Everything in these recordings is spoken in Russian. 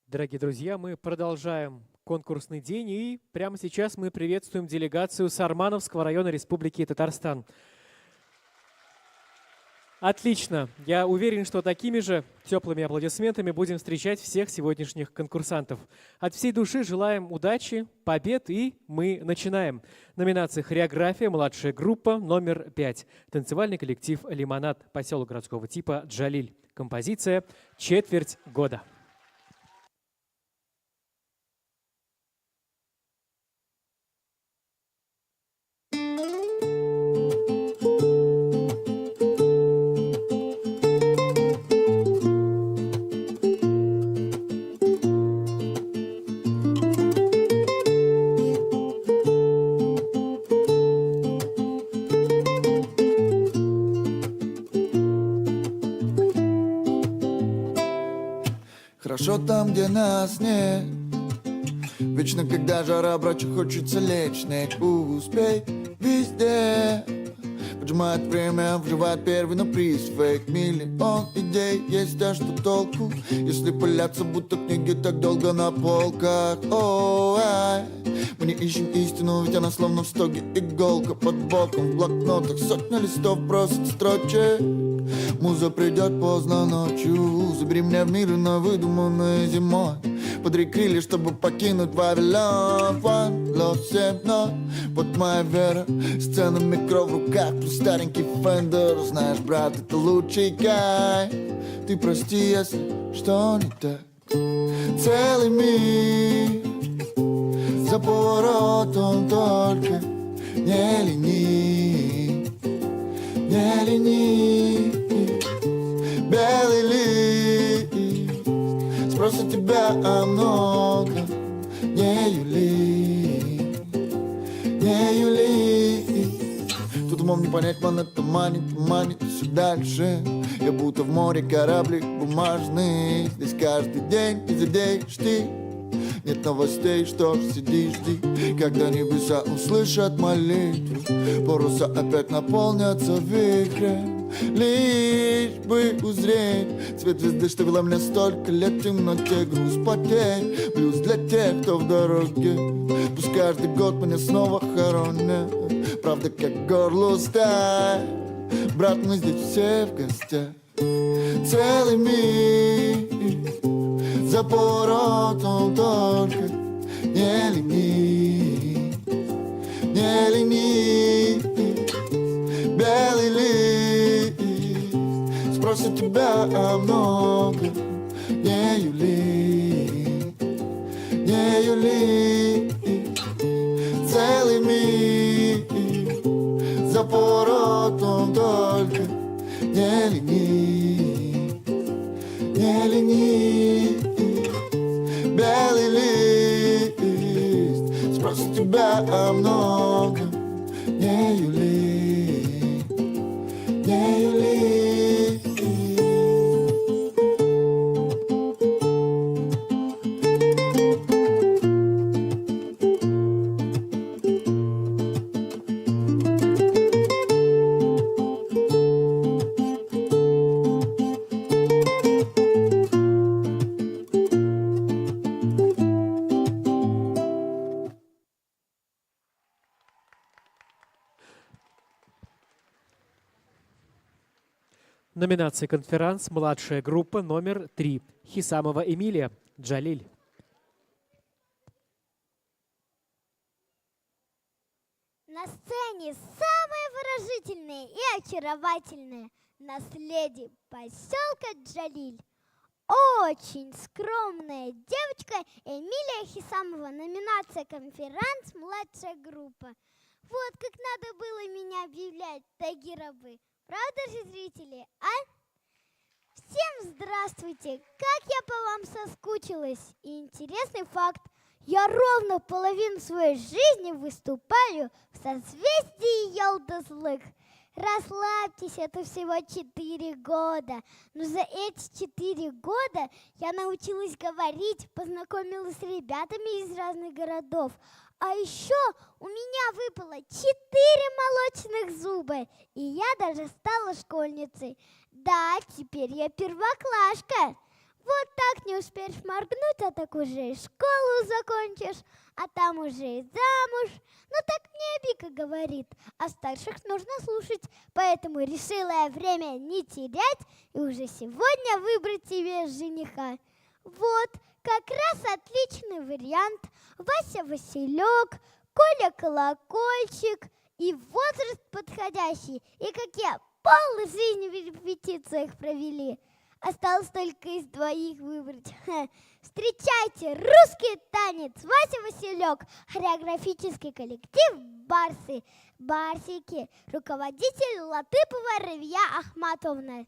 Дорогие друзья, мы продолжаем конкурсный день, и прямо сейчас мы приветствуем делегацию Сармановского района Республики Татарстан. Отлично! Я уверен, что такими же теплыми аплодисментами будем встречать всех сегодняшних конкурсантов. От всей души желаем удачи, побед, и мы начинаем. Номинация «Хореография. Младшая группа. Номер 5». Танцевальный коллектив «Лимонад», поселок городского типа Джалиль. Композиция «Четверть года». Хорошо там, где нас нет. Вечно, когда жара брачу, хочется лечь. Не успей везде. Поджимает время, вживает первый на приз. Фейк, миллион идей, есть, а что толку, если пыляться, будто книги так долго на полках. Ой, мы не ищем истину, ведь она словно в стоге иголка под боком. В блокнотах сотни листов просит строчек. Муза придет поздно ночью, забери меня в мир на выдуманной зимой. Подри крылья, чтобы покинуть Вавилон. One love, 7-0, вот моя вера. Сцена, микро в руках, плюс старенький фендер. Знаешь, брат, это лучший кайф. Ты прости, если что не так. Целый мир за поворотом, только не лени, не лени. Белый лист спросит тебя о многом. Не юли, не юли. Тут умом не понять, ман, это манит, манит все дальше. Я будто в море кораблик бумажный. Здесь каждый день ты задеешь ты. Нет новостей, что ж, сиди, жди, когда небеса услышат молитву. Паруса опять наполнятся вихрем. Лишь бы узреть цвет звезды, что вела меня столько лет в темноте. Груз потерь, плюс для тех, кто в дороге. Пусть каждый год меня снова хоронят. Правда, как горло сталь. Брат, мы здесь все в гостях. Целый мир за поворотом, только не лени, не лени. Белый лист спросит тебя о многом. Не юли, не юли. Целый мир за поворотом, только не лени, не лени. Белый лист спросит тебя о многом. Не юли, не юли. Номинация «Конферанс. Младшая группа. Номер 3». Хисамова Эмилия. Джалиль. На сцене самое выразительное и очаровательное наследие поселка Джалиль. Очень скромная девочка Эмилия Хисамова. Номинация «Конферанс. Младшая группа». Вот как надо было меня объявлять, Тагировы. Правда же, зрители, а? Всем здравствуйте! Как я по вам соскучилась! И интересный факт. Я ровно половину своей жизни выступаю в созвездии Йолдызлык. Расслабьтесь, это всего 4 года. Но за эти 4 года я научилась говорить, познакомилась с ребятами из разных городов. А еще у меня выпало 4 молочных зуба, и я даже стала школьницей. Да, теперь я первоклашка. Вот так не успеешь моргнуть, а так уже и школу закончишь, а там уже и замуж. Ну так мне Вика говорит, а старших нужно слушать, поэтому решила я время не терять и уже сегодня выбрать себе жениха. Вот, как раз отличный вариант. Вася Василек, Коля Колокольчик и возраст подходящий. И как я полжизни в репетициях провели. Осталось только из двоих выбрать. Встречайте, русский танец, Вася Василек, хореографический коллектив «Барсы». Барсики, руководитель Латыпова Равия Ахматовна.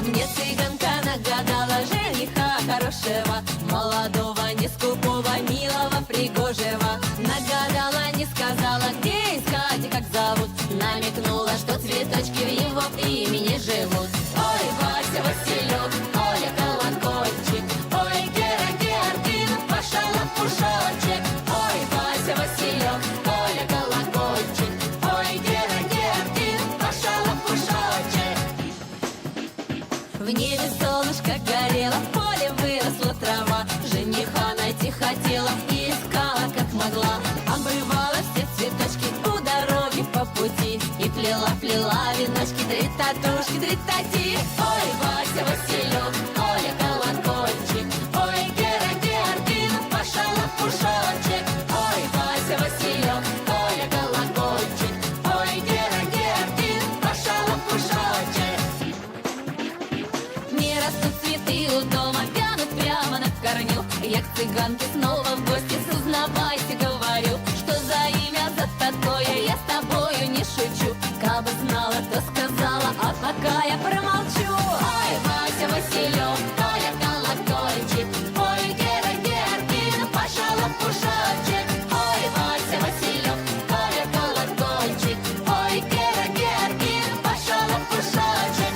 Мне цыганка нагадала жениха хорошего, молодого, не скупого, милого, пригожего. Нагадала, не сказала, где искать и как зовут. Намекнула, что цветочки в его имени живут. Ой, Вася Василек, Оля Колокольчик, ой, Гера Георгин, Паша Лопушочек. Ой, Вася Василек, Оля Колокольчик, ой, Гера Георгин, Паша Лопушочек. В небе солнышко горело, в поле выросла трава. Жениха найти хотела и искала, как могла. Обрывала все цветочки у дороги по пути и плела веночки, три татушки, три тати. Ой, Вася Василек, Оля Колокольчик, ой, Гера Георгин, Паша Лопушочек. Ой, Вася Василек, Оля Колокольчик, ой, Гера Георгин, Паша Лопушочек. Не растут цветы у дома, вянут прямо на корню. Я к цыганке снова в гости, узнавайте, говорю, что за имя за такое, я с тобою не шучу. Кабы знала, то сказала, а пока я промолчу. Ой, Вася Василек, Коля Колокольчик, ой, Гера Георгин, Паша Лопушочек. Ой, Вася Василек, Коля Колокольчик, ой, Гера Георгин, Паша Лопушочек.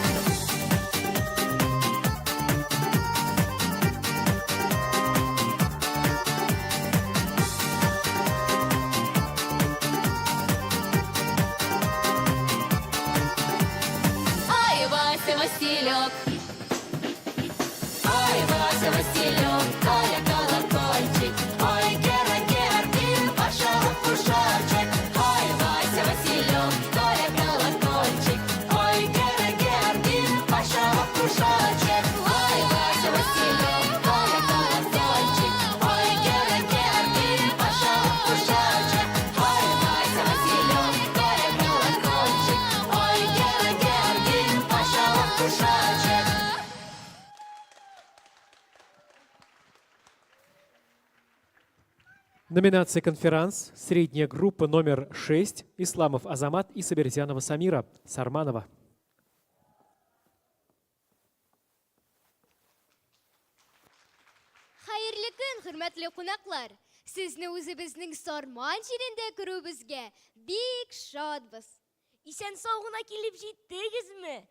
Ой, Вася Василек, ой, Вася Василек, Коля Колокольчик, ой, Гера Георгин, Паша Лопушочек. Ой, Вася Василек, Коля Колокольчик, ой, Гера Георгин, Паша Лопушочек. Ой, Вася Василек, Коля Колокольчик, ой, Гера Георгин, Паша Лопушочек. Ой, Вася Василек, Коля Колокольчик, ой, Гера Георгин, Паша Лопушочек. Номинация «Конферанс». Средняя группа номер 6. Исламов Азамат и Сабирзянова Самира. Сарманова. Xayrlı gün, hürmetli qonaqlar. Sizni o'zimizning Sarman yerinde görübüzge bek şadbız. İsen sağına kelip jettіңizmi?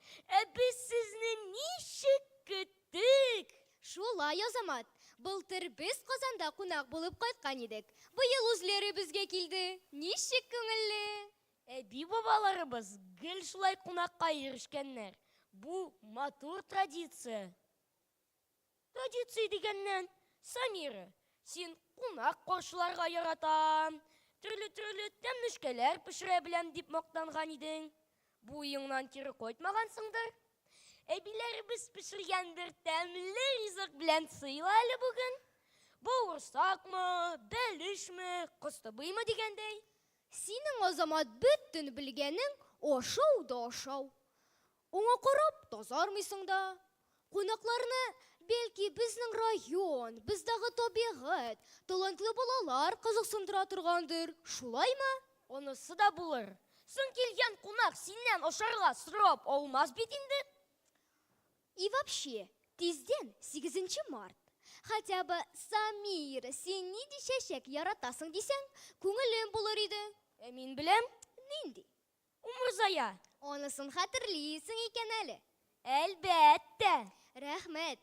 Biz sizni nişik küttük? Şolay Azamat. Былтыр biz Qozonda qonaq bo'lib qaytgan edik. Bu yil o'zlari bizga keldi. Nishik ko'ngilli. Би бабаларыбыз гел шулай кунакка ирешкәннәр. Бу матур традиция. Традиция дигәннән, Самира, син кунак каршыларга яратам. Төрле тәмнешкәләр пешерә беләм дип мактанган идең. Бу уеңнан кире кайтмагансыңдыр. Биләребез пешергән бер тәмле ризык белән сыйла әле бүген. Бавырсакмы, бәлешме, кыстыбыймы дигәндәй. Синең Азамат бөтен белгәнең Ашау да ашау. Оңа қарап тазармыйсың да. Қонақларны бәлки безнең район, бездәге табигать, талантлы балалар кызыксындыра торгандыр. Шулаймы? Онысы да булыр. Соң келген қонақ синнән ашарга сорап алмас бит инде. И вообще, тизден 8 март. Хотя бы Самира, сен нинди чәчәк яратасың дисәң, күңелем булыр иде. Мин беләм, Нинди? Умырзая. Анысын хәтерлисең икән әле. Әлбәттә. Рәхмәт.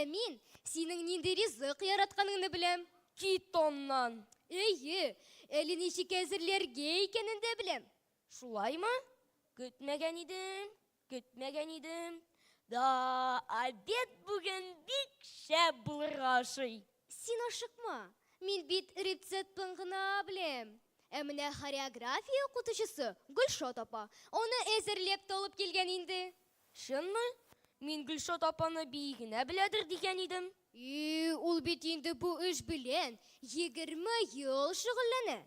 Мин синең нинди ризык яратканыңны беләм. Кит оннан. Әйе, әле ничек әзерләргә икәнен дә беләм. Шулаймы? Көтмәгән идем. Да, обед бүген бик шәп булырга ошый. Син ашыкма. Мин бит рецептын гына беләм. Менә хореография укытучысы Гөлшат апа аны әзерләп талып килгән инде. Шынмы? Мин Гөлшат апаны биегенә беләдер дигән идем. Ул бит инде бу эш белән 20 ел шөгыльләнә.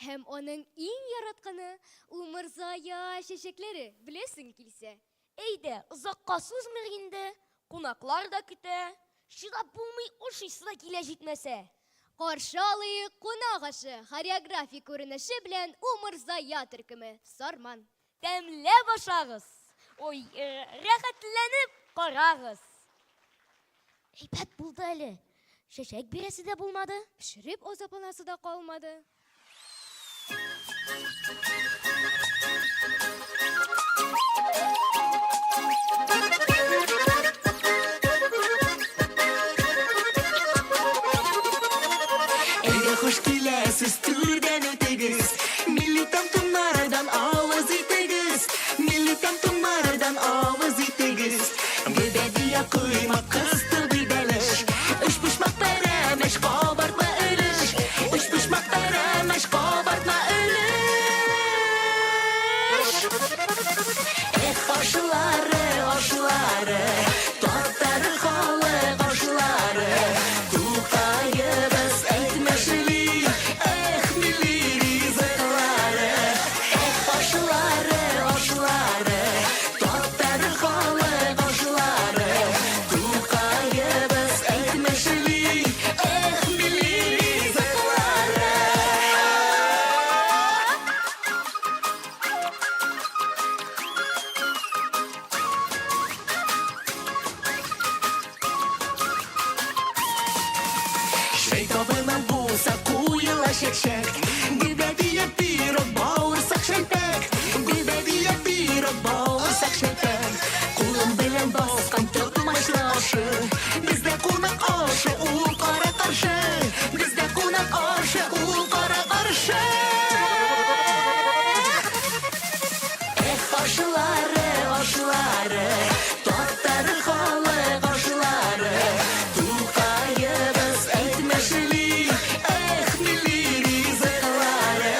Һәм аның иң яратканы умырзая чәчәкләре, беләсең килсә. Әйдә, озакка сузмыйк инде. Кунаклар да көтә. Шулап булмый ошыйсы да килә җитмәсә. Каршы алыйк кунак ашы хореография күренеше белән умырзая төркеме Сарман. Тәмләп ашагыз. Ой, рәхәтләнеп карагыз. Әйбәт булды әле. Чәчәк бирәсе дә булмады. Пешереп азапланасы да калмады. Әйдә хуш киләсез, түрдән үтегез. Милли тантуннардан авыз итегез. Милли тантуннардан авыз итегез. Бебәдия куймак кысты бидәлеш. Өч пушмак пәрәмәш кабартма өлеш. Өч пушмак пәрәмәш кабартма өлеш. Ашлары, тартар халык ашлары. Тукайыбыз әйтмәшли, милли ризыклары. Ашлары, тартар халык ашлары. Тукайыбыз әйтмәшли, милли ризыклары. Шәйтабынан булса куела чәчәк. Гүбәдия пирог бауырсак шәлпәк. Гүбәдия пирог бауырсак шәлпәк. Кулым белән баскан тотмашлы ашы. Бездә кунак ашы, ул кара каршы. Бездә кунак ашы, ул кара каршы. Ашлары, тартар халык ашлары. Тукайыбыз әйтмәшли, милли ризыклары.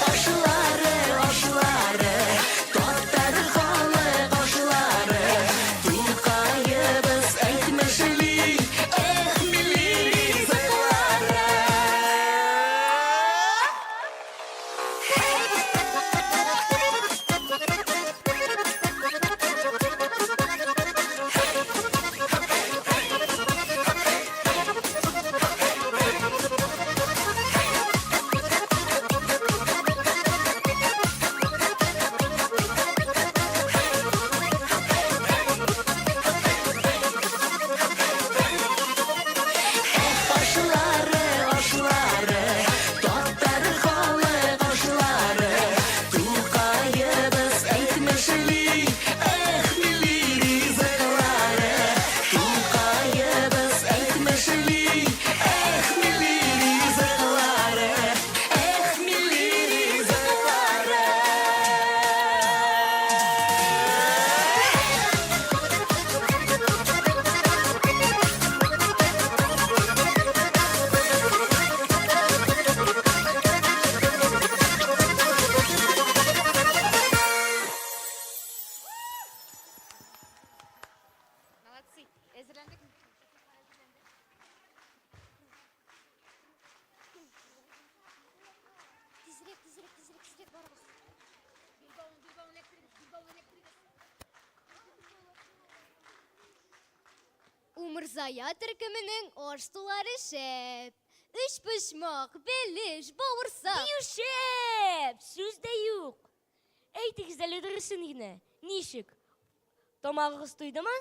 Ашлары, тартар халык ашлары. Тукайыбыз әйтмәшли. Умырзая төркемінің оштылары шәп. Үш пышмақ, беліш, бауырсақ. Юшеп, сүз де юк. Әйтігіз әлі дұрысын гіне. Нишік? Тамағыз тойды ма?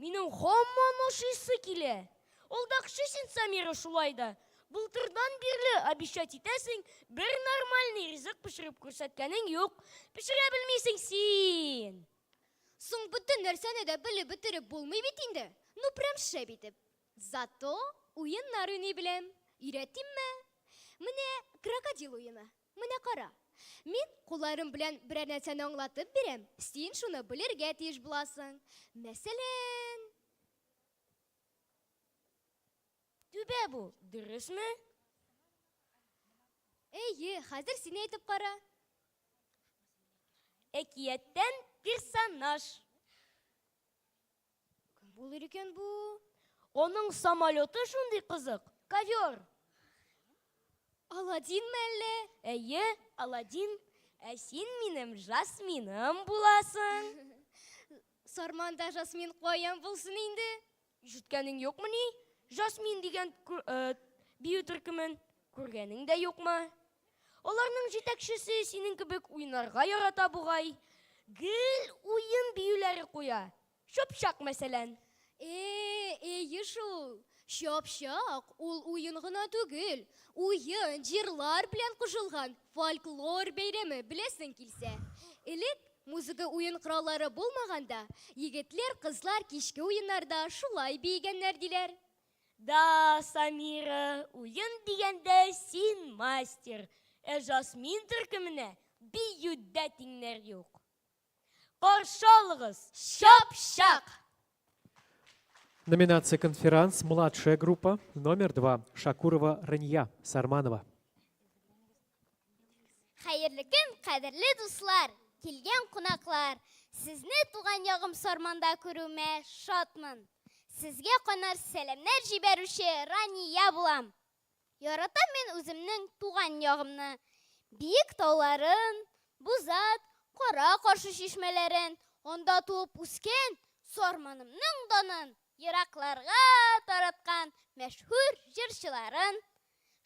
Минің хаман ошысы келе. Ол да қшысың Самира шулайда. Бұлтырдан бірлі обещать етесің, бір нормальный ризық пішіріп көрсеткенің yok. Пішіре білмейсің сен. Соң бүтін нәрсені де білі бітіріп болмай бетінде. Ну прям ше бетіп. Зато ойыннар өне білем. Үйретім ме? Міне крокодил ойыны. Міне қара. Мен қоларым білен бір нәрсені аңлатып берем. Сен шуны білерге тиіш бұласың. Мәселен... Түбе бұл, дұрыс ме? Әйе, қазір сен айтып қара. Әкиеттен персонаж. Кім болыр екен бұл? Оның самолеты шундай қызық. Ковер. Аладдин мәлі? Әйе, Аладдин. Сен менің Жасминым боласың. Сарманда Жасмин қоян болсын енді. Жүткенің yok mu ni? Жасмин деген бию түркімін көргенің де yok ма? Оларның жетекшісі сенің кебек ойнарға ярата бұғай. Гіл ойын биюлері қоя. Шопшақ мәселен. Әйе шул. Шапшақ, ол ойын ғына түгел. Ойын жерлар білен қыжылған фольклор бейремі білесің келсе. Элек музыка ойын құралары болмағанда, егетлер қызлар кешкі ойындарда шулай бейгенлер дилер. Да, Самира, ойын дегенде сен мастер. Жасмин түркіміне бию дәтіңлер yok. Қаршалығыз, шапшақ! Номинация «Конферанс», младшая группа, номер 2, Шакурова Рания Сарманова. Хайырлы күн, қадірлі дуслар, келген қонақлар. Сізні туған яғым Сарманда көруіме шатмын. Сізге қонар сәлемнер жіберуші Рания болам. Яратам мен өзімнің туған яғымны. Биік тауларын, бұзат, қора қаршы шешмелерін, онда туып өскен Сарманымның данын. Ирақларға таратқан мәшһүр жыршыларын,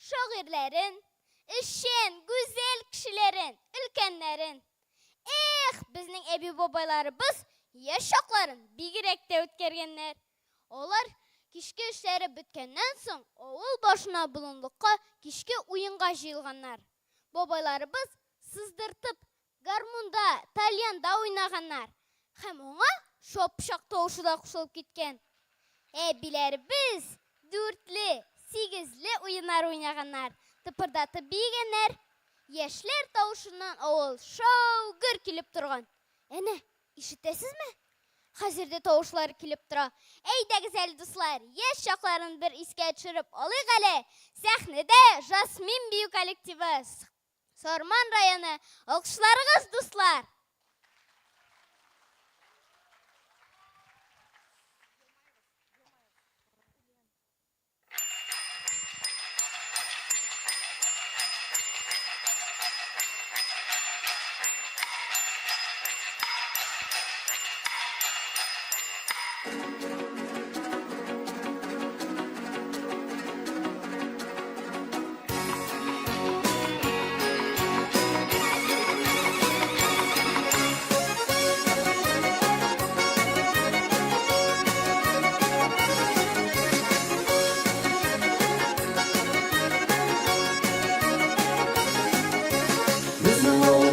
шағирлерін, ішен güzel кішілерін, үлкенлерін. Біздің әбі бабайларыбыз еш шақларын бигеректе өткергенлер. Олар кешкі ішлері біткеннен соң, ауыл башына бұлындыққа кешкі ойынға жиылғанlar. Бабайларыбыз сыздыртып, гармунда, тальянда ойнағанlar. Хәм оңа шопшақ тоғышыда құшылып кеткен. Әбиләрбіз 4-лі, 8-лі ойынар ойнағанlar. Тыпырдатып бейгенлер. Ешлер тауышынан ауыл шау-гүр келіп тұрған. Әне, ишітесіз ме? Қазірде тауышлар келіп тұра. Әйдәгіз әлі дуслар, еш шақларын бір іске түшіріп олық әлі. Сәхнеде Жасмин бию коллективі Сарман районы. Алқышларыңыз, дуслар!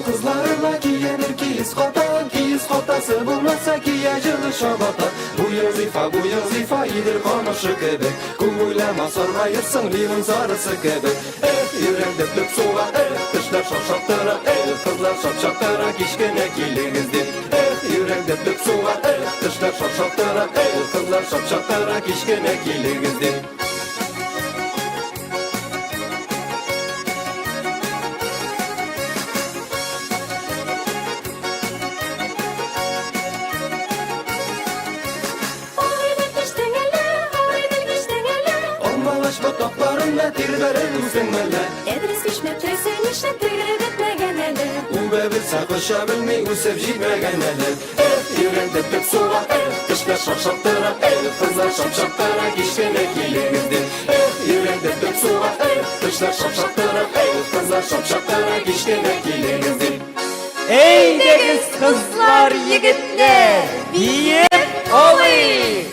Kızlarına giyenir kiyiz kotası bulmazsa giye yılı şabata. Bu yıl zifa iyidir konuşu kebek. Kuylama sormayırsın limun sarısı kebek. Yürek döplüp suğa, kışlar şapşaktıra, kızlar şapşaktıra kişkene kilingizdir. Yürek döplüp suğa, kışlar şapşaktıra, kızlar şapşaktıra kişkene kilingizdir. Toplarında tirveren üzülmeli. Edris pişmep teysen işten tigre bitmegen eli. Ube bir sakışa bilmeyi usep jitmegen eli. Yürekte tüp suğa, Kışlar şapşaptıra kızlar şapşaptıra kişkene kilinizdir Yürek döktük suğa kışlar şapşaptıra kızlar şapşaptıra kişkene kilinizdir Ey deniz kızlar yigitler, biyip olayım.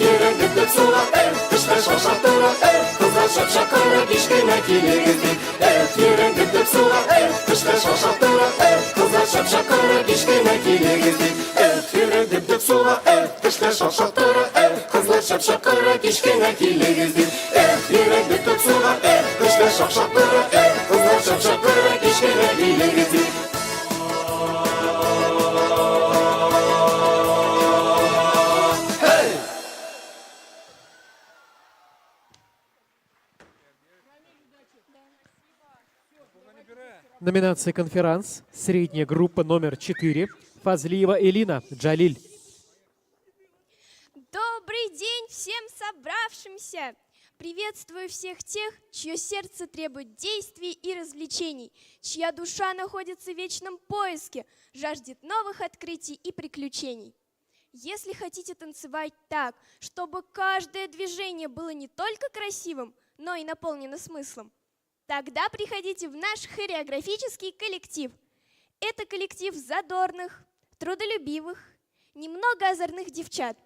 Yürek döktük suğa kışlar şapşaptıra kızlar şapşaptıra kişkene kilinizdir Yürek döktük suğa kışlar şapşaptıra kızlar şapşaptıra kişkene kilinizdir Yürek döktük suğa kışlar şapşaptıra kızlar şapşaptıra kişkene kilinizdir Yürek döktük suğa kışlar şapşaptıra kızlar şapşaptıra kişkene kilinizdir Номинация «Конферанс». Средняя группа номер 4. Фазлиева Элина, Джалиль. Добрый день всем собравшимся! Приветствую всех тех, чье сердце требует действий и развлечений, чья душа находится в вечном поиске, жаждет новых открытий и приключений. Если хотите танцевать так, чтобы каждое движение было не только красивым, но и наполнено смыслом, тогда приходите в наш хореографический коллектив. Это коллектив задорных, трудолюбивых, немного озорных девчат.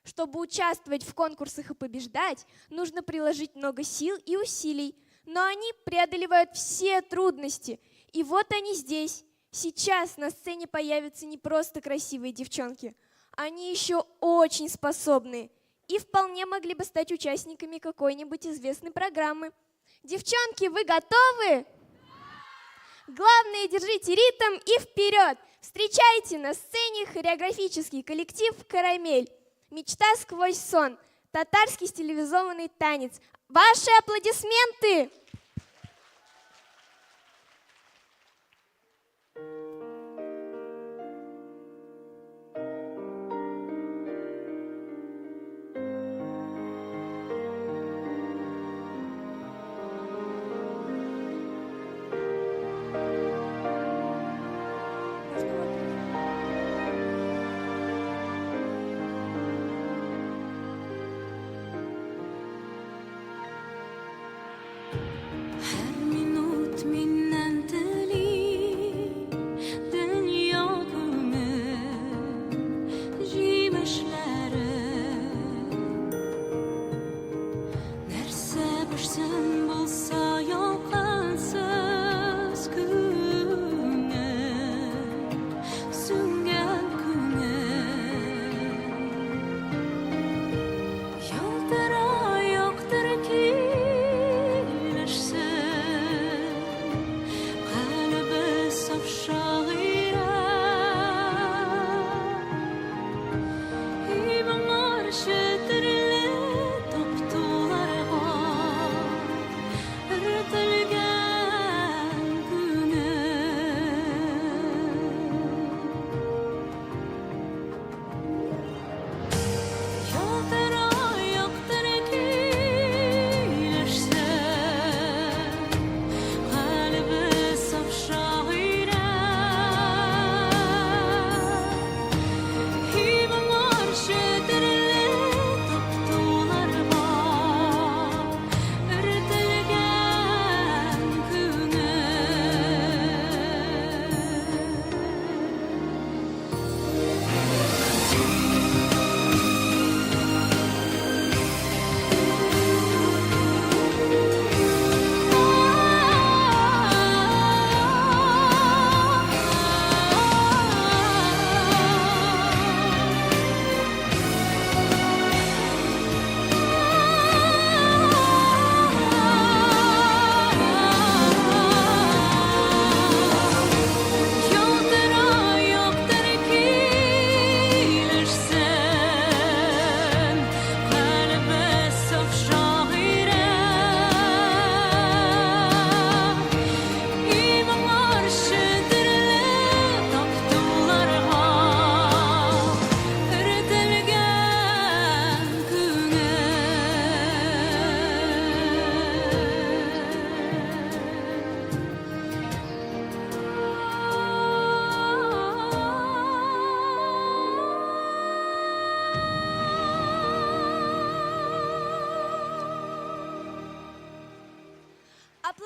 Чтобы участвовать в конкурсах и побеждать, нужно приложить много сил и усилий, но они преодолевают все трудности. И вот они здесь. Сейчас на сцене появятся не просто красивые девчонки, они еще очень способные и вполне могли бы стать участниками какой-нибудь известной программы. Девчонки, вы готовы? Главное, держите ритм и вперед! Встречайте на сцене хореографический коллектив «Карамель». Мечта сквозь сон. Татарский стилизованный танец. Ваши аплодисменты!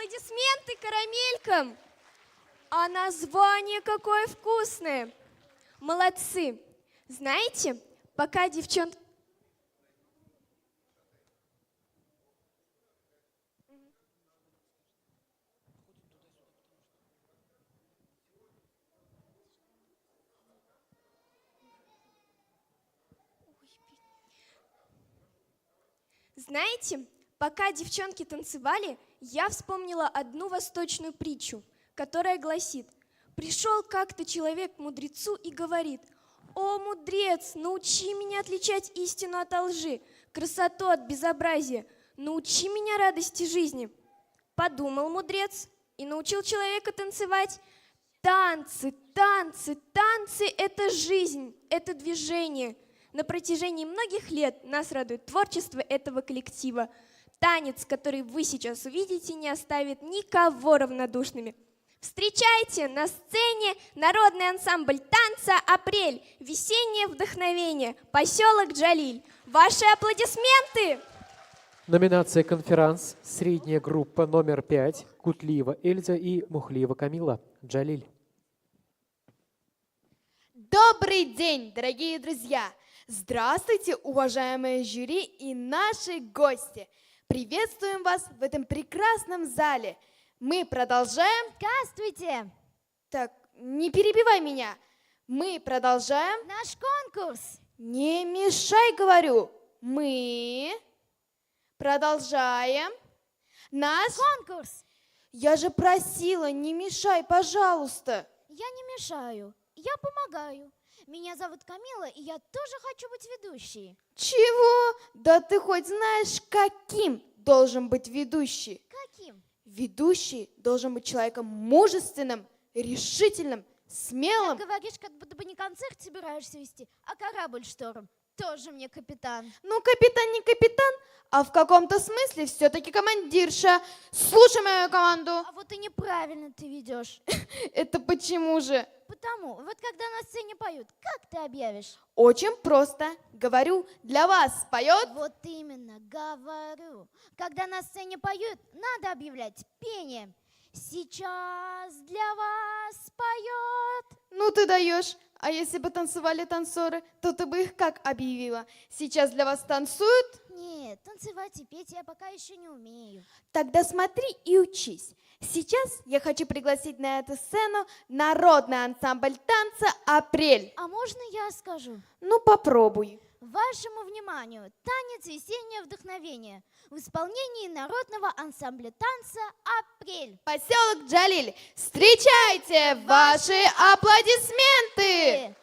Аплодисменты карамелькам! А название какое вкусное! Молодцы! Знаете, пока девчонки... Знаете, пока девчонки танцевали, я вспомнила одну восточную притчу, которая гласит: «Пришел как-то человек к мудрецу и говорит: «О, мудрец, научи меня отличать истину от лжи, красоту от безобразия, научи меня радости жизни». Подумал мудрец и научил человека танцевать. Танцы, танцы, танцы – это жизнь, это движение. На протяжении многих лет нас радует творчество этого коллектива. Танец, который вы сейчас увидите, не оставит никого равнодушными. Встречайте на сцене народный ансамбль танца «Апрель», весеннее вдохновение, поселок Джалиль. Ваши аплодисменты! Номинация «Конферанс». Средняя группа номер 5. Кутлиева Эльза и Мухлиева Камила. Джалиль. Добрый день, дорогие друзья! Здравствуйте, уважаемые жюри и наши гости! Приветствуем вас в этом прекрасном зале. Мы продолжаем... Здравствуйте! Так, не перебивай меня. Мы продолжаем... Наш конкурс! Не мешай, говорю. Мы продолжаем наш... Конкурс! Я же просила, не мешай, пожалуйста. Я не мешаю, я помогаю. Меня зовут Камила, и я тоже хочу быть ведущей. Чего? Да ты хоть знаешь, каким должен быть ведущий? Каким? Ведущий должен быть человеком мужественным, решительным, смелым. Говоришь, как будто бы не концерт собираешься вести, а корабль шторм. Тоже мне капитан. Ну, капитан не капитан, а в каком-то смысле все-таки командирша. Слушай мою команду. А вот и неправильно ты ведешь. Это почему же? Потому, вот когда на сцене поют, как ты объявишь? Очень просто. Говорю, для вас поет. Вот именно, говорю. Когда на сцене поют, надо объявлять пение. Сейчас для вас поет. Ну ты даешь. А если бы танцевали танцоры, то ты бы их как объявила? Сейчас для вас танцуют? Нет, танцевать и петь я пока еще не умею. Тогда смотри и учись. Сейчас я хочу пригласить на эту сцену народный ансамбль танца «Апрель». А можно я скажу? Ну попробуй. Вашему вниманию танец «Весеннее вдохновение» в исполнении народного ансамбля танца «Апрель». Поселок Джалиль, встречайте ваши аплодисменты!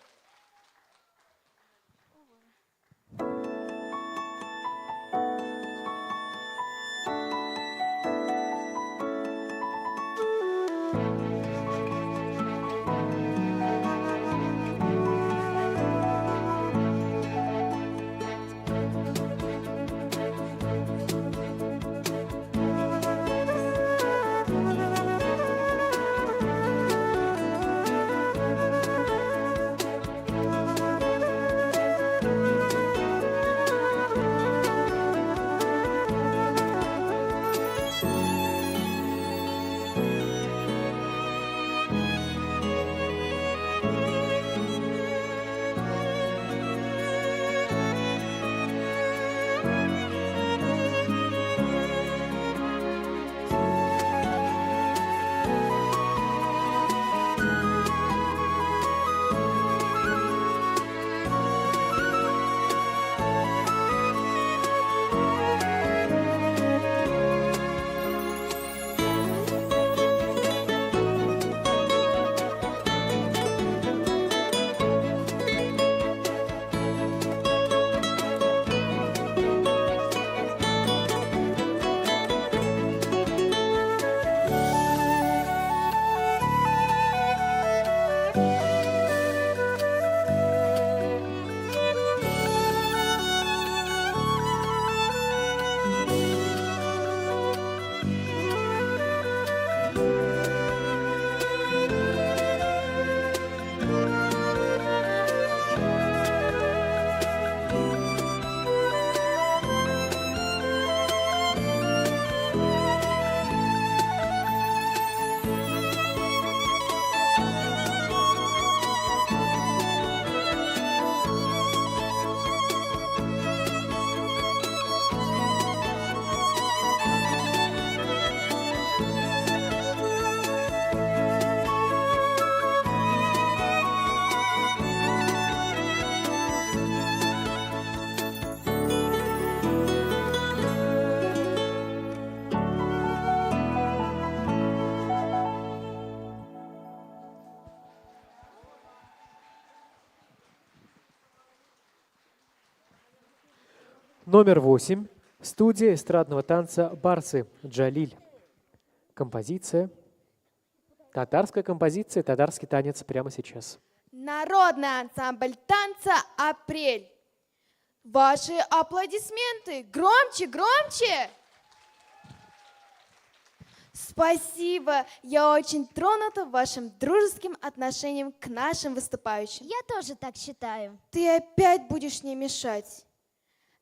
Номер 8. Студия эстрадного танца «Барсы» Джалиль. Композиция. Татарская композиция, татарский танец прямо сейчас. Народный ансамбль танца «Апрель». Ваши аплодисменты. Громче, громче. Спасибо. Я очень тронута вашим дружеским отношением к нашим выступающим. Я тоже так считаю. Ты опять будешь мне мешать.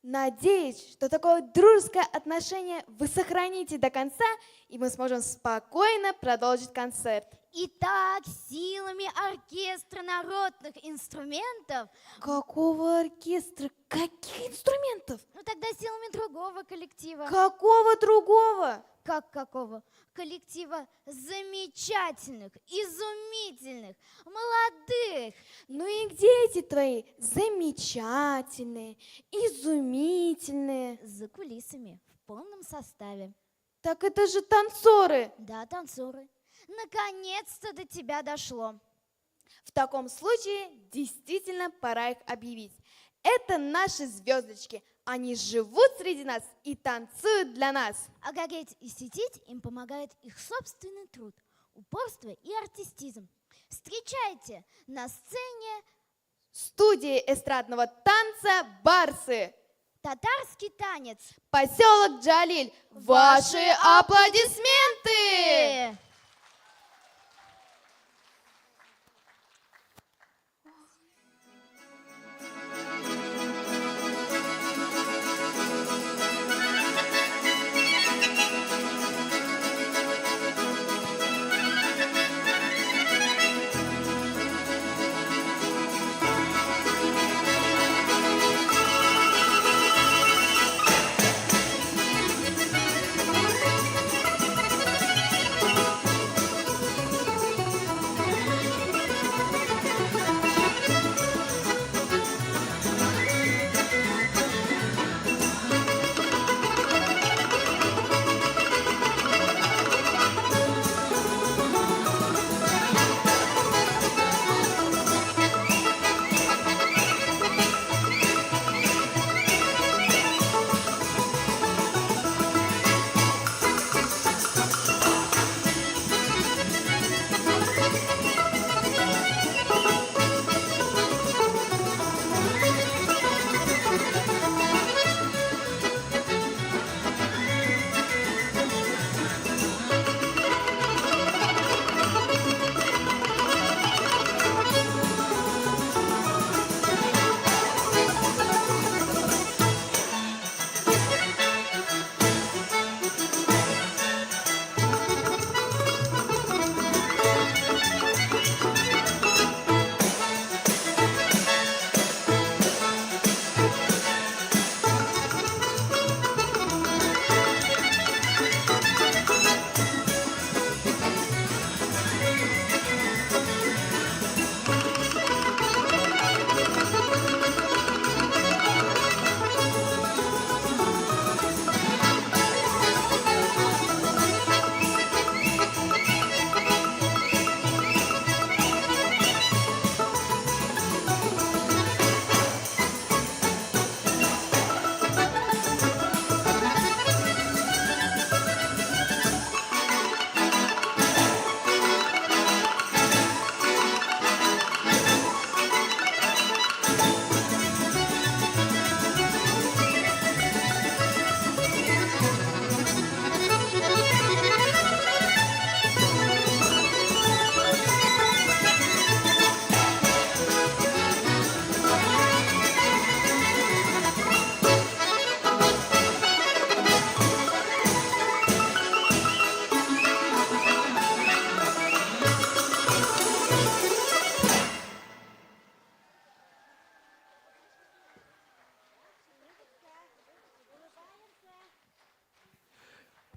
Надеюсь, что такое дружеское отношение вы сохраните до конца, и мы сможем спокойно продолжить концерт. Итак, силами оркестра народных инструментов, Какого оркестра? Каких инструментов? ну тогда силами другого коллектива. Какого другого? Как какого? Коллектива замечательных, изумительных, молодых. Ну и где эти твои замечательные, изумительные? За кулисами, в полном составе. Так это же танцоры. Да, танцоры. Наконец-то до тебя дошло. В таком случае действительно пора их объявить. Это наши звездочки. Они живут среди нас и танцуют для нас. А гореть и светить им помогает их собственный труд, упорство и артистизм. Встречайте на сцене Студия эстрадного танца «Барсы». татарский танец. Поселок Джалиль. Ваши аплодисменты!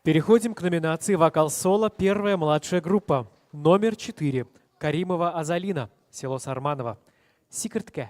Переходим к номинации «Вокал-соло. Первая младшая группа». Номер 4. Каримова Азалина. Село Сарманово. Секретке.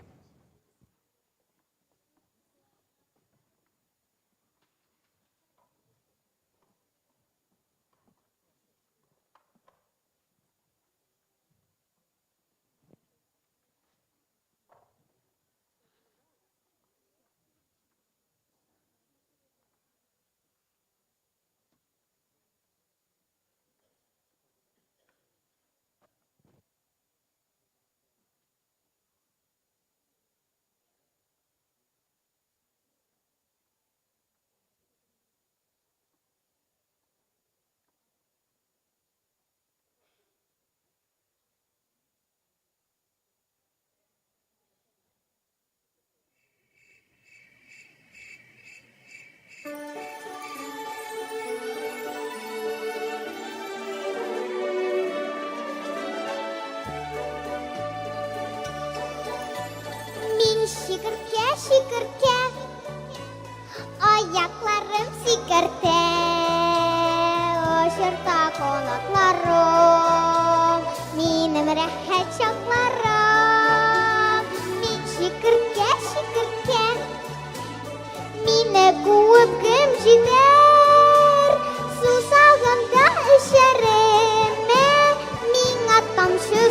Şikarke şikarke ayaklarım sikarke o şırta konaklarım benim rahat çaklarım min şikarke şikarke mine kuup kim jider susaganda işereme min atam şu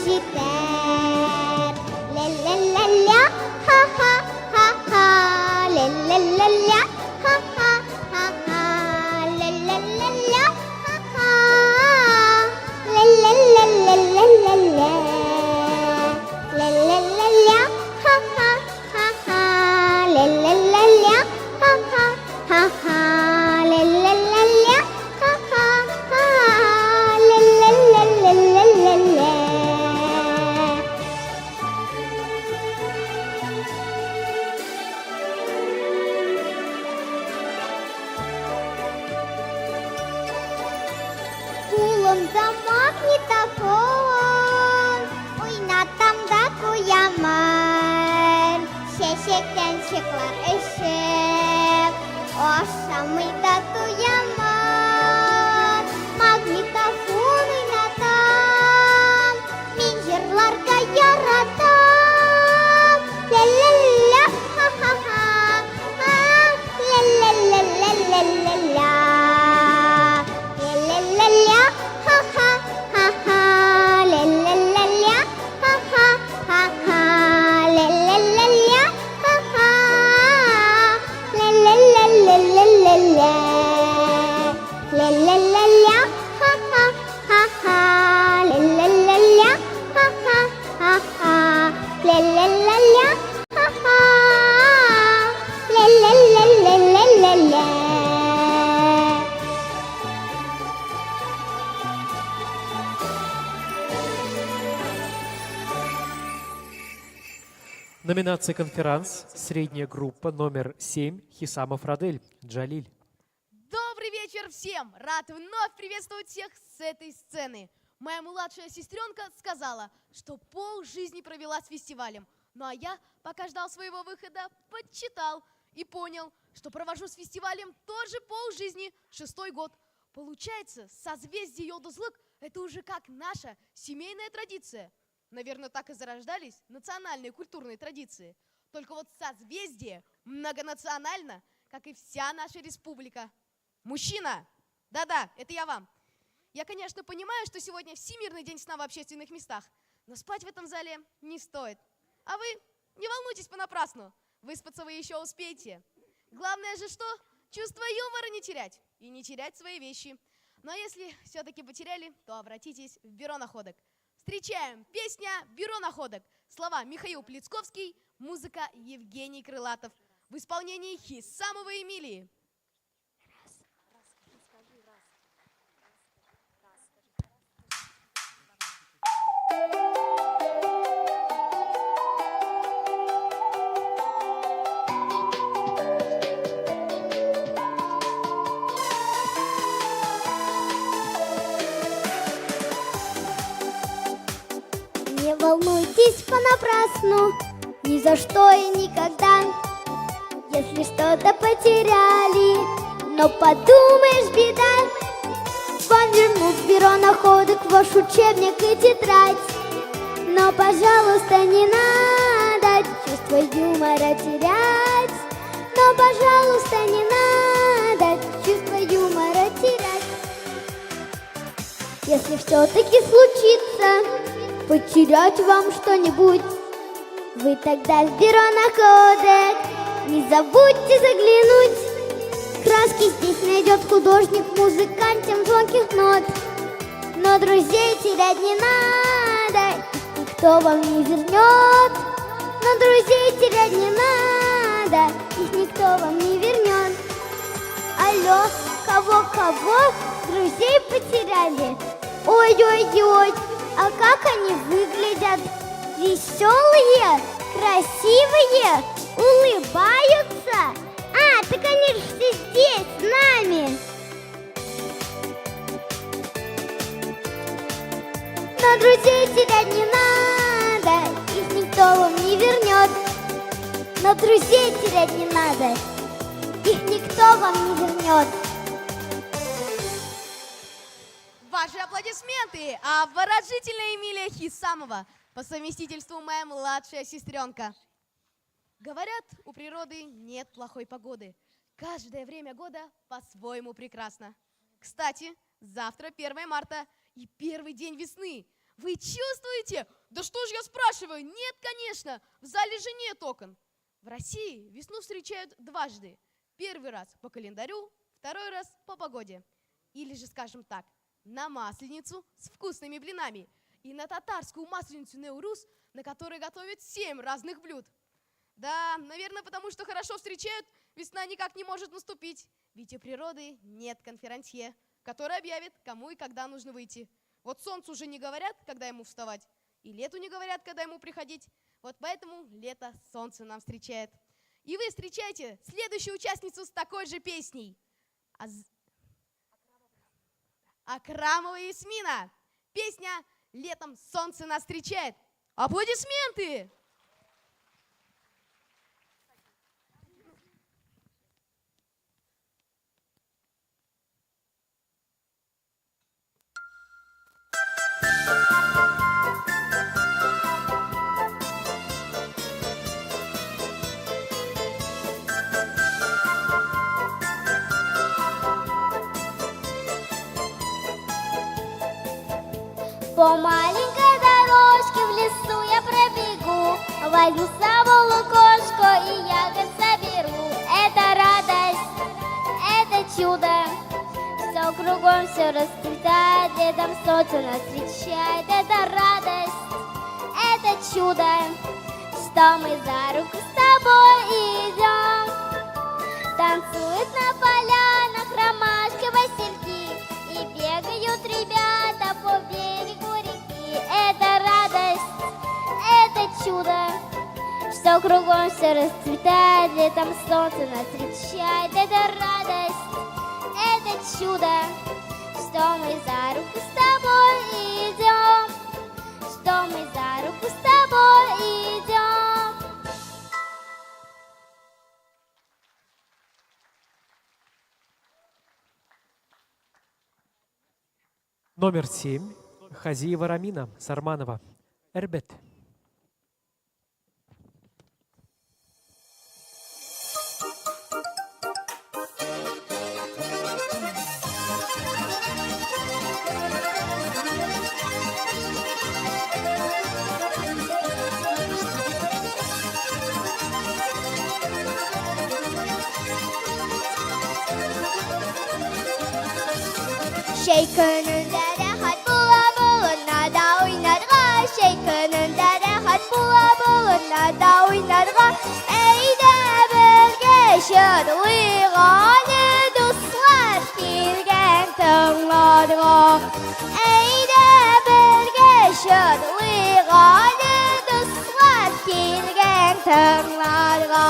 jider la la la la ha ha ha ha la la la la ha ha ha ha la la la la ha ha la la la la la la la la la la la ha ha ha ha la la la la ha ha ha ha la la la la ha ha ha la la la la la la la. Kulumda magnetofon, oynatam da koyamam. Şeşekten çıklar ışık, oşamı da duyamam. Magnetofon oynatam, min jırlarga yaratam. La la la ha ha ha, ha la la la la la la la. La la la la ha ha ha ha la la la la ha ha ha ha la la la la ha ha la la la la la la la la la la la ha ha ha ha la la la la ha ha ha ha la la la la ha ha la la la la la la la. Номинация «Конферанс». Средняя группа номер 7. Хисамов Радель. Джалиль. Добрый вечер всем! Рад вновь приветствовать всех с этой сцены. Моя младшая сестренка сказала, что полжизни провела с фестивалем. Ну а я, пока ждал своего выхода, подсчитал и понял, что провожу с фестивалем тоже полжизни, 6-й год. Получается, созвездие Йолдызлык – это уже как наша семейная традиция. Наверное, так и зарождались национальные культурные традиции. Только вот созвездие многонационально, как и вся наша республика. Мужчина! Да-да, это я вам. Я, конечно, понимаю, что сегодня Всемирный день сна в общественных местах, но спать в этом зале не стоит. А вы не волнуйтесь понапрасну, выспаться вы еще успеете. Главное же что? Чувство юмора не терять и не терять свои вещи. Но если все-таки потеряли, то обратитесь в бюро находок. Встречаем песня «Бюро находок». Слова Михаил Плицковский, музыка Евгений Крылатов. В исполнении Хисамовой Эмилии. Не волнуйтесь понапрасну, ни за что и никогда. Если что-то потеряли, но подумаешь, беда. Вам вернут в бюро находок ваш учебник и тетрадь. Но, пожалуйста, не надо чувство юмора терять. Но, пожалуйста, не надо чувство юмора терять. Если все-таки случится потерять вам что-нибудь, вы тогда в бюро находок не забудьте заглянуть. Краски здесь найдет художник, музыкантам звонких нот. Но друзей терять не надо, их никто вам не вернет. Но друзей терять не надо, их никто вам не вернет. Алло, кого друзей потеряли? Ой-ой-ой, а как они выглядят? Веселые, красивые, улыбаются. А, так они же все здесь, с нами. Но друзей терять не надо, их никто вам не вернет. Но друзей терять не надо, их никто вам не вернет. Ваши аплодисменты! А выразительная Эмилия Хисамова, по совместительству моя младшая сестренка. Говорят, у природы нет плохой погоды. Каждое время года по-своему прекрасно. Кстати, завтра 1 марта и первый день весны. Вы чувствуете? Да что ж я спрашиваю? Нет, конечно, в зале же нет окон. В России весну встречают дважды. Первый раз по календарю, второй раз по погоде. Или же, скажем так, на Масленицу с вкусными блинами и на татарскую масленицу Неурус, на которой готовят 7 разных блюд. Да, наверное, потому что хорошо встречают, весна никак не может наступить. Ведь у природы нет конферансье, который объявит, кому и когда нужно выйти. Вот солнцу уже не говорят, когда ему вставать, и лету не говорят, когда ему приходить. Вот поэтому лето солнце нам встречает. И вы встречаете следующую участницу с такой же песней. Акрамова Ясмина. Песня «Летом солнце нас встречает». Аплодисменты! По маленькой дорожке в лесу я пробегу, возьму с собой лукошко и ягод соберу. Это радость, это чудо, все кругом все расцветает, летом солнце нас встречает. Это радость, это чудо, что мы за руку с тобой идем. Танцуют на полянах ромашки, васильки, и бегают ребята по берегу реки. Это радость, это чудо, что кругом все расцветает, летом солнце нас встречает. Это радость, это чудо, что мы за руку с тобой идем, что мы за руку с тобой идем. Номер 7. Хазиева Рамина Сарманова. Эрбет. Şey gönülde rahat bula bulunla da oynarga. Şey gönülde rahat bula bulunla da oynarga. Eyde birge şadlıqalı dostlar kelgen tığlarga. Eyde birge şadlıqalı dostlar kelgen tığlarga.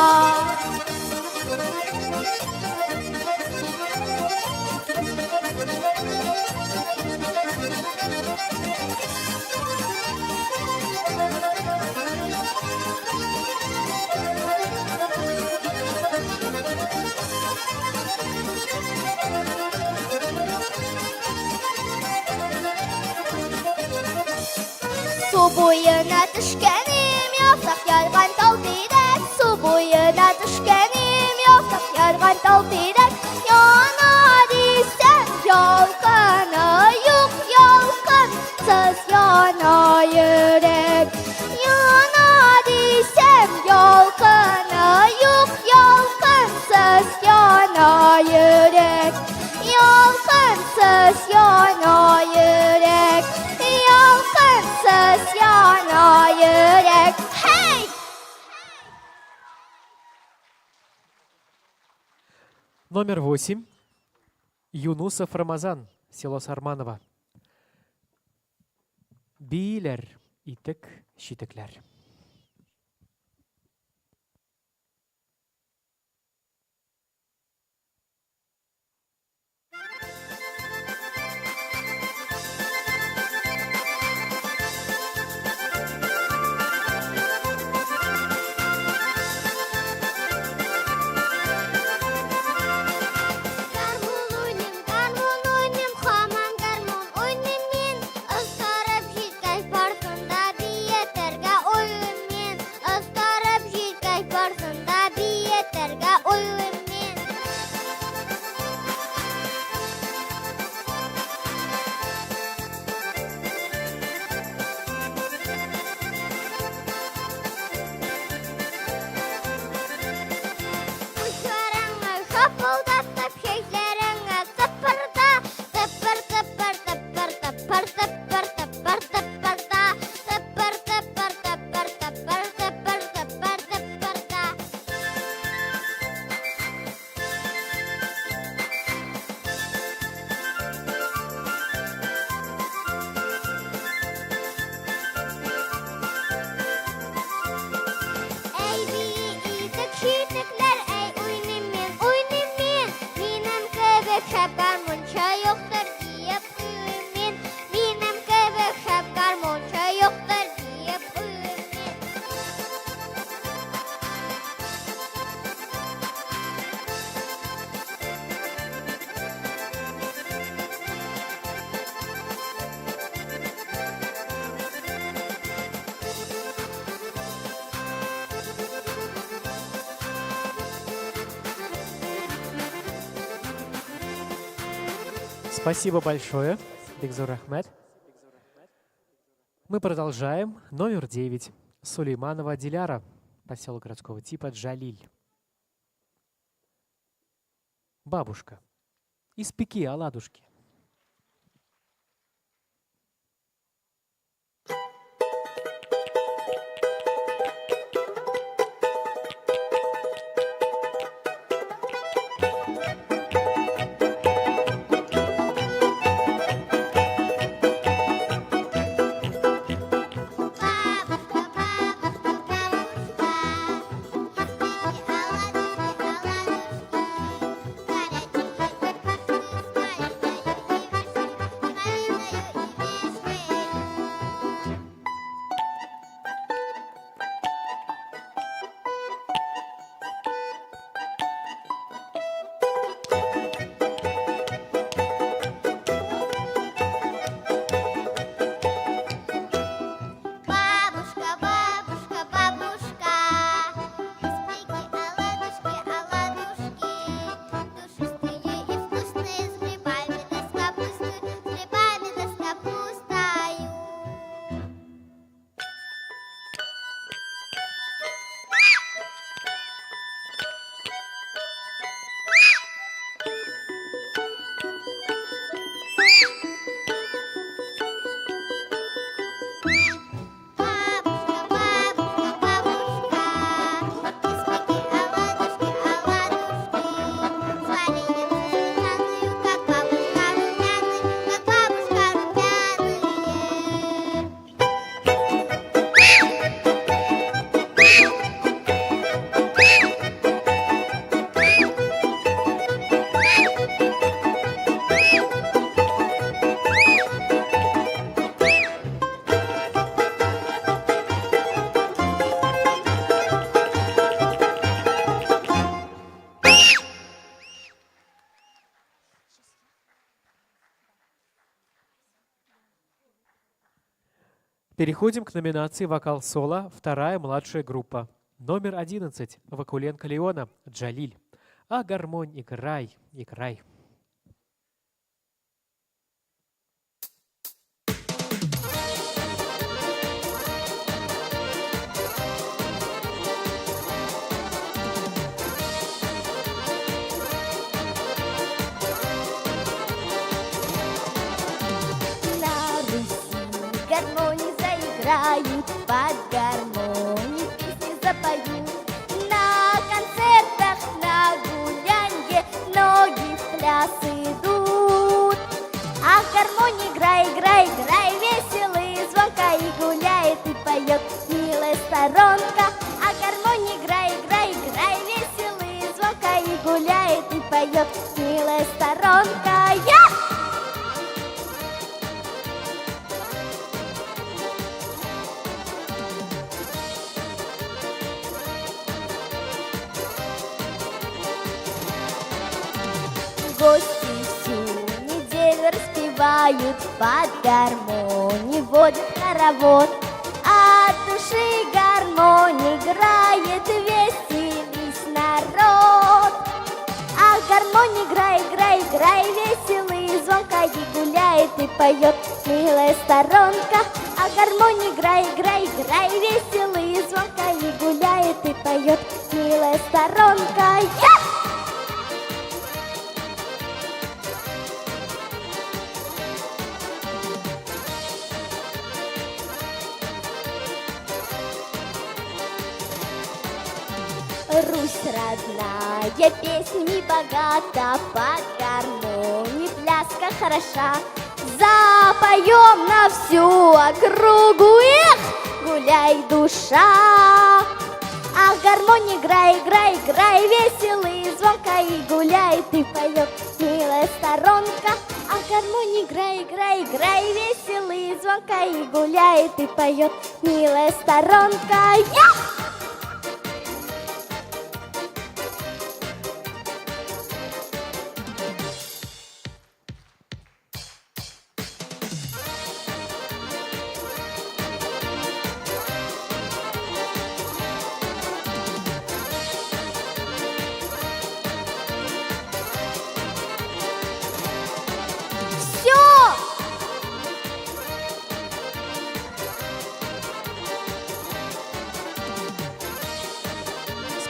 Su boyuna düşkenim yapsak yargan dal direk. Su boyuna düşkenim yapsak yargan dal direk. Yana desem yalqını yok yalqınsız yana yürek. Yana desem yalqını yok yalqınsız yana yürek. Yalqınsız yana yürek. Yalqınsız yana yürek. Hey! Номер 8. Юнусов Рамазан. Село Сарманово. Бийлер, итек, щитеклер. Шапылдатып шейлеріңе тыпырда, тыпыр, тыпыр, тыпыр, тыпыр, тыпыр, тыпыр, тыпырда, тыпыр, тыпыр, тыпыр, тыпыр, тыпыр, тыпыр, тыпырда. Ey büyük küçükler, ey uynimin, benim kebek hep karmonça yoktur deyip uyumin. Benim kebek hep karmonça yoktur deyip uyumin. Спасибо большое, Бигзур Ахмед. Мы продолжаем. Номер 9. Сулейманова Диляра, поселок городского типа Джалиль. Бабушка, испеки оладушки. Переходим к номинации «Вокал-соло», вторая младшая группа. Номер 11. Вакуленко Леона, Джалиль. А гармонь играй, играй. На Руси гармонии заиграют, под гармонию песни запоют. На концертах, на гулянье ноги в пляс идут. А гармония играй, играй, играй, веселый, звонко и гуляет и поет милая сторонка. А гармония играй, играй, играй, веселый, звонко и гуляет и поет милая сторонка. Гости всю неделю распевают, под гармонию водят хоровод. От души гармония играет, веселись народ. А гармония играй, играй, играй, веселый, звонко и гуляет и поет милая сторонка. А гармония играй, играй, играй, веселый, звонко и гуляет и поет милая сторонка. Русь родная, песнями богата, под гармонии пляска хороша. Запоем на всю округу, эх, гуляй, душа. Ах, гармонь, играй, играй, играй, веселый, звонко и гуляй, ты поет, милая сторонка. Ах, гармонь, играй, играй, играй, веселый, звонко и гуляй, ты поет, милая сторонка. Ях!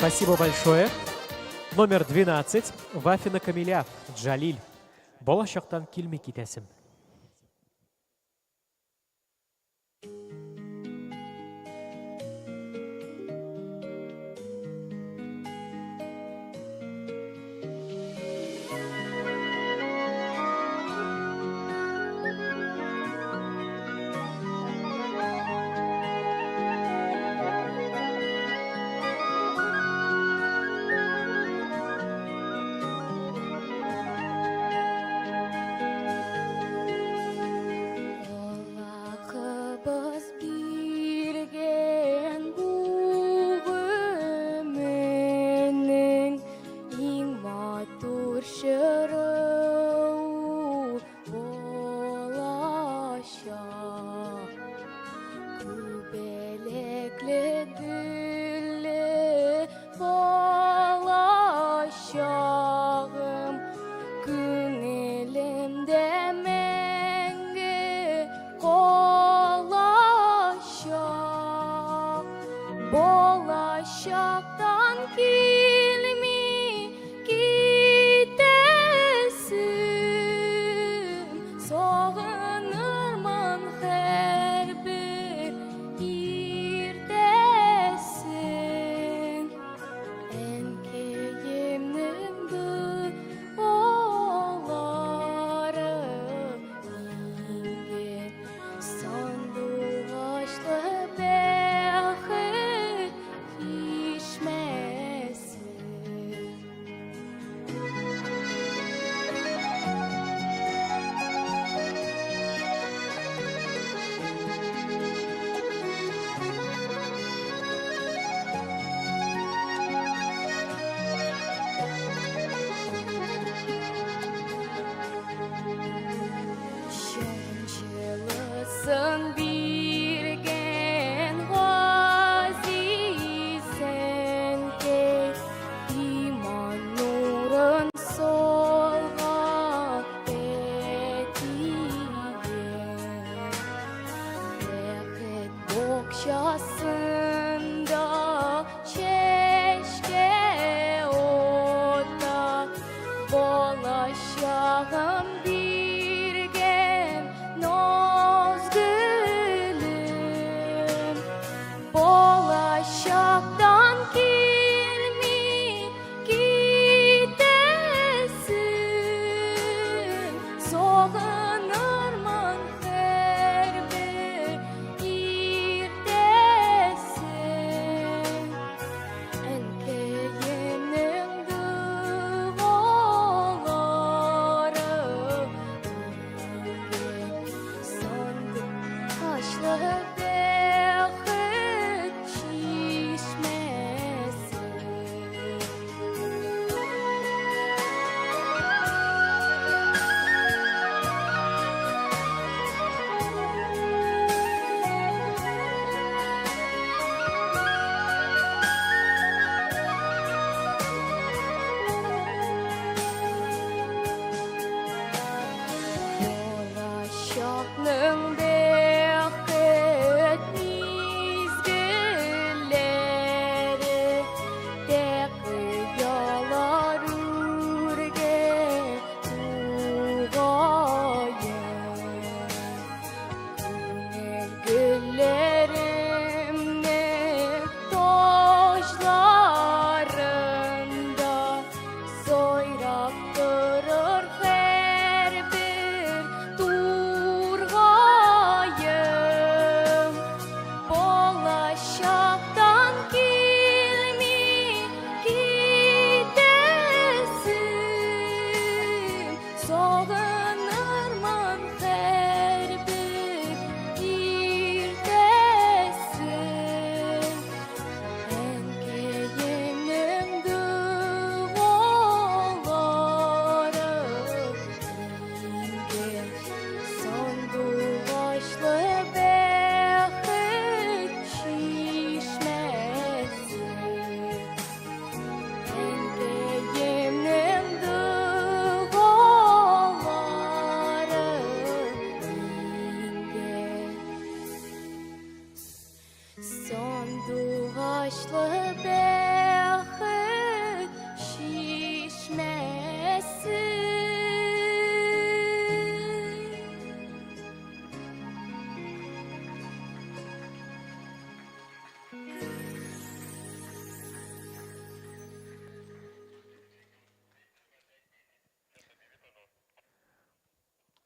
Спасибо большое. Номер 12. Вафина Камиля. Джалиль. Болашақтан келмей кетесің.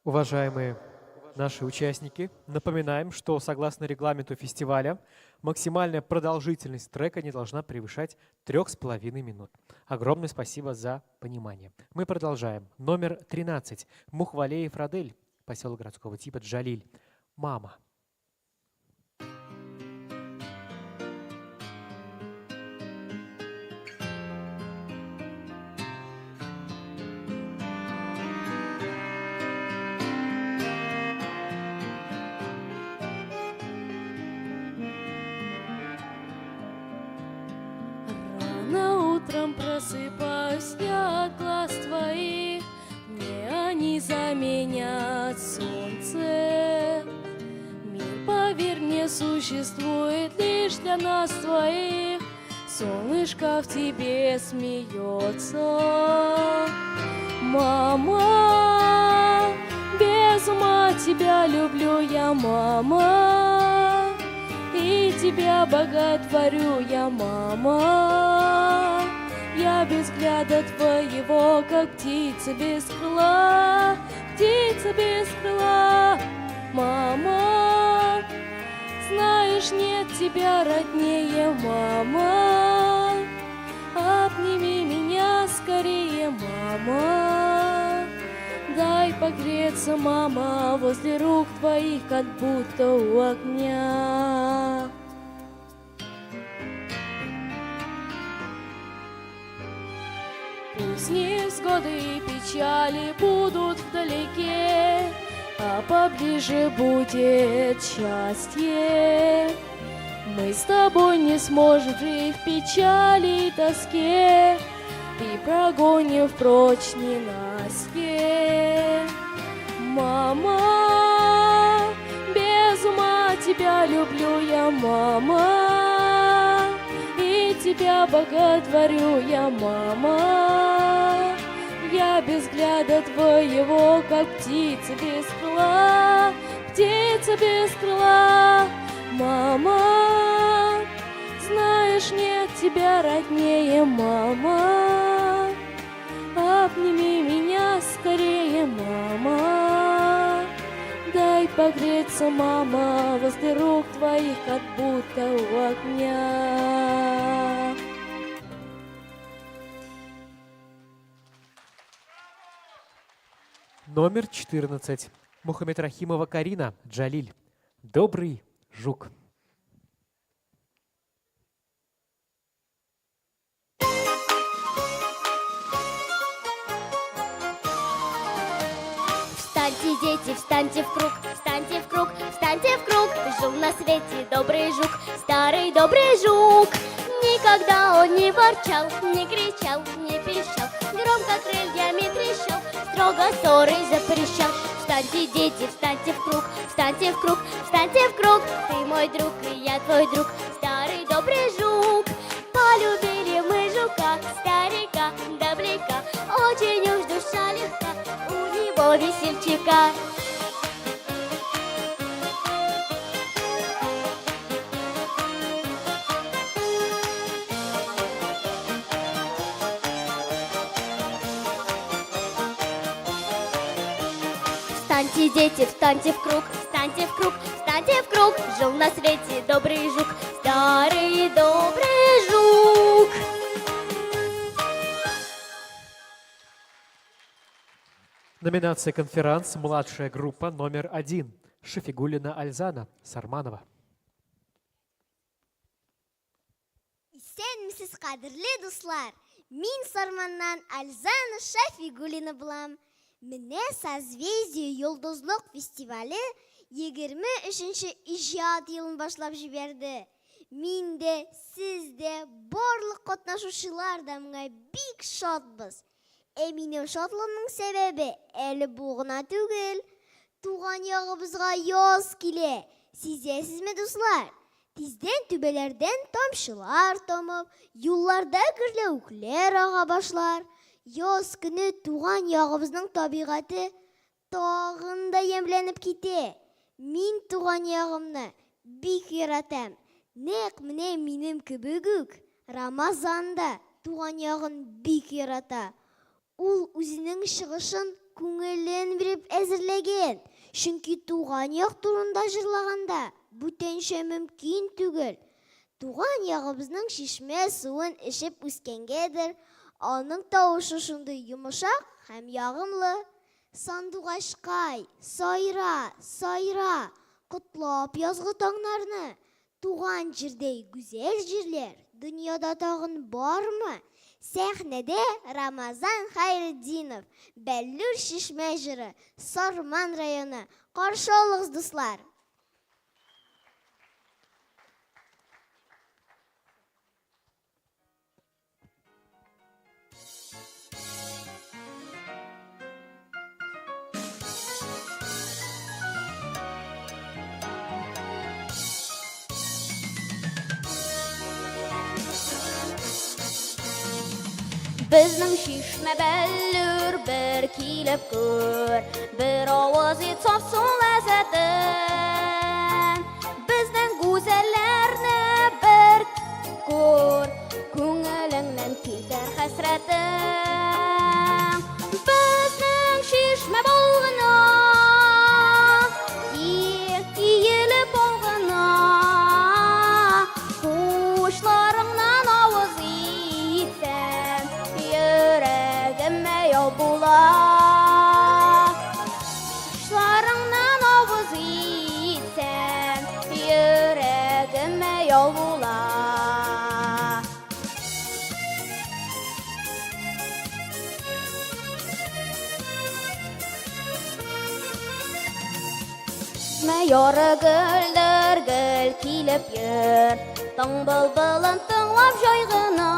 Уважаемые наши участники, напоминаем, что согласно регламенту фестиваля максимальная продолжительность трека не должна превышать 3,5 минут. Огромное спасибо за понимание. Мы продолжаем. Номер 13. Мухвалеев Радель, поселок городского типа Джалиль. «Мама». Рано утром просыпаюсь я от глаз твоих, мне они заменят солнце. Мир, поверь мне, существует лишь для нас двоих, солнышко в тебе смеется. Мама, без ума тебя люблю я, мама, и тебя боготворю я, мама. Я без взгляда твоего, как птица без крыла, птица без крыла. Мама, знаешь, нет тебя роднее, мама. Обними меня скорее, мама. Дай погреться, мама, возле рук твоих, как будто у огня. Пусть невзгоды и печали будут вдалеке, а поближе будет счастье. Мы с тобой не сможем жить в печали и тоске, и прогоним прочь ненастье. Мама, без ума тебя люблю я, мама, и тебя боготворю я, мама. Я без взгляда твоего, как птица без крыла, птица без крыла. Мама, знаешь, нет тебя роднее, мама. Обними меня скорее, мама. Дай погреться, мама, возле рук твоих, как будто у огня. Номер 14. Мухаммед Рахимова Карина, Джалиль. «Добрый жук». Встаньте, дети, встаньте в круг, встаньте в круг, встаньте в круг. Жил на свете добрый жук, старый добрый жук. Никогда он не ворчал, не кричал, не пищал, громко крыльями трещал, строго ссоры запрещал. Встаньте, дети, встаньте в круг, встаньте в круг, встаньте в круг. Ты мой друг, и я твой друг, старый добрый жук. Полюбили мы жука, старика, добряка, очень уж душа легка у него весельчака. Встаньте, дети, встаньте в круг, встаньте в круг, встаньте в круг. Жил на свете добрый жук, старый добрый жук. Номинация «Конферанс», младшая группа, номер 1. Шафигуллина Альзана, Сарманова. Исәнмесез, кадерле дуслар. Мин Сарманнан Альзана Шафигуллина булам. Менә «Созвездие йолдызлык» фестивале 23-нче иҗат елын башлап җибәрде. Мин дә, сез дә, барлык катнашучылар да моңа бик шатбыз. Минем шатлыгымның сәбәбе әле бу гына түгел. Туган ягыбызга яз килә. Сизәсезме, дуслар? Тиздән түбәләрдән тамчылар тамып, юлларда гөрләүкләр ага башлар. Яз көне туган ягыбызның табигаты тагын да ямьләнеп китә. Мин туган ягымны бик яратам. Нәкъ менә минем кебек үк Рамазанда туган ягын бик ярата. Ул үзенең чыгышын көңілін беріп әзірлеген. Чөнки туған яқ турында жырлаганда бүтәнчә мөмкин түгел. Туган ягыбызның чишмә суын эчеп үскәнгәдер, аның тавышы шундый йомшак һәм ягымлы. Сандугачкай, сайра, сайра, котлап язгы таңнарны. Туган җирдәй гүзәл җирләр дөньяда тагын бармы? Сәхнәдә Рамазан Хайретдинов, Бәллүр чишмә җыры, Сарман районы. Каршы алыгыз, дуслар! Безнең чишмә Бәллүр бер килеп күр, бер авыз итсап су ләззәтен. Безнең гүзәлләрне бер күр, күңелеңнән китәр хәсрәтең. Безнең чишмә болгына, иелеп болгына, кушларыңнан авыз итсәң, йөрәгемә яу була. Кушларыңнан авыз итсәң, йөрәгемә яу була. Майоры гөлдер гөл килеп йөр, таң былбылын тыңлап жайгына.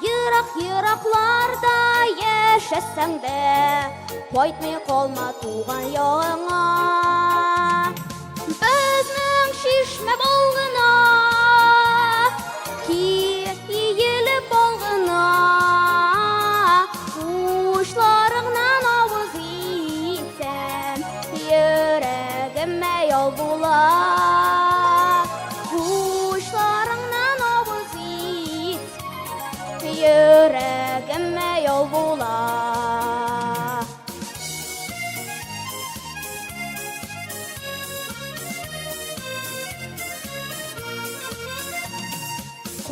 Ерак-еракларда яшәсәң дә, кайтмый калма туган ягыңа. Безнең чишмә болгына, иелеп болгына, кушларыңнан авыз итсәң, йөрәгемә яу була. Кушларыңнан авыз итсәң, йөрәгемә яу була.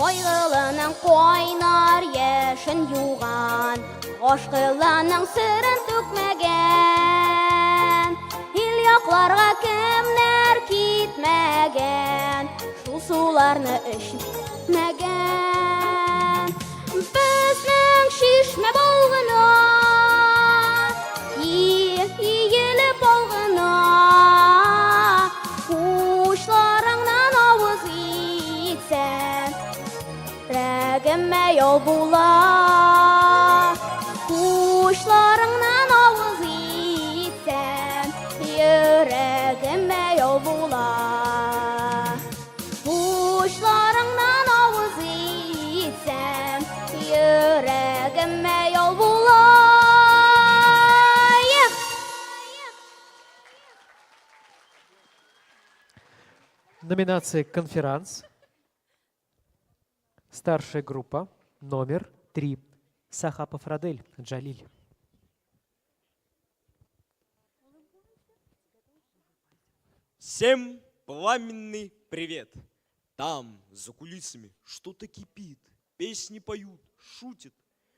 Кайгылының кайнар яшен юган, ашкылының сырын түкмәгән. Ил якларга кемнәр китмәгән, шул суларны эчмәгән. Безнең чишмә болгына, иелеп болгына, кушларыңнан авыз итсәң, йөрәгемә яу була. Кушларыңнан авыз итсәң, йөрәгемә яу була. Кушларыңнан авыз итсәң, йөрәгемә яу була. Номинация «Конферанс». Старшая группа, номер 3. Сахапов Радель, Джалиль. Всем пламенный привет! Там, за кулисами, что-то кипит, песни поют, шутят.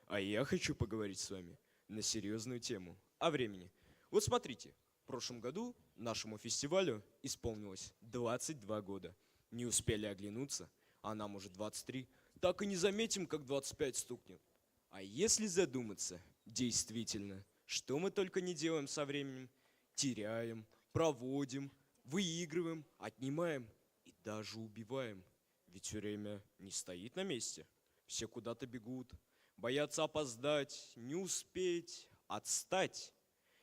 А я хочу поговорить с вами на серьезную тему о времени. Вот смотрите, в прошлом году нашему фестивалю исполнилось 22 года. Не успели оглянуться, а нам уже 23. Так и не заметим, как 25 стукнет. А если задуматься, действительно, что мы только не делаем со временем? Теряем, проводим, выигрываем, отнимаем и даже убиваем. Ведь время не стоит на месте. Все куда-то бегут, боятся опоздать, не успеть, отстать.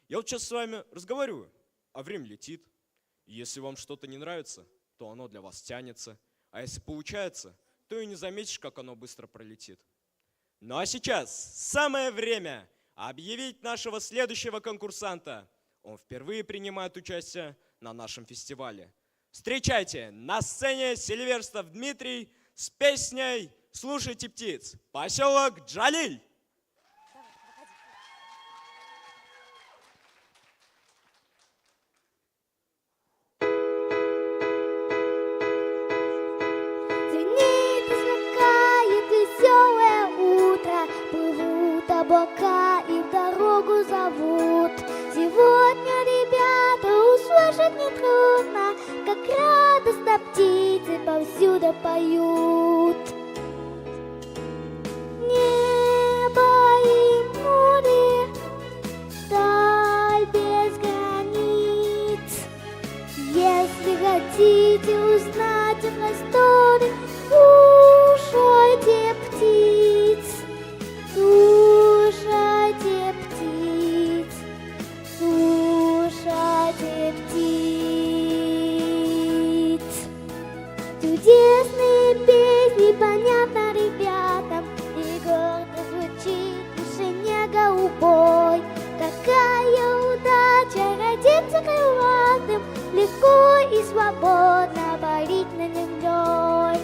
Я вот сейчас с вами разговариваю, а время летит. Если вам что-то не нравится, то оно для вас тянется. А если получается, то и не заметишь, как оно быстро пролетит. Ну а сейчас самое время объявить нашего следующего конкурсанта. Он впервые принимает участие на нашем фестивале. Встречайте, на сцене Сильверстов Дмитрий с песней «Слушайте птиц», поселок Джалиль. когда птицы повсюду поют. Небо и море, даль без границ. Если хотите узнать о просторе, слушайте птиц, слушайте птиц, слушайте птиц. Чудесные песни понятно ребятам, и гордо звучит в тишине голубой. Какая удача родиться крылатым, легко и свободно парить над землей.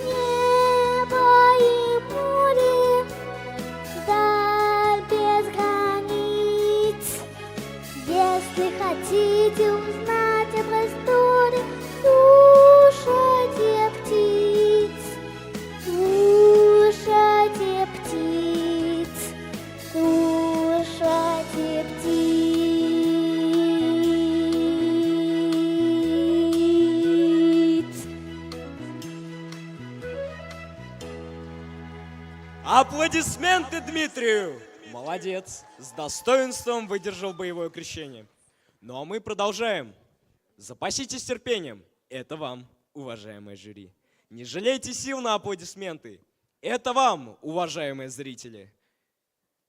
Небо и море, даль без границ. Если хотите узнать о просторе, слушайте птиц, слушайте птиц, слушайте птиц. Аплодисменты Дмитрию! Молодец! С достоинством выдержал боевое крещение. Ну а мы продолжаем. Запаситесь терпением. Это вам, уважаемое жюри. Не жалейте сил на аплодисменты. Это вам, уважаемые зрители.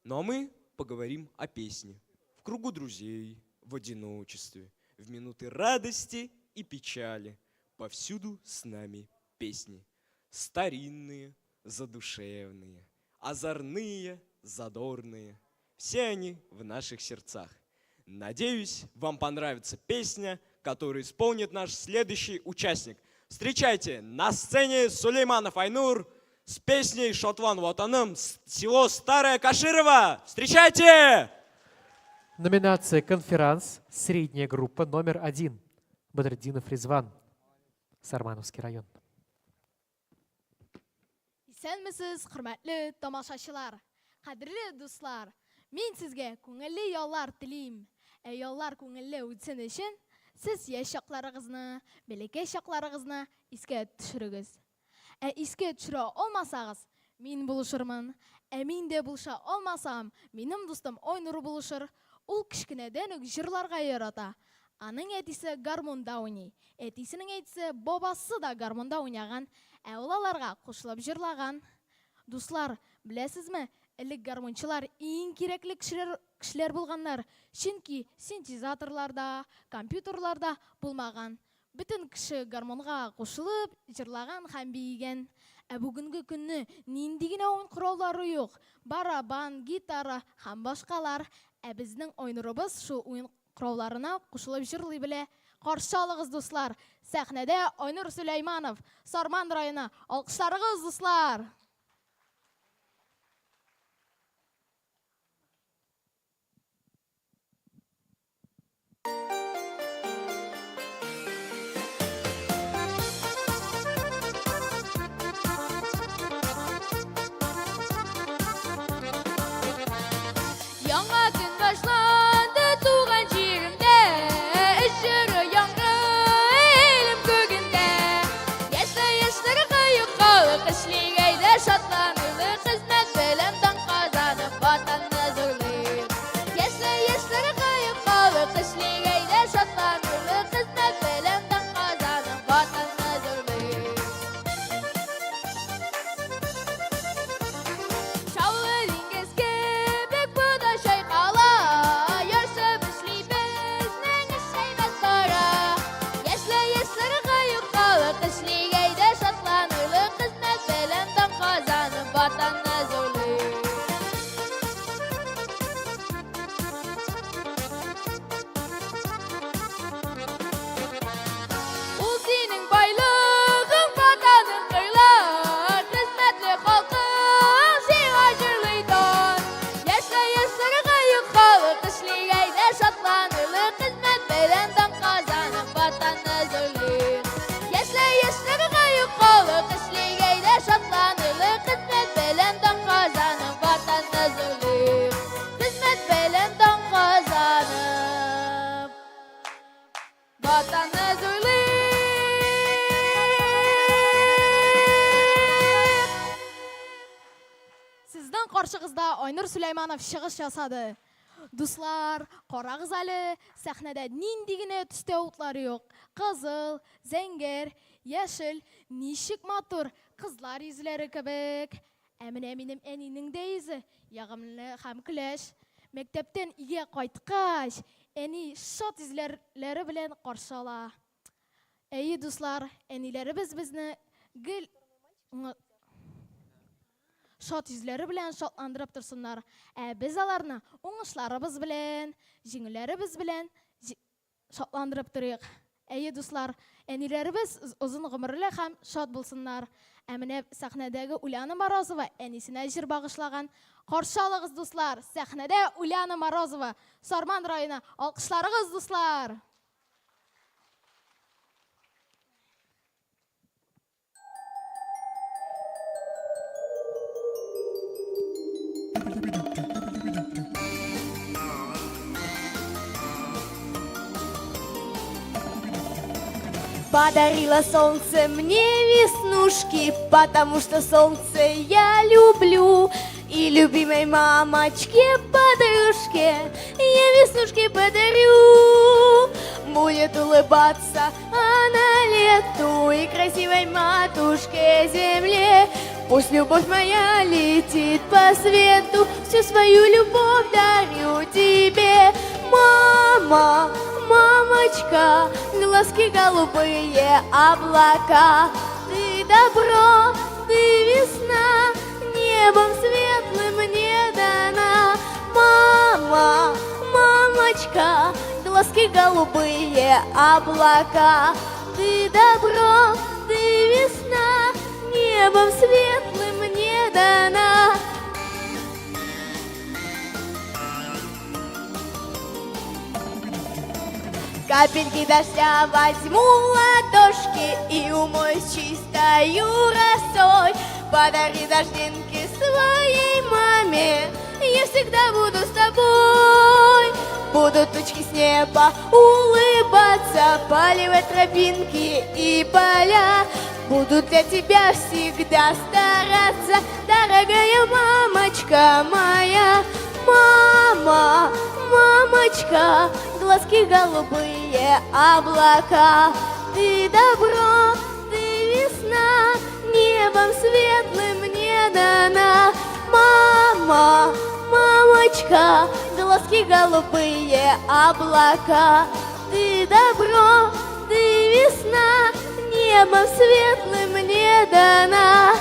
Ну а мы поговорим о песне. В кругу друзей, в одиночестве, в минуты радости и печали. Повсюду с нами песни. Старинные, задушевные, озорные, задорные. Все они в наших сердцах. Надеюсь, вам понравится песня, которую исполнит наш следующий участник. Встречайте, на сцене Сулейманов Айнур с песней «Шотлан Ватаным», село Старое Каширово. Встречайте! Номинация «Конферанс», средняя группа номер 1. Бадриддинов Резван, Сармановский район. Сәлемсез, хөрмәтле тамашачылар, кадерле дуслар. Мин сезгә күңелле яллар телим. Яллар күңелле үтсен өчен, сез яшь чакларыгызны, бәләкәй чакларыгызны искә төшерегез. Искә төшерә алмасагыз, мин булышырмын. Мин дә булыша алмасам, минем дустым Айнур булышыр. Ул кичкенәдән үк җырларга ярата. Аның әтисе гармонда уйный. Әтисенең әйтсе, бабасы да гармонда уйнаган. Ул аларга кушылып җырлаган. Дуслар, беләсезме, элек гармончылар иң кирәкле кешеләр булганнар. Чөнки синтезаторларда, компьютерларда булмаган. Бөтен кеше гармонга кушылып җырлаган һәм биегән. Бүгенге көнне нинди генә уен кораллары юк. Барабан, гитара һәм башкалар. Безнең Айнурыбыз шул уен коралларына кушылып җырлый белә. Каршы алыгыз, дуслар. Сәхнәдә Айнур Сулейманов, Сарман районы. Алкышларыгыз, дуслар. Яңа көн башланды туган җиремдә, җыры яңгы илем күгендә. Яшьләр каюкалык эшлигәйдә шатланылы, хезмәт белән дан казанып ватанны зурлый. Яшьләр каюкалык эшлигәйдә шатланылы, хезмәт белән дан казанып ватанны зурлый. Шаулы диңгезгә бик буда шайкала, ярсып эшлибез, нәңе шәйбәт бара. Яшьләр каюкалык эшлигәйдә шатланылы, хезмәт белән дан казанып Біздің қаршығызда Айнұр Сүлейманов шығыш жасады. Дуслар, қарағыз әлі, сәхнәдә ниндигенә түсте утлары юк. Қызыл, зәңгәр, яшел, нишек матур кызлар йөзләре кебек. Әмінә минем әнинең дә йөзе ягымлы һәм көләш. Мәктәптән өйгә кайткач, әни шат йөзләре белән каршы ала. Әйе, дуслар, әниләребез безне гел шат йөзләре белән шатландырып торсыннар. Без аларны уңышларыбыз белән, җиңүләребез белән шатландырып торыйк. Әйе, дуслар, әниләребез озын гомерле һәм шат булсыннар. Менә сәхнәдәге Уляна Морозова әнисенә җыр багышлаган. Каршы алыгыз, дуслар, сәхнәдә Уляна Морозова, Сарман районы. Алкышларыгыз, дуслар. Подарило солнце мне веснушки, потому что солнце я люблю. И любимой мамочке, подружке я веснушки подарю. Будет улыбаться она лету и красивой матушке земле. Пусть любовь моя летит по свету, всю свою любовь дарю тебе. Мама, мамочка, глазки голубые, облака. Ты добро, ты весна, небом светлым мне дана. Мама, мамочка, глазки голубые, облака. Ты добро, ты весна, небом светлым мне дана. Капельки дождя возьму в ладошки и умоюсь чистою росой. Подари дождинки своей маме, я всегда буду с тобой. Будут тучки с неба улыбаться, поливать тропинки и поля. Буду для тебя всегда стараться, дорогая мамочка моя. Мама, мамочка, глазки голубые, облака. Ты добро, ты весна, небом светлым мне дана. Мама, мамочка, глазки голубые, облака. Ты добро, ты весна, небом светлым мне дана.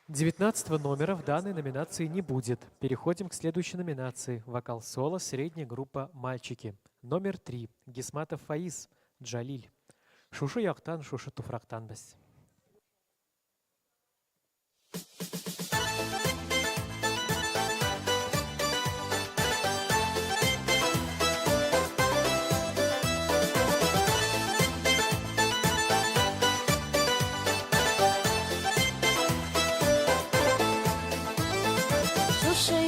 Девятнадцатого номера в данной номинации не будет. Переходим к следующей номинации. Вокал-соло, средняя группа «Мальчики». Номер 3. Гисматов Фаиз, Джалиль. Шушы яктан, шушы туфрактан біз.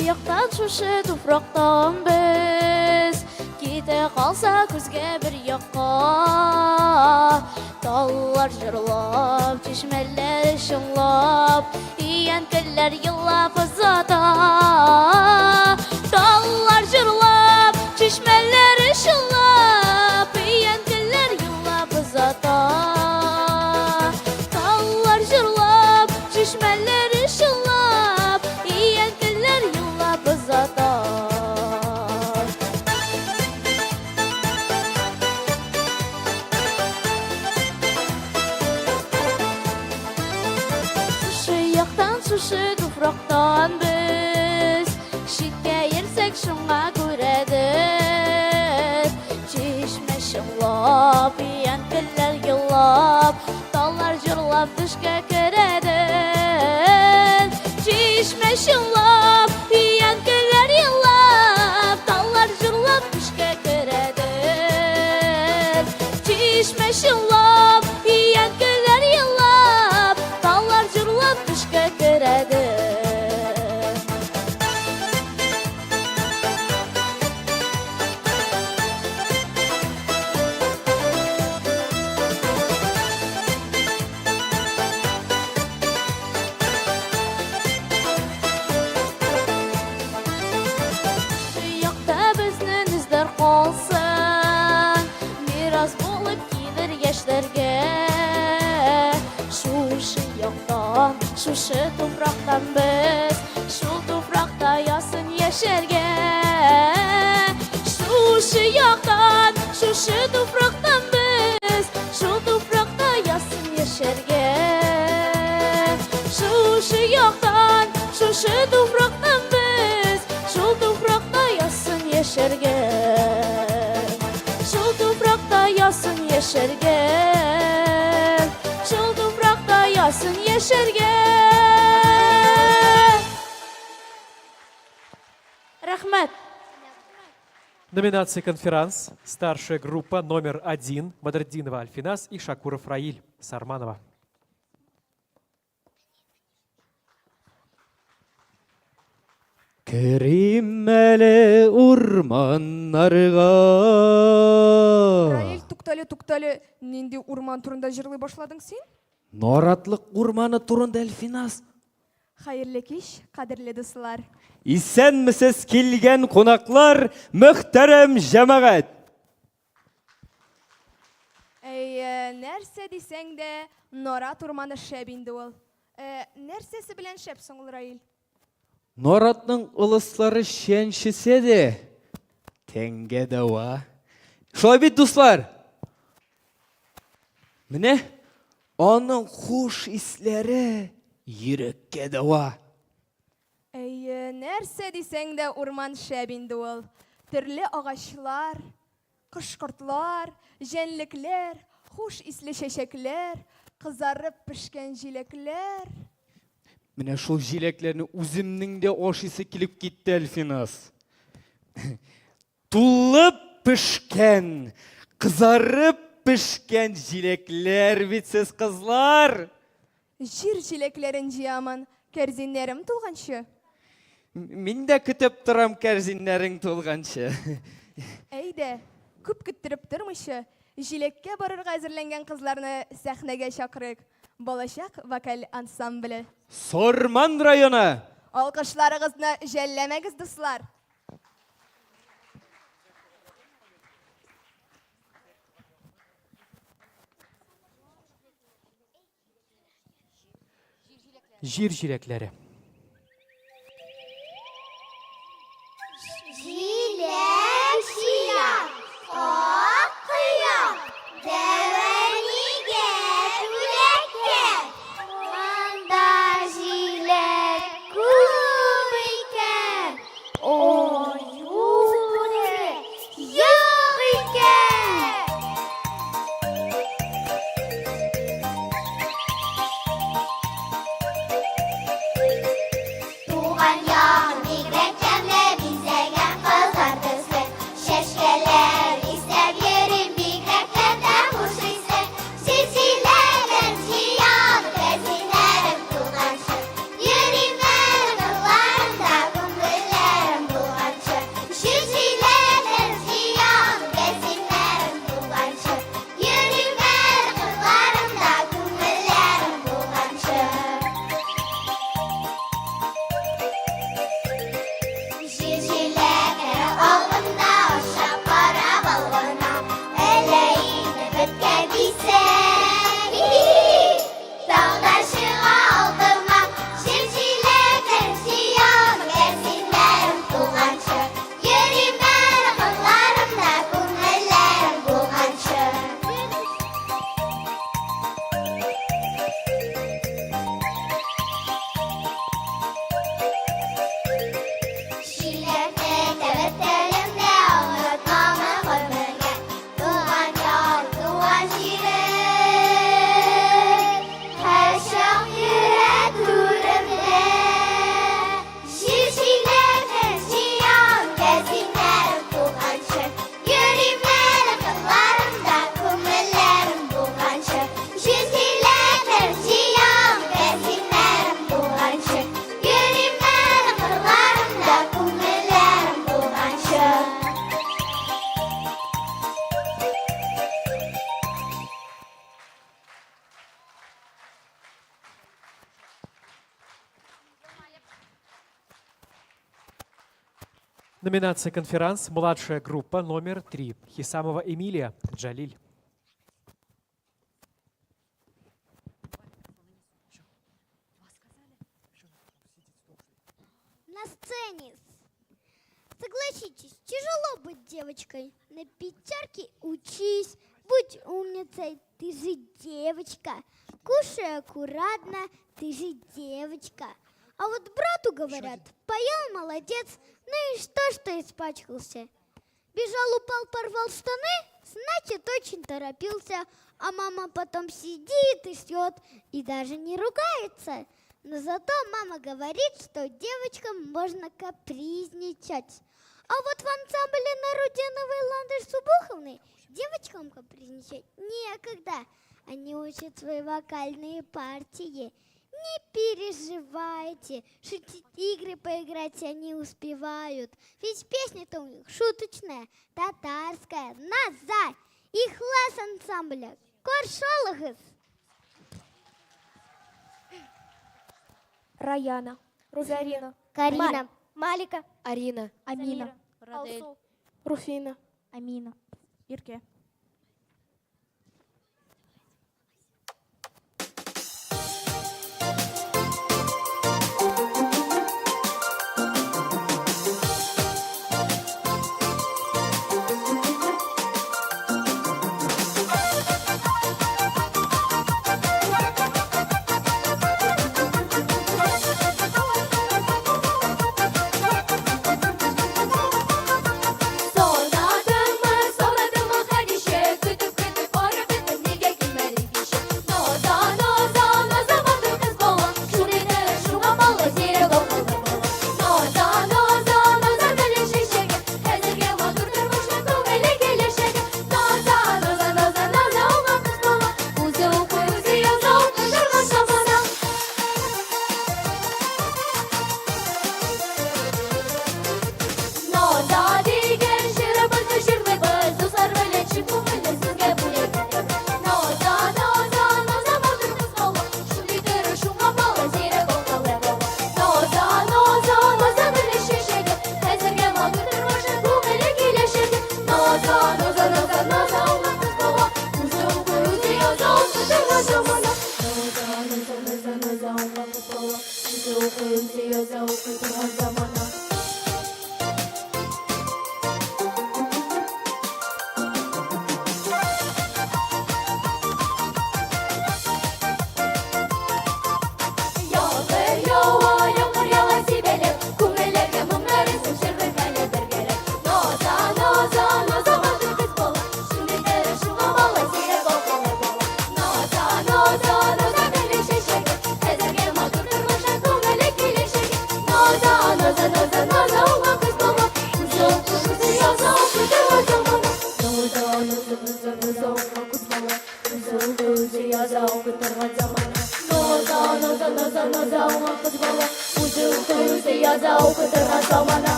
Яктан шушы туфрактан без ките калса күзгә бер якка. Таллар җырлап, чишмәләр шыңлап, иянкеләр еллап озата. Таллар җырлап, чишмәләр шыңлап, иянкеләр еллап озата. Таллар җырлап, чишмәләр шыңлап, иянкеләр еллап озата. Шушы туфрактан без читкә йөрсәк шуңа күрәдер. Чишмә шыңлап, иянкеләр еллап, таллар җырлап төшкә керәдер. Чишмә шыңлап, иянкеләр еллап, таллар җырлап төшкә керәдер. Чишмә шыңлап, иянкеләр еллап, таллар җырлап төшкә керәдер. шушы туфрактан без, шул туфракта ясын яшәргә. Шушы яктан, шушы туфрактан без, шул туфракта ясын яшәргә. Шушы яктан, шушы туфрактан без, шул туфракта ясын яшәргә. Шул туфракта ясын яшәргә. Шул туфракта ясын яшәргә. Рәхмәт. Номинация «Конферанс». Старшая группа номер 1. Бадриддинова Альфинас и Шакуров Раиль. Сарманова. Керим әле урманнарга. Раиль, туктале, нинди урман турында жырлый башладың сен? Норатлык урманы турында Альфинас. Хайырлы кич, кадерле дуслар. Исәнмесез килгән кунаклар, мөхтәрәм җәмәгать. Нәрсә дисәң дә, Норат урманы шәп инде ул. Нәрсәсе белән шәп соң ул, Раиль? Норатның улыслары шәншесе де, тәңгә дәва. Шулай бит, дуслар. Менә аның хуш исләре йөрәккә дәва. Нәрсә дисәң дә, урман шәп инде ул. Төрле агачлар, кошкортлар, җәнлекләр, хуш исле чәчәкләр, кызарып пешкән җиләкләр. Менә шул җиләкләрне үземнең дә ашыйсы килеп китте, Альфинас. Тулып пешкән, кызарып пешкән җиләкләр бит сез, кызлар. Җир җиләкләрен җыямын, кәрзиннәрем тулганчы. Мин дә көтеп торам кәрзиннәрең тулганчы. Әйдә, күп көттереп тормыйчы, җиләккә барырга әзерләнгән кызларны сәхнәгә чакырыйк. Балачак вокаль ансамбле. Сарман районы. Алкышларыгызны жәлләмәгез, дуслар. Җир җиләкләре. Җиләк җыя, ак кыя, дәвәнигә түләккә. Анда җиләк күп икән, ой, юк икән. Туган ягым бигрәк тәмле, бизәгән кызлар төсле. Чәчкәләр истәп йөрим, бигрәкләр дә хуш исле. Силсиләдән җыям, кәрзиннәрем тулганчы. Йөрим әле кызларымда, күңелләрем булганчы. Силсиләдән җыям, кәрзиннәрем тулганчы. Йөрим әле кызларымда, күңелләрем булганчы. Җиләкләре алдымда, ашап карап алгана. Әллә инде беткән дисәң, таңда чыга алдыма. Җиләкләр җыям, кәрзиннәрем тулганчы. Йөрим әле кызларымда, күңелләрем булганчы. Җиләкне тәбәттәлемдә онытмамын гомергә. Туган яр, туган җирем, һәр чак йөрәк түремдә. Җиләкләр җыям, кәрзиннәрем тулганчы. Йөрим әле кызларымда, күңелләрем булганчы. Җиләкләр җыям, кәрзиннәрем тулганчы. Йөрим әле кызларымда, күңелләрем булганчы. Номинация «Конферанс». Младшая группа номер 3. Хисамова Эмилия. Джалиль. Согласитесь, тяжело быть девочкой. На пятерке учись, будь умницей, ты же девочка. Кушай аккуратно, ты же девочка. А вот брату говорят, поел, молодец, ну и что испачкался? Бежал, упал, порвал штаны, значит, очень торопился. А мама потом сидит и шьет, и даже не ругается. Но зато мама говорит, что девочкам можно капризничать. А вот в ансамбле Нарудиновой Ландыш Субуховны девочкам капризничать некогда. Они учат свои вокальные партии. Не переживайте, шутить игры поиграть они успевают. Ведь песня-то у них шуточная, татарская, наза. И класс ансамбля Коршалыгыз. Раяна, Руфина, Карина, Малика, Арина. Амина, Радель. Руфина. Амина. Ирке.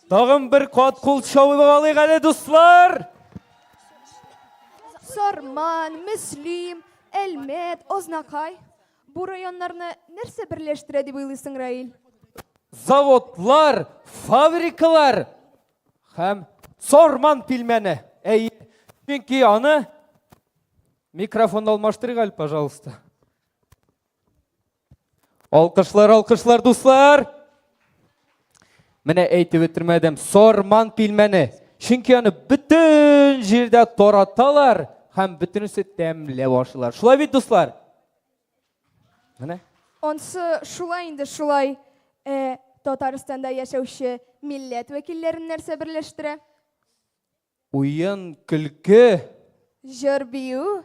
Dağın bir kod kul şovu balık hadi dostlar. Сарман, Мислим, Элмет, Ознакай. Bu rayonlarını nerse birleştire деп ойлайсың, Раил? Zavodlar, fabrikalar hem sorman pilmeni. Çünkü anı mikrofonu almaştırık пожалуйста. Alkışlar, alkışlar dostlar. Mine eğitip bitirmedim. Sorman pilmeni. Çünkü anı bütün jirde toratalar hem bütünüsü temle başlar. Şulay bit dostlar. Mine? Onsı şulay indi şulay. Татарстанда yaşauşu millet vekillerini nerse birleştire? Uyun, külkü. Jör biyu,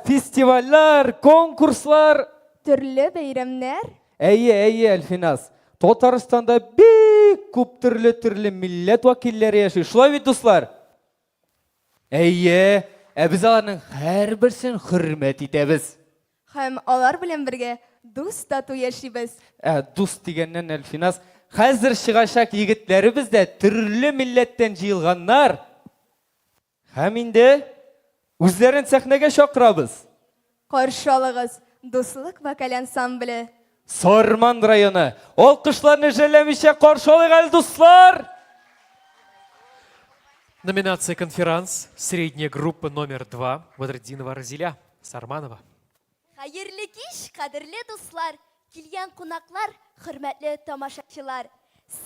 Festivaller, konkurslar. türlü beyramlar. Eye Elfinas. Tataristan'da bir kup türlü millet vakilleri yaşıyor. Şulay bit dostlar. Biz onların her birisini hürmet ederiz. Hem alar bilen birge dost tatu yaşayız. Dost degenden Elfinas. Hazır çıkaşak yigitlerimiz de türlü milletten jıyılganlar. Hem indi üzlerin sahnege şokırabız. Karşılığız. Дуслык вокаль ансамблі. Сарман районы. Алкышларны жәлемеше қаршылық әлі дуслар. Номинация «Конферанс». Средняя группа номер 2. Бадриддинова Разиля Сарманова. Хайырлы киш, қадірлі дуслар, келген қонақлар, хөрмәтле тамашачылар.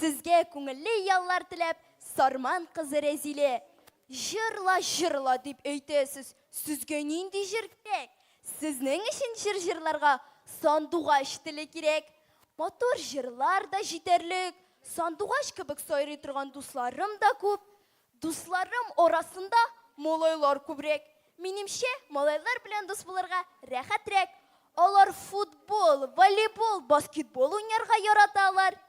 Сізге көңіллі яллар тілеп, Сарман қызы Разиле. Жырла деп өйтесіз, сізге ненде жыр керек? Сізнің үшін жырларға сандуғаш тілі керек. Мотор жырлар да жетерлік, сандуғаш кібік сайры тұрған дусларым да көп. Дусларым орасында молайлар көбірек. Менімше, молайлар білен дос боларға рәхәтрәк. Олар футбол, волейбол, баскетбол ойнарға яраталар.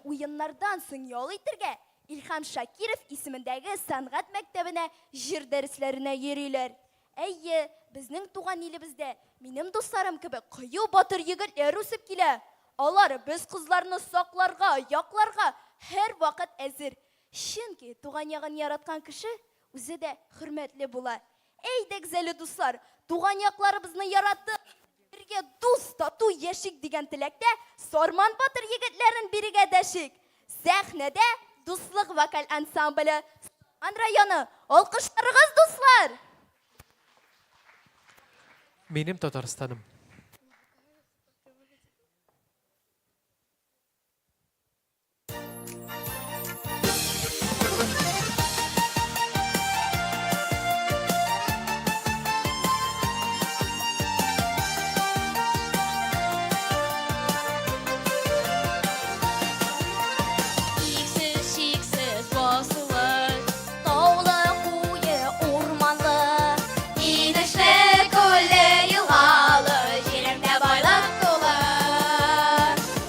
Ойыннардан соң ял итәргә Илхам Шакиров исемендәге сәнгать мәктәбенә җыр дәресләренә йөриләр. Әйе, безнең туган илебездә минем дусларым кебек кыю батыр егетләр үсеп килә. Алар без кызларны сакларга, якларга һәр вакыт әзер. Чөнки туган ягын яраткан кеше үзе дә хөрмәтле була. Әйдәк зәле дуслар, туган якларыбызны яратып, бергә дус тату яшик дигән теләктә Сарман батыр егетләрен бирегә дәшик. Сәхнәдә дуслык вокаль ансамбле Сарман районы. Алкышларыгыз, дуслар! Минем Татарстаным. Шексіз басылы, таулы қойы орманлы, инішті көлі елғалы, жерімде байлық толы.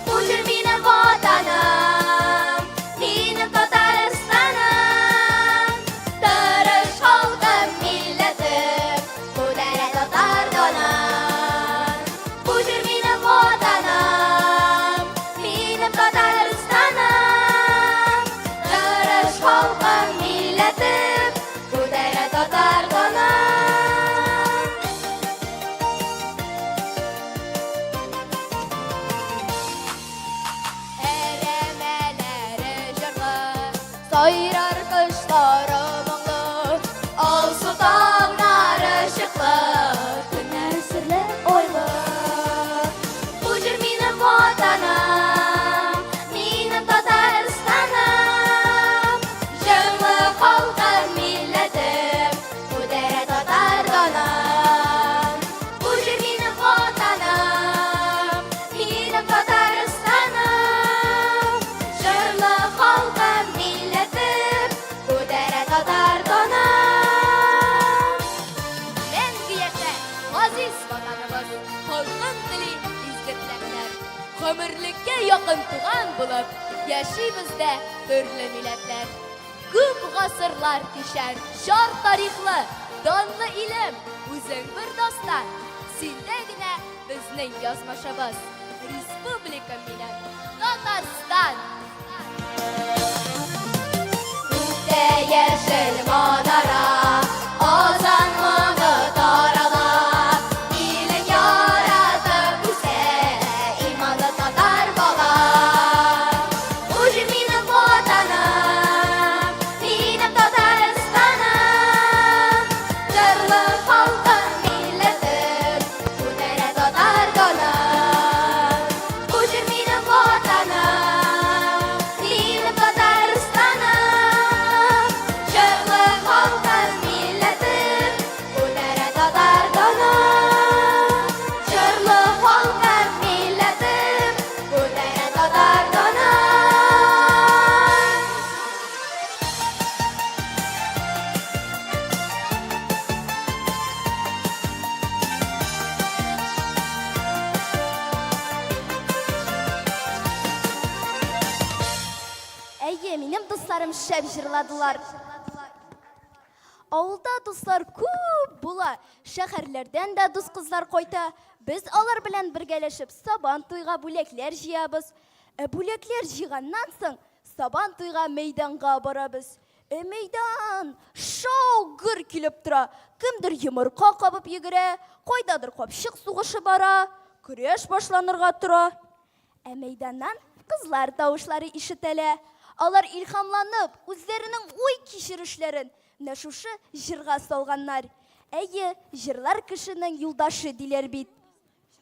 Бұл жер менің ватаным, менің Татарстаным, тырыш халқым милләтім, көтере татар данын. Бұл жер менің ватаным, менің Татарстаным, тырыш халқым милләтім, көтере татар данын. Әрәмәләре жырлы, сайрар кышлары мұңлы, алсу таңнары шықлы, күннәр сірлі ойлы. Бұл жер менің ватаным, менің Татарстаным, жыңлы халқым милләтім, көтере татар данын. Бұл жер менің ватаным, менің Татарстаным, жырлы халқым милләтім, көтере татар данын. Мәңгі яшә, ғазиз ватаныбыз, халқын тілі изгетләкләр. Гомерлеккә якын туган булып, яшибез дә төрле милләтләр. Күп гасырлар кишәр, шар тарихлы, данлы илем, үзең бер дастан. Синдә генә безнең язмышыбыз, республика минем, Татарстан. Күктә яшел манара, азан моңы тарала, илен яратып үсә, иманлы татар бала. Бұл жер минем ватаным, минем Татарстаным, жырлы халқым милләтім, көтере татар данын. Бұл жер минем ватаным, минем Татарстаным, жырлы халқым милләтім, көтере татар данын. Жырлы халқым милләтім, көтере татар данын. Әйе, минем дусларым шәп җырладылар. Авылда дуслар күп була. Шәһәрләрдән дә дус кызлар кайта. Без алар белән бергәләшеп сабан туйга бүләкләр җыябыз. Бүләкләр җыйганнан соң сабан туйга мәйданга барабыз. Мейдан шау-гүр килеп тора. Кемдер йомырка кабып йөгерә, кайдадыр капчык сугышы бара, көрәш башланырга тора. Мейданнан кызлар тавышлары ишетелә. Алар илһамланып, үзләренең уй кичерешләрен менә шушы җырга салганнар. Әйе, җырлар кешенең юлдашы диләр бит.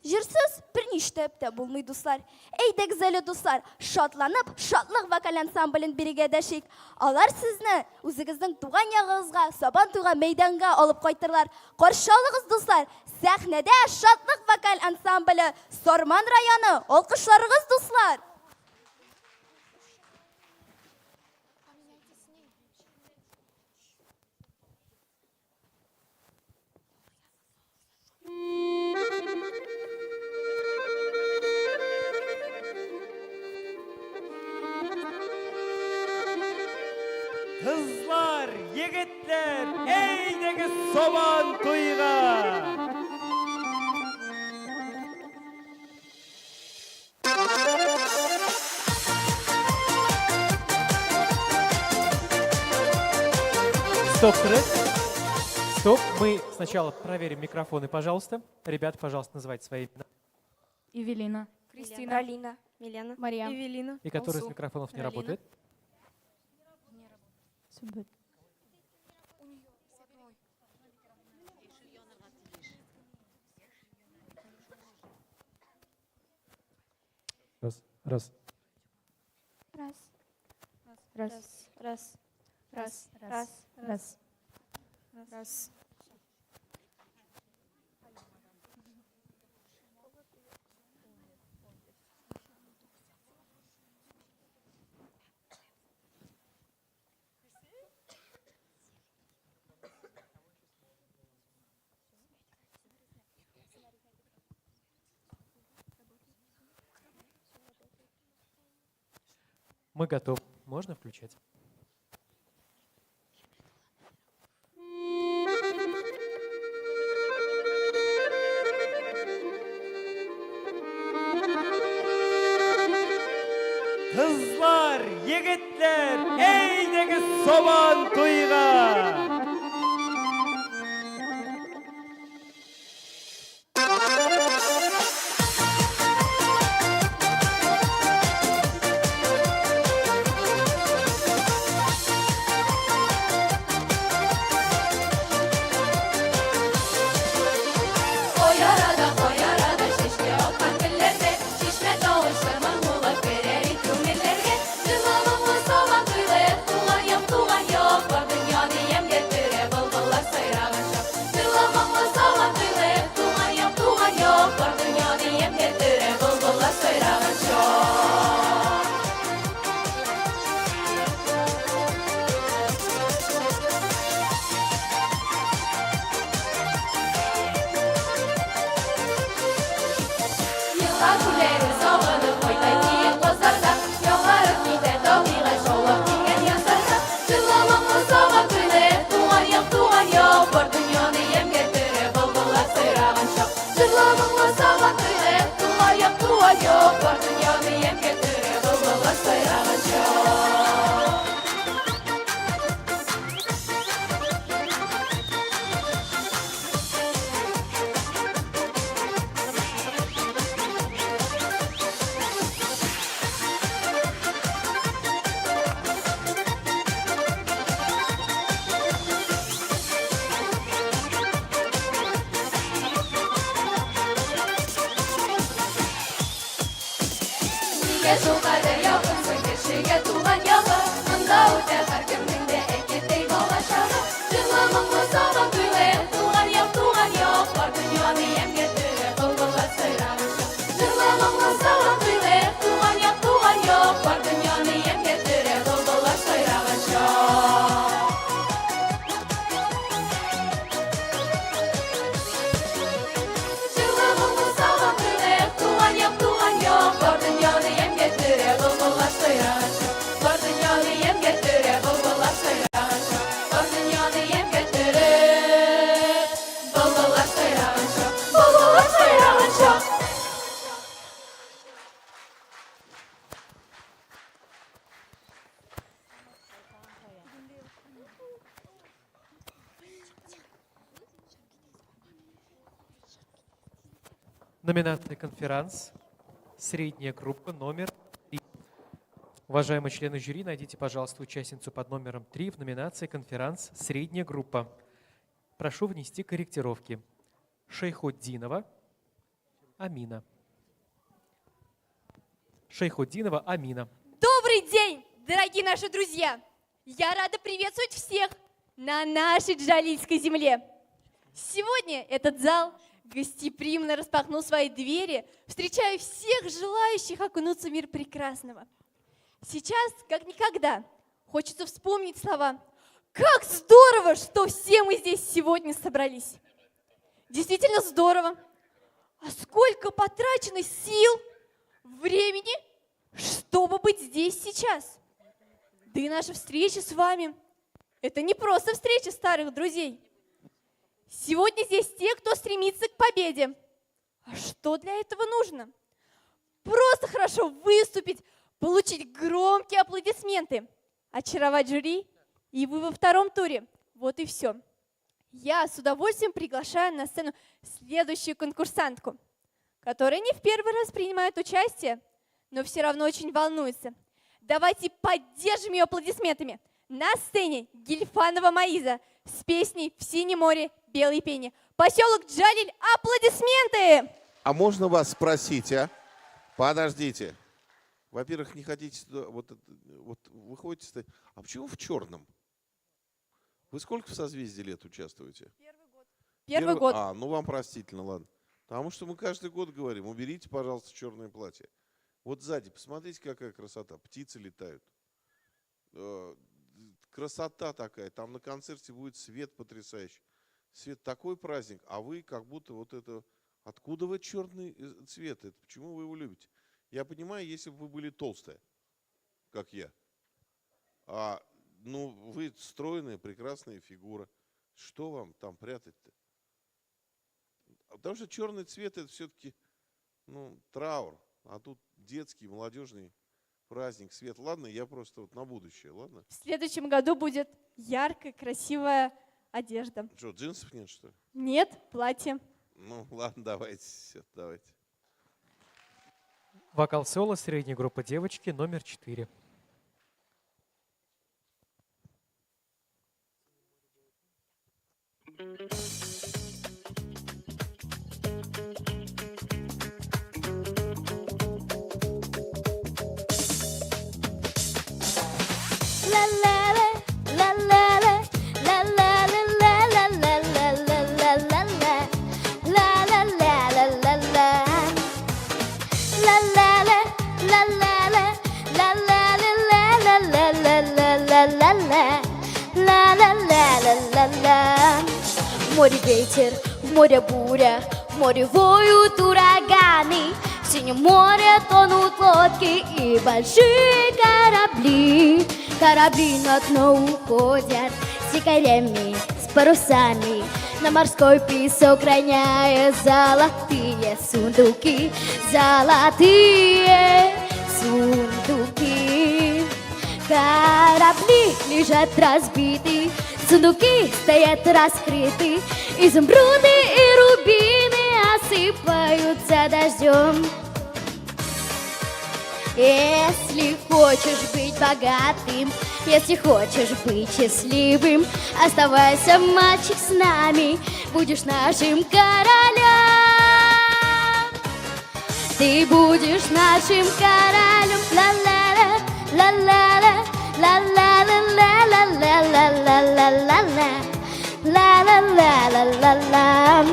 Җырсыз берништә тә булмый, дуслар. Әйдәгез әле, дуслар, шатланып, шатлык вокаль ансамблен бирегә дәшик. Алар сезне үзегезнең туган ягыгызга, Сабан туган мәйданга алып кайтырлар. Каршы алыгыз, дуслар. Сәхнәдә шатлык вокаль ансамбле Сарман районы. Алкышларыгыз, дуслар. Kızlar, yigitler, eydiniz Saban toyga. Стоп, трек. Стоп, мы сначала проверим микрофоны, пожалуйста. Ребята, пожалуйста, называйте свои имена. Евелина. Кристина, Алина, Милена, Мария. Евелина. И который из микрофонов не работает. Раз. Раз. Мы готовы. Можно включать? Kızlar, yigitler, eydiniz Saban toyga. Dünyada yem getirir, bulbullar sayrar. Var dünyada yem getirir. Номинация «Конферанс». Средняя группа номер 3. Уважаемые члены жюри, найдите, пожалуйста, участницу под номером 3 в номинации «Конферанс. Средняя группа». Прошу внести корректировки. Шейхутдинова Амина. Шейхутдинова Амина. Добрый день, дорогие наши друзья! Я рада приветствовать всех на нашей джалильской земле. Сегодня этот зал гостеприимно распахнул свои двери, встречая всех желающих окунуться в мир прекрасного. Сейчас, как никогда, хочется вспомнить слова «Как здорово, что все мы здесь сегодня собрались!» Действительно здорово! А сколько потрачено сил, времени, чтобы быть здесь сейчас? Да и наша встреча с вами – это не просто встреча старых друзей. Сегодня здесь те, кто стремится к победе. А что для этого нужно? Просто хорошо выступить, получить громкие аплодисменты, очаровать жюри, и вы во втором туре. Вот и все. Я с удовольствием приглашаю на сцену следующую конкурсантку, которая не в первый раз принимает участие, но все равно очень волнуется. Давайте поддержим ее аплодисментами. На сцене Гильфанова Маиза с песней «В синем море белой пени». Поселок Джалиль, аплодисменты! А можно вас спросить, а? Подождите. Во-первых, не хотите сюда, вот вы ходите, а почему в черном? Вы сколько в созвездии лет участвуете? Первый год. А, ну вам простительно, ладно. Потому что мы каждый год говорим, уберите, пожалуйста, черное платье. Вот сзади, посмотрите, какая красота. Птицы летают. Красота такая. Там на концерте будет свет потрясающий. Свет такой праздник, а вы как будто вот это... Откуда вы черный цвет? Это почему вы его любите? Я понимаю, если бы вы были толстая, как я. Ну, вы стройная, прекрасная фигура. Что вам там прятать-то? Потому что черный цвет это все-таки, ну, траур. А тут детский, молодежный праздник, свет. Ладно, я просто вот на будущее, ладно? В следующем году будет яркая, красивая одежда. Что, джинсов нет, что ли? Нет, платье. Ну, ладно, давайте, все, давайте. Вокал соло средняя группа девочки номер 4. В море ветер, в море буря, в море воют ураганы, в синем море тонут лодки и большие корабли. Корабли на дно уходят с якорями, с парусами, на морской песок роняя золотые сундуки, золотые сундуки. Корабли лежат разбиты, сундуки стоят раскрыты, изумруды и рубины осыпаются дождем. Если хочешь быть богатым, если хочешь быть счастливым, оставайся, мальчик, с нами, будешь нашим королем. Ты будешь нашим королем. Ла-ла-ла, ла-ла-ла, ла-ла-ла-ла-ла-ла-ла-ла-ла-ла-ла-ла-ла.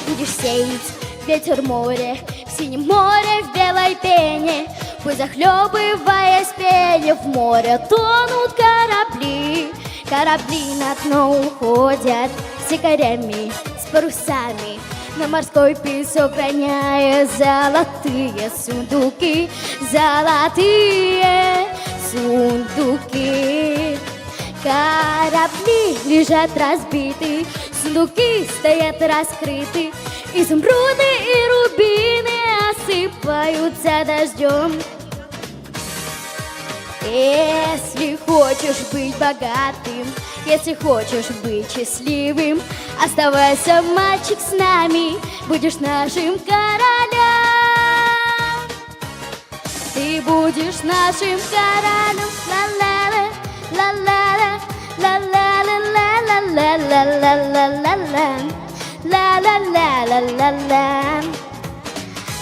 Будешь сеять ветер море, в синем море, в белой пене, пусть захлебываясь пенью, в море тонут корабли. Корабли на дно уходят с якорями, с парусами, на морской песок роняя золотые сундуки, золотые сундуки. Корабли лежат разбиты, сундуки стоят раскрыты, изумруды и рубины осыпаются дождем. Если хочешь быть богатым, Если хочешь быть счастливым, оставайся, мальчик, с нами, будешь нашим королем. Ты будешь нашим королем. Ла-ла-ла, ла-ла-ла, ла-ла-ла, ла-ла-ла-ла-ла-ла-ла-ла, ла-ла-ла-ла-ла-ла,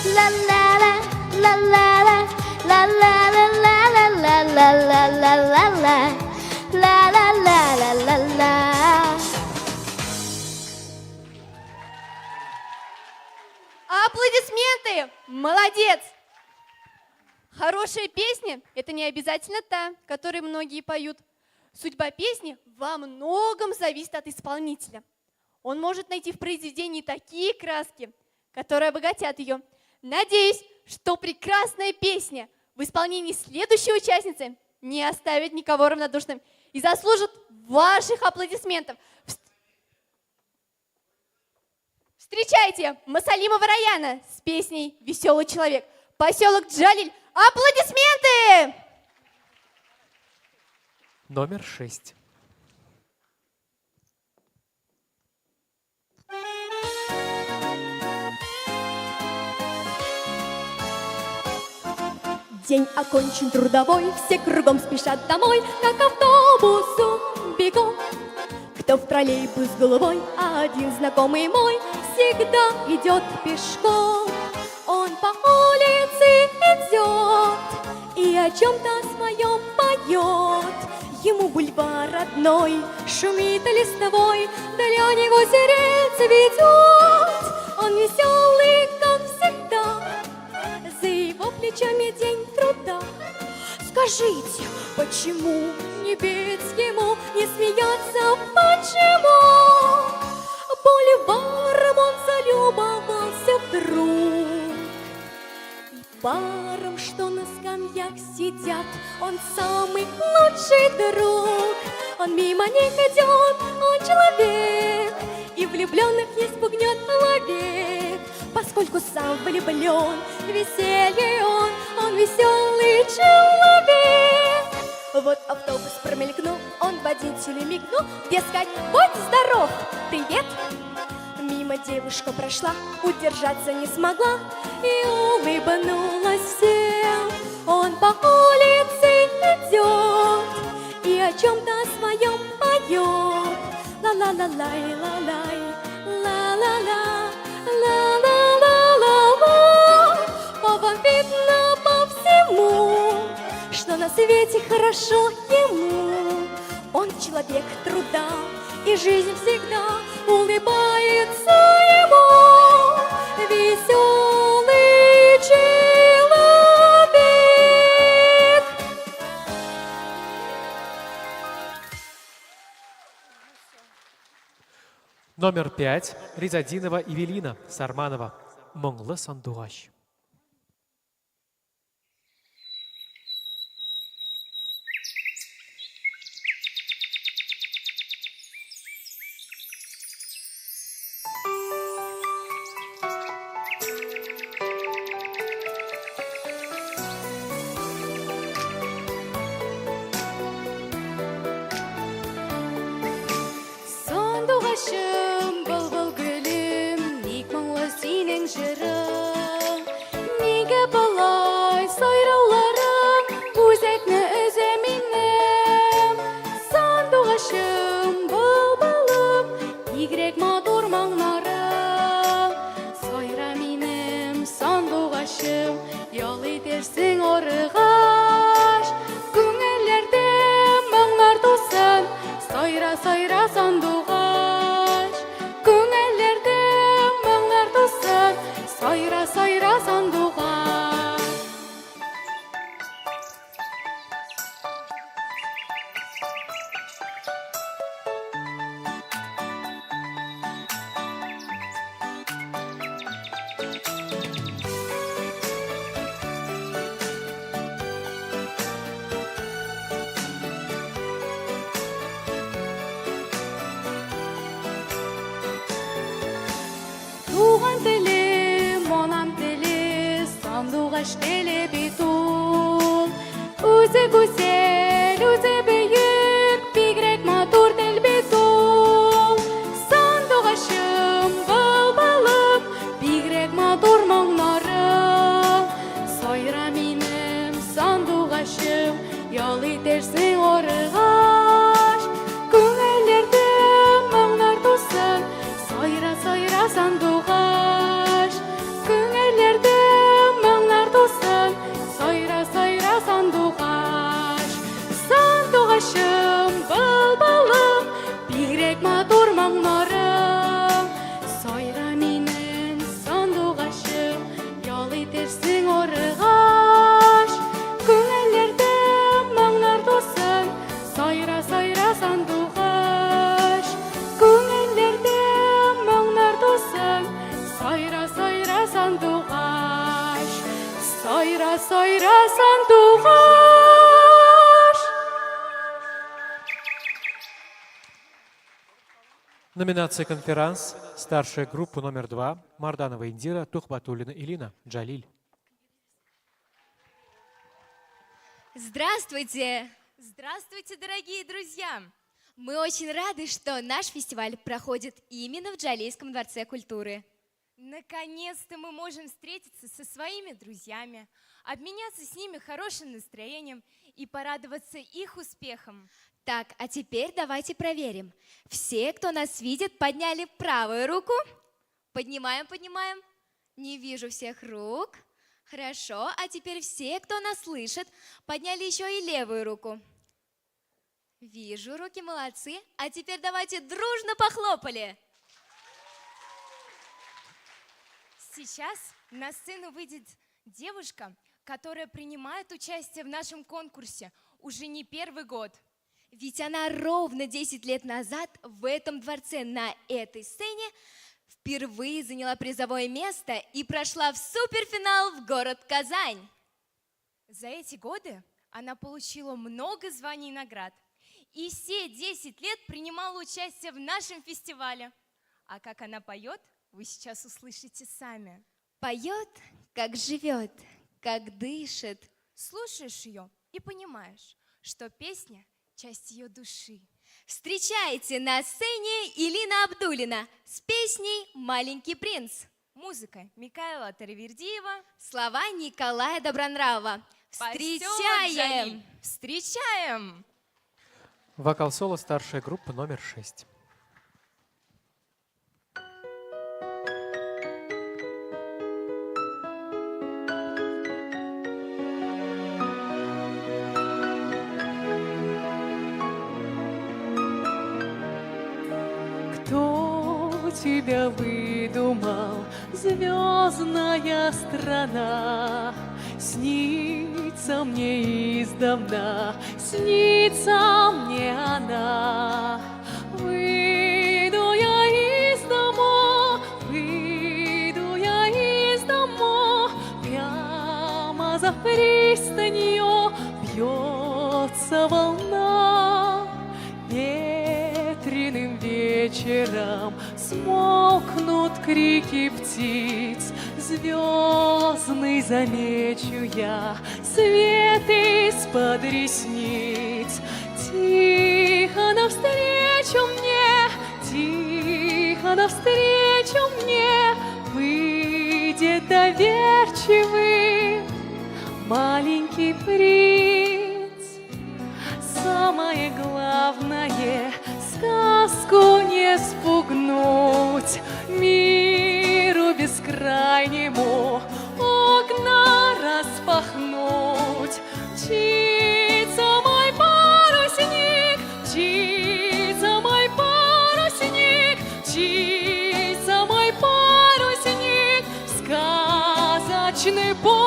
ла-ла-ла, ла-ла-ла, ла-ла-ла-ла-ла-ла-ла-ла-ла-ла, ла-ла-ла-ла-ла-ла. Аплодисменты! Молодец! Хорошая песня – это не обязательно та, которую многие поют. Судьба песни во многом зависит от исполнителя. Он может найти в произведении такие краски, которые обогатят ее. Надеюсь, что прекрасная песня в исполнении следующей участницы не оставит никого равнодушным и заслужит ваших аплодисментов. Встречайте Масалимова Раяна с песней «Веселый человек». Поселок Джалиль. Аплодисменты! Номер 6. День окончен трудовой, все кругом спешат домой, как автобусу бегом. Кто в троллейбус голубой, а один знакомый мой всегда идет пешком. Он по улице идет и о чем-то своем поет. Ему бульвар родной шумит листовой, для него сирень цветет. Он веселый, как всегда, за его плечами день труда. Скажите, почему не петь ему, не смеяться, почему? Бульваром он залюбовался вдруг. И паром, что на скамьях сидят, он самый лучший друг. Он мимо них идет, он человек, и влюбленных не спугнет человек. Поскольку сам влюблен, веселье он веселый человек. Вот автобус промелькнул, он водителю мигнул, дескать, будь здоров, привет. Мимо девушка прошла, удержаться не смогла и улыбнулась всем. Он по улице идет и о чем-то своем поет. Ла-ла-ла-лай, ла-лай, ла-ла-ла, ла-ла-ла-ла-ла. По вам видно по всему, что на свете хорошо ему. Он человек труда, и жизнь всегда улыбается ему. Веселый человек. Номер 5. Ризадинова Евелина Сарманова. Мұңлы сандуғаш. Сандуғашым, бұлбұл гүлім, ник мұңлы сенің жырың. Неге бұлай сайрауларым, өзекні үзе менің. Сандуғашым, бұлбұлым, игрек матур маңнарым. Сайра менім, сандуғашым, ял етерсің орығаш. Күңеллерде маңнар тосын, сайра сайра сандуғаш. Күңеллерде маңнар тосын, сайра сайра сандуғаш. Туған тілі, монам тілі, сандуғаш тілі бит ул. Өзі гүзел, өзі бейік, бигрәк матур тілі ойра сандуғаш. Номинация «Конферанс». Старшая группа номер 2. Марданова Индира, Тухбатуллина Илина, Джалиль. Здравствуйте! Здравствуйте, дорогие друзья! Мы очень рады, что наш фестиваль проходит именно в Джалильском дворце культуры. Наконец-то мы можем встретиться со своими друзьями, обменяться с ними хорошим настроением и порадоваться их успехам. Так, а теперь давайте проверим. Все, кто нас видит, подняли правую руку. Поднимаем, поднимаем. Не вижу всех рук. Хорошо, а теперь все, кто нас слышит, подняли еще и левую руку. Вижу руки, молодцы. А теперь давайте дружно похлопали. Сейчас на сцену выйдет девушка, которая принимает участие в нашем конкурсе уже не первый год. Ведь она ровно 10 лет назад в этом дворце, на этой сцене, впервые заняла призовое место и прошла в суперфинал в город Казань. За эти годы она получила много званий и наград. И все 10 лет принимала участие в нашем фестивале. А как она поет, вы сейчас услышите сами. Поет, как живет, как дышит. Слушаешь ее и понимаешь, что песня – часть ее души. Встречайте на сцене Илина Абдуллина с песней «Маленький принц». Музыка Микаэла Таравердиева. Слова Николая Добронравова. Встречаем! Встречаем! Вокал-соло старшая группа номер 6. Кто тебя выдумал, звездная страна? Снится мне издавна, снится мне она. Выйду я из дома, выйду я из дома, прямо за пристанью бьется волна. Ветреным вечером смолкнут крики птиц, звездный замечу я свет из-под ресниц. Тихо навстречу мне, тихо навстречу мне выйдет доверчивый маленький принц. Самое главное — сказку не спугнуть, миру бескрайнему окна распахнуть. Мчится мой парусник, мчится мой парусник, мчится мой парусник в сказочный путь.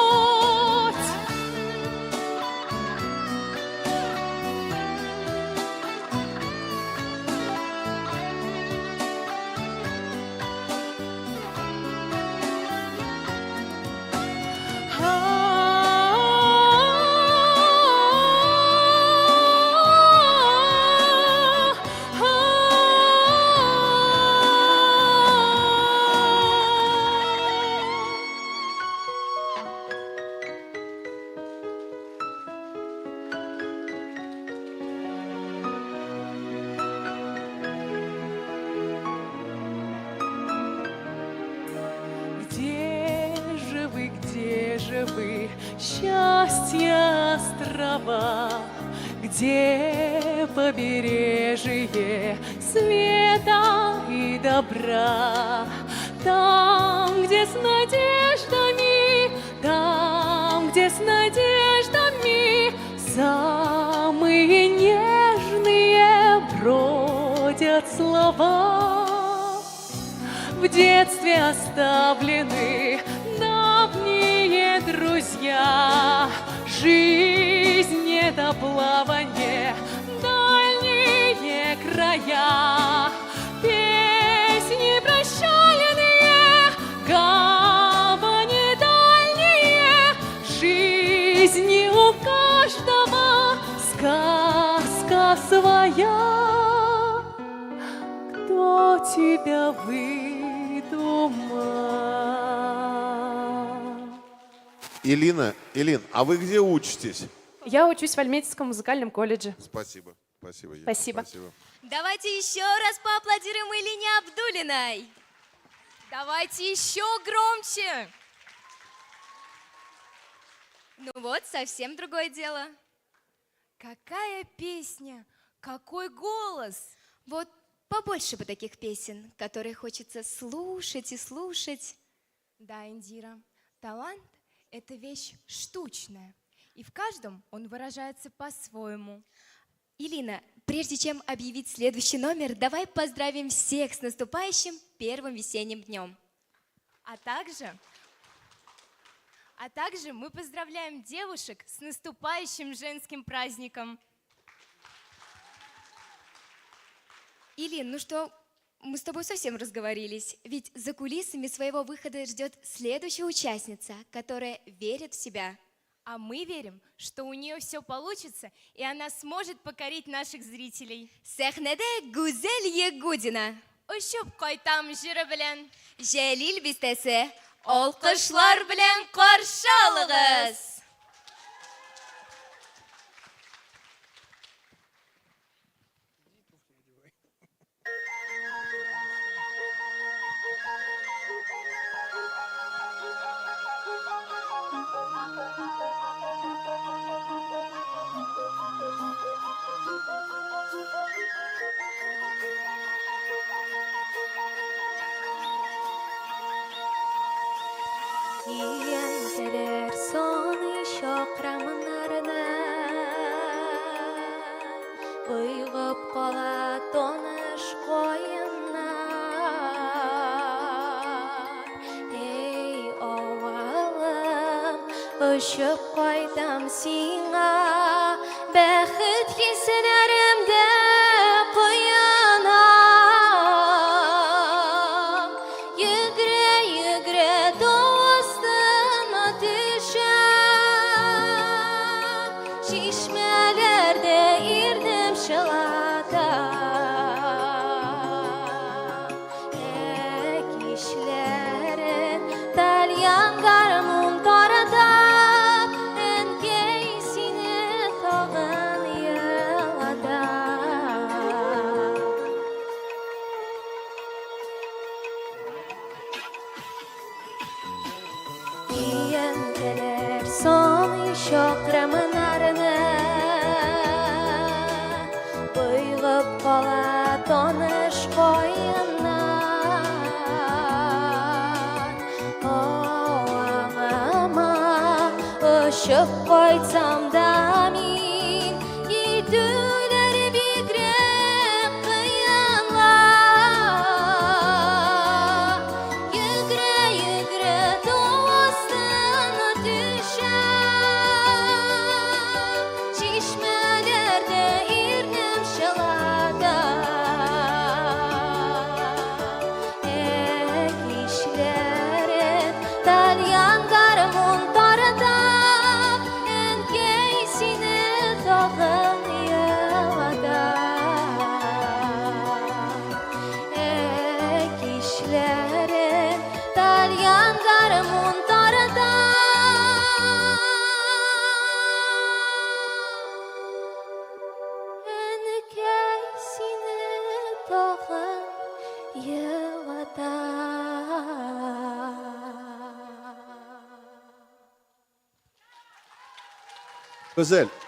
Где же вы, счастья острова, где побережье света и добра? Там, где с надеждами, там, где с надеждами самые нежные бродят слова. В детстве оставлены давние друзья, жизнь — это плаванье, дальние края, песни прощальные, гавани дальние, жизнь своя, кто тебя выдумал. Илин, а вы где учитесь? Я учусь в Альметьевском музыкальном колледже. Спасибо. Спасибо. Елена, Спасибо. Давайте еще раз поаплодируем Илине Абдулиной. Давайте еще громче. Ну вот, совсем другое дело. Какая песня, какой голос. Вот побольше бы таких песен, которые хочется слушать и слушать. Да, Индира, талант — это вещь штучная, и в каждом он выражается по-своему. Илина, прежде чем объявить следующий номер, давай поздравим всех с наступающим первым весенним днем. А также мы поздравляем девушек с наступающим женским праздником. Илин, ну что, мы с тобой совсем разговорились, ведь за кулисами своего выхода ждет следующая участница, которая верит в себя. А мы верим, что у нее все получится, и она сможет покорить наших зрителей. Сәхнәдә Гүзәл Егудина. Ұшып қайтам жыры белән. Жәлил бистәсе. Алкышлар белән каршы алыгыз. Иентерер соны шақырамынарына, бұйғып қала тоныш қойынар. Ей ауалым, ұшып қайтам сиңа, бәхіт хисенәрімді қойынам. Йүгре достына түшәм, шишмәләрдә ирнем шылатам. Кишләрен тальян гармун таратам, әнкәй сине тагын елатам. Иенделер соны шақырамынарына, бұйғып қала тоныш қойынар. Оаңама ұшып қайтсам да мен, етулер бигрәк қиынлар. Йүгре достына түшәм, шишмәләрдә ирнем шылатам. Кишләрен тальян гармун таратам, әнкәй сине тагын елатам. Кишләрен тальян гармун таратам, әнкәй сине тагын елатам.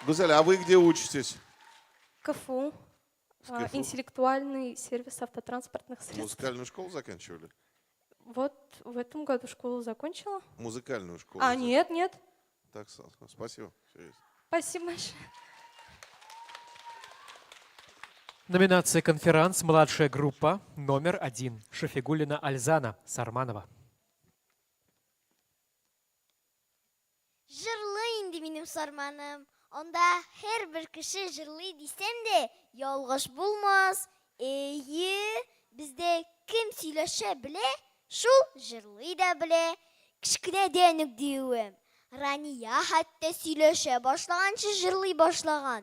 Гузель, а вы где учитесь? КФУ. КФУ. Интеллектуальный сервис автотранспортных средств. Музыкальную школу заканчивали? Вот в этом году школу закончила. Музыкальную школу? Нет. Так, спасибо. Всё есть. Спасибо большое. Номинация «Конферанс. Младшая группа». Номер 1. Шафигуллина Альзана Сарманова. Жырлы инде минем Сарманым. Онда һәрбер кеше жырлый дисәм дә, ялгыш булмас. Бездә кем сөйләшә белә, шул жырлый да белә. Кичкенәдән үк диюем. Рания хәтта сөйләшә башлаганчы жырлый башлаган.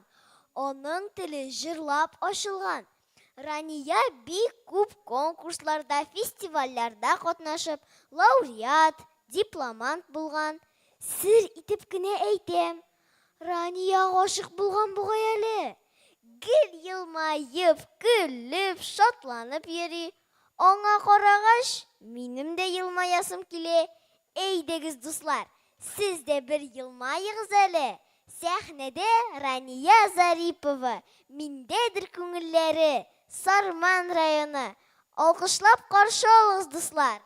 Оның тілі жырлап ашылған. Рания бик күп конкурсларда, фестивальләрдә катнашып, лауреат, дипломант булган. Сер итеп кенә әйтәм, Рания гашык булган бугай әле. Гел елмаеп, көлеп, шатланып йөри. Аңа карагач, минем дә елмаясым килә. Әйдәгез, дуслар, сез дә бер елмаегыз әле. Сәхнәдә Рания Зарипова, миндәдер күңелләре, Сарман районы. Алкышлап каршы алыгыз, дуслар.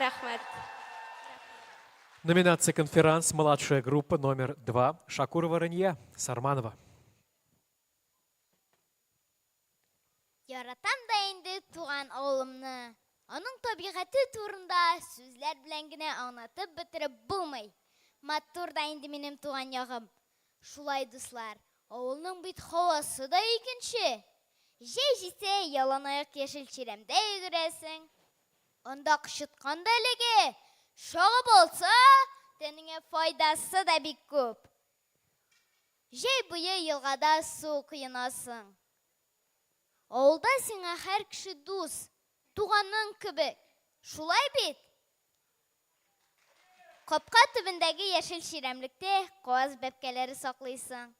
Рахмет. Номинация «Конферанс. Младшая группа номер 2». Шакурова Рания, Сарманова. Яратам да инде туган авылымны. Аның табигаты турында сүзләр белән генә аңлатып бетереп булмый. Матур да инде минем туган ягым. Шулай, дуслар, авылның бит һавасы да икенче. Җәй җитсә, яланаяк яшел чиремдә йөгерәсең. Анда кычытканда әлеге, шагы булса, тәнеңә файдасы да бик күп. Җәй буе елгада су кыйнасың. Авылда сиңа һәр кеше дус, туганың кебек. Шулай бит? Капка төбендәге яшел чиремлектә каз бәбкәләре саклыйсың.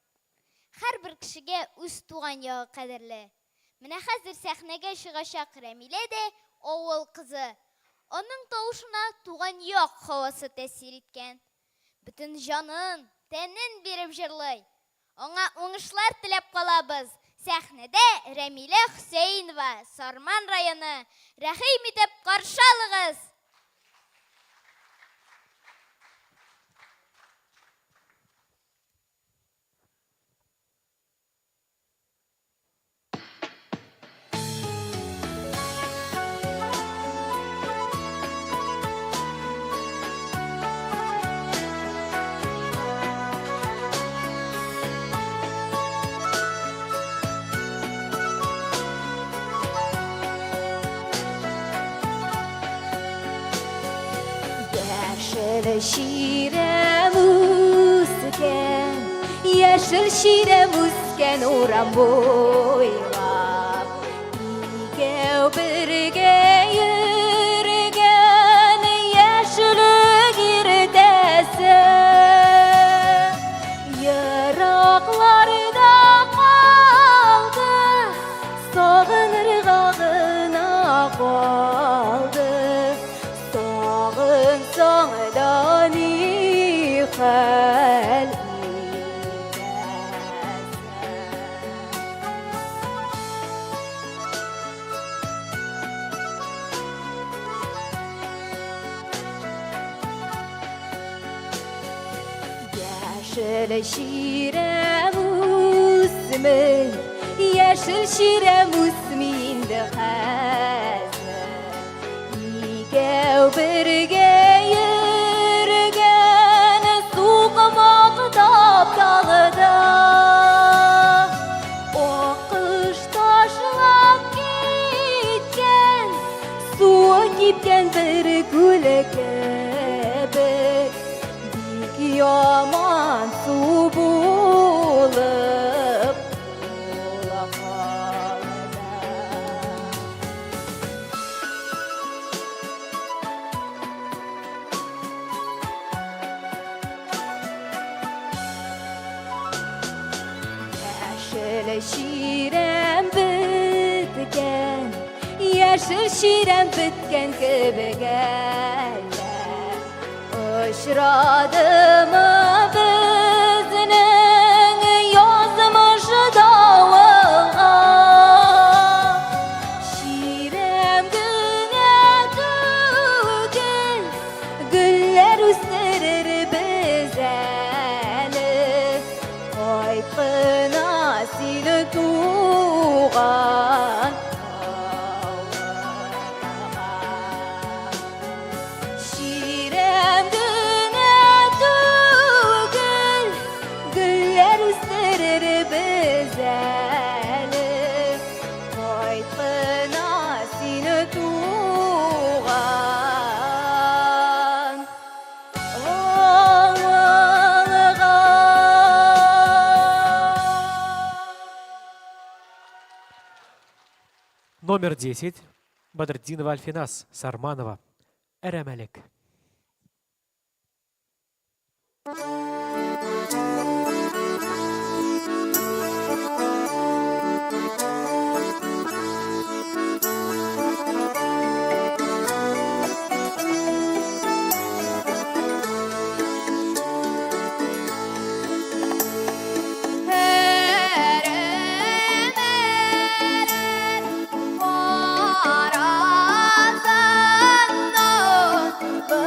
Һәрбер кешегә үз туган ягы кадерле. Менә хәзер сәхнәгә чыгачак Рәмилә дә авыл кызы. Аның тавышына туган як һавасы тәэсир иткән. Бөтен җанын, тәнен биреп җырлый. Аңа уңышлар теләп калабыз. Сәхнәдә Рәмилә Хөсәйнова, Сарман районы. Рәхим итеп каршы алыгыз. Яшыл ширем үскен урам бойлап Игеу бірге үрген яшылық ертесі Ерақларда қалды Соғыныр қағына қалды Соғын соңыдан иқал Yaşıl şirem usmi, yaşıl şirem usminde hazır. İgev birge yürgen, suqmaq tapdağıda. O kış taşlap gitken, su gitken bir gülekebek. Yaman su bulup ola kaldı. Yaşıl şirem bitken, yaşıl şirem bitken kibigel. Uçradı mı bizning yozmish dovulga Şirem güne tugil güller üstlerir bizeli Qaytqina seni tuğan Şirem güne tugil güller üstlerir bizeli Qaytqina seni tuğan Номер 10. Бадрдинова Альфинас, Сарманова, Эремелек. Barazanno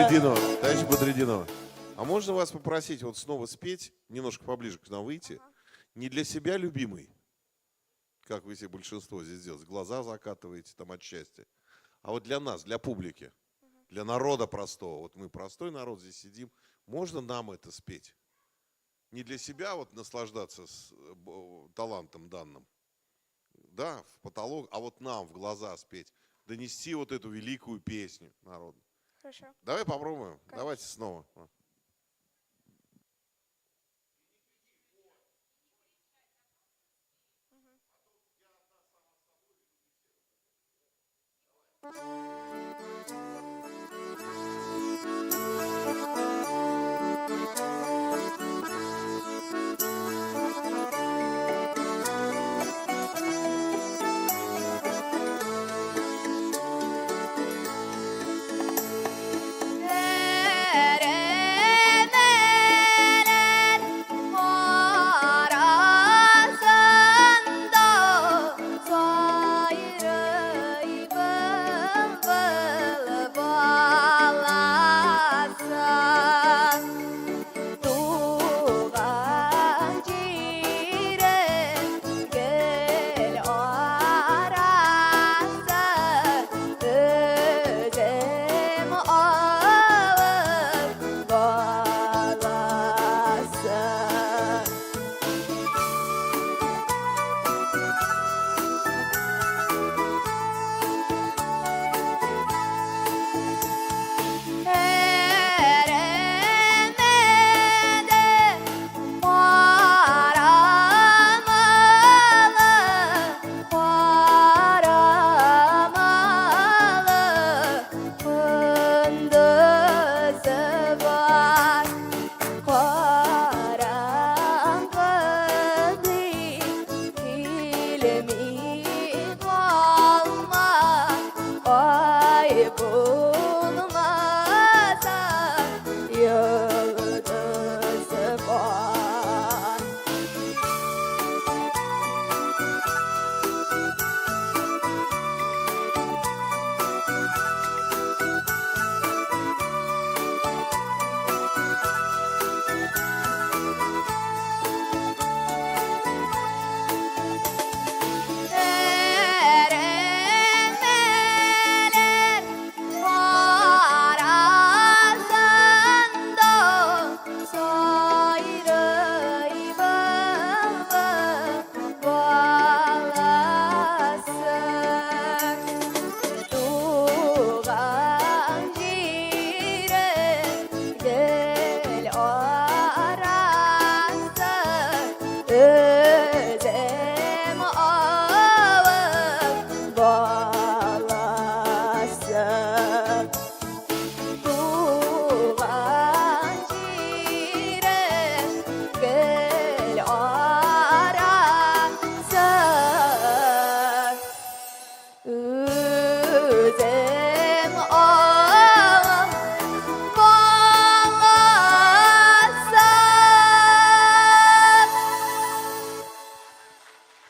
Бадрединова, товарищ Бадрединова, а можно вас попросить вот снова спеть, немножко поближе к нам выйти, не для себя любимый, как вы все большинство здесь делаете, глаза закатываете там от счастья, а вот для нас, для публики, для народа простого. Вот мы простой народ здесь сидим, можно нам это спеть? Не для себя вот наслаждаться талантом данным, да, в потолок, а вот нам в глаза спеть, донести вот эту великую песню народную. Хорошо. Давай попробуем. Конечно. Давайте снова.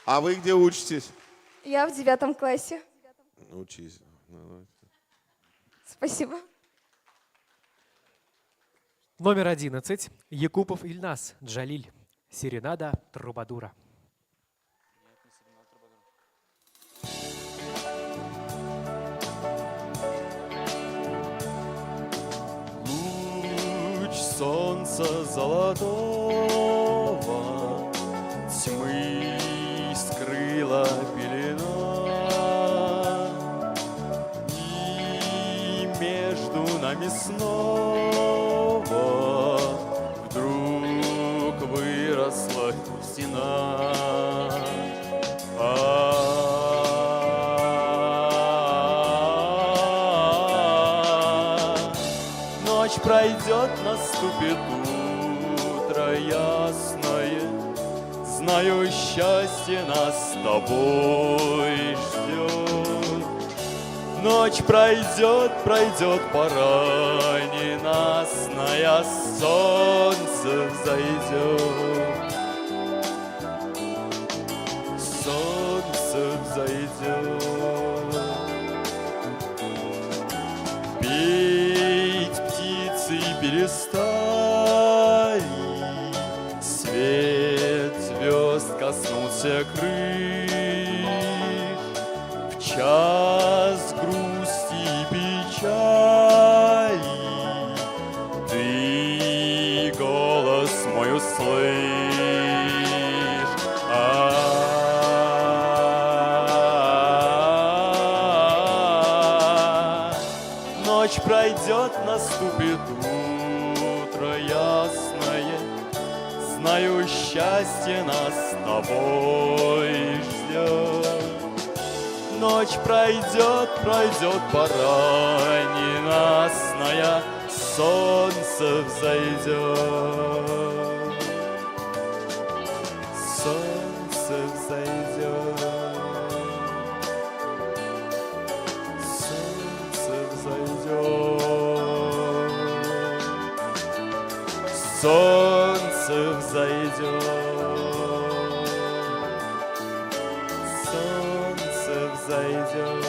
А вы где учитесь? Я в 9 классе. Учись. Спасибо. Номер 11. Якупов Ильнас, Джалиль. Серенада Трубадура. Луч солнца золотого тьмы скрыла пелена, и между нами снова вдруг выросла стена. Ночь пройдет, наступит утро ясное, знаю, счастье нас с тобой ждет. Ночь пройдет, пройдет, пора ненастная, солнце взойдет. Солнце взойдет. Петь птицы перестали. Свет звезд коснулся крыш. В час грусти и печали ты голос мой услышь. Ночь пройдет, наступит утро ясное. Знаю, счастье нас с тобой ждет. Ночь пройдет, пройдет пора ненастная, солнце взойдет. Солнце взойдет. Солнце взойдет. Солнце взойдет. Солнце взойдет.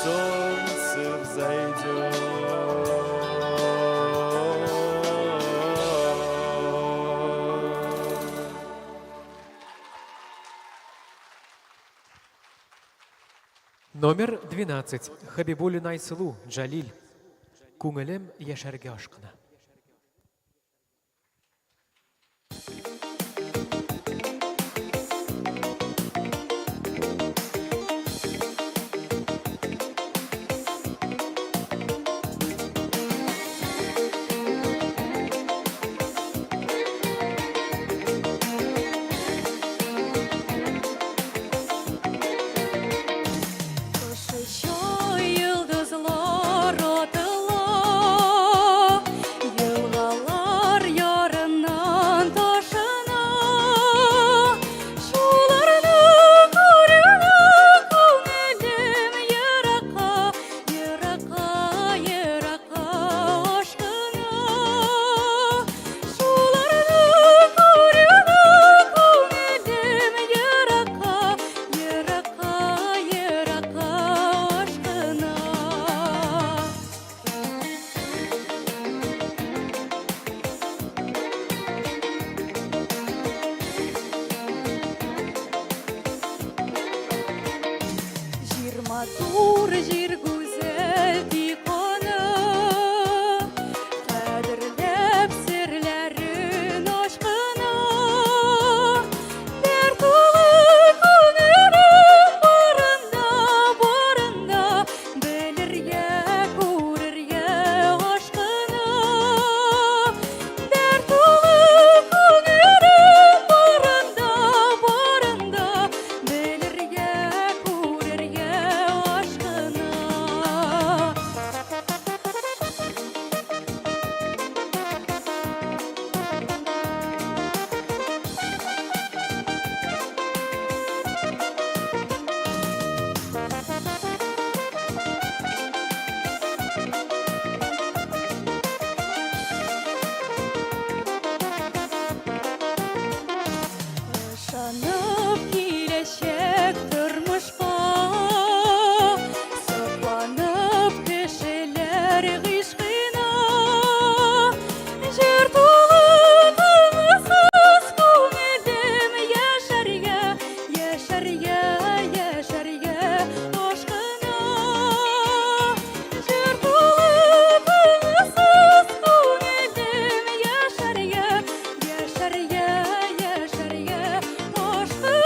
Солнце взойдет. Номер 12. Хабибуллин Айсылу, Джалиль. Күңелем яшәргә ашкына. Йылдызлар атыла, елгалар ярыннан ташына. Шуларны күрүне күңелем еракка, еракка, еракка ашкына. Шуларны күрүне күңелем еракка, еракка, еракка ашкына. Жир матур, жир гүзәл тик аны, кадерләп серләрен ачкына. Дәрт тулы күңелем барында, барында, белергә, күрергә ашкына. Дәрт тулы күңелем барында, барында, белергә, күрергә ашкына. Ышанып киләчәк тормышка, сокланып кешеләр гыйшкына. Җыр тулы тынысыз күңелем яшәргә, яшәргә, яшәргә ашкына. Җыр тулы тынысыз күңелем яшәргә, яшәргә, яшәргә ашкына.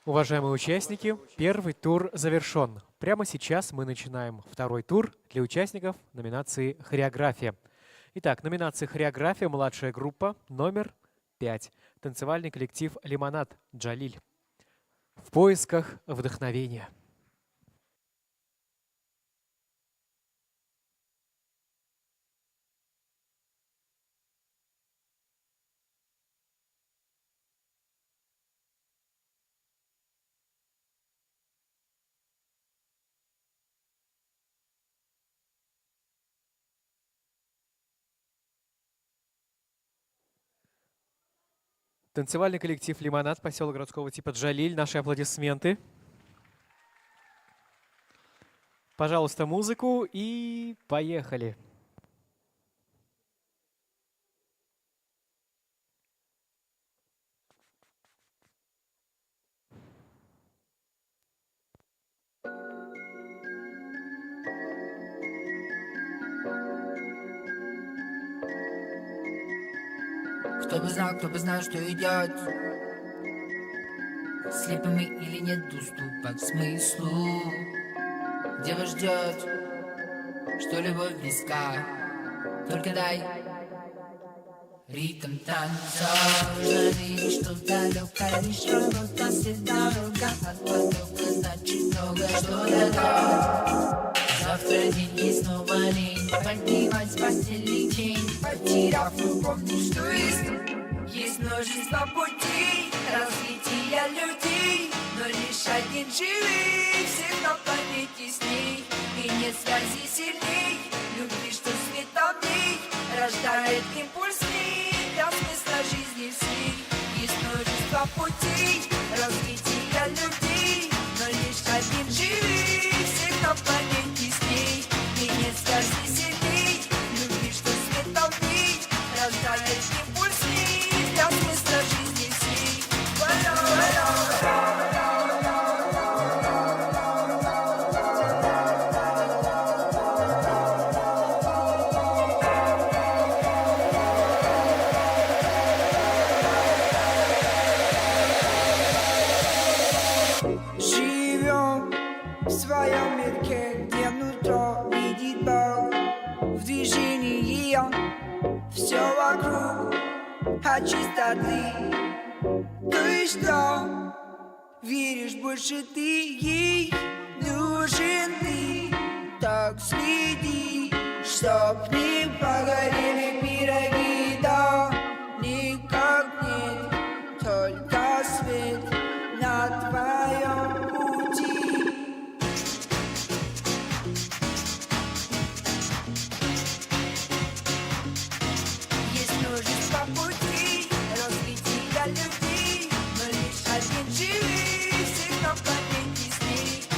Уважаемые участники, первый тур завершен. Прямо сейчас мы начинаем второй тур для участников номинации «Хореография». Итак, номинация «Хореография», младшая группа, номер 5. Танцевальный коллектив «Лимонад», Джалиль. В поисках вдохновения. Танцевальный коллектив «Лимонад», поселок городского типа Джалиль. Наши аплодисменты. Пожалуйста, музыку и поехали. Кто бы знал, что идет. Слепыми или нет доступа к смыслу. Дева ждет, что любовь близка. Только дай ритм танца. Уже видишь, что далеко лишь работа, все дорога от потока, значит много что догадать. Завтра день и снова лень поднимать с постели тень. Потеряв, мы помним, что есть множество путей развития людей, но лишь один живый всех на планете с ней. И нет связи сильней любви, что светом ней рождает импульс для смысла жизни всей. Есть множество путей развития людей, но лишь один живый всех на планете с ней. И нет связи сильней любви, что светом ней рождает импульс для смысла жизни всей. Живем в своем мирке, где нутро видит Бог. В движении все вокруг от чистоты. Ты что, веришь больше ты ей нужен ты? Так следи, чтоб не погорели пироги, да никак нет, только свет на твоем пути. Есть множество путей развития людей, но лишь один живый всех на планете с ней.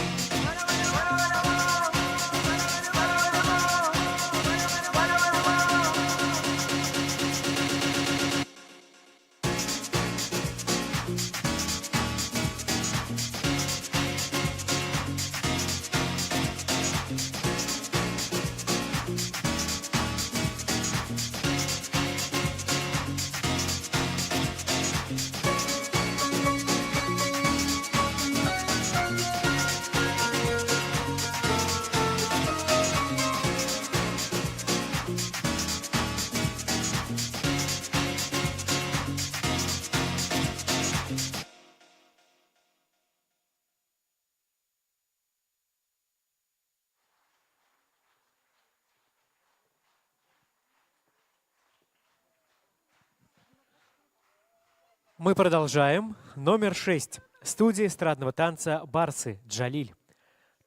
Мы продолжаем. Номер 6. Студия эстрадного танца «Барсы» Джалиль.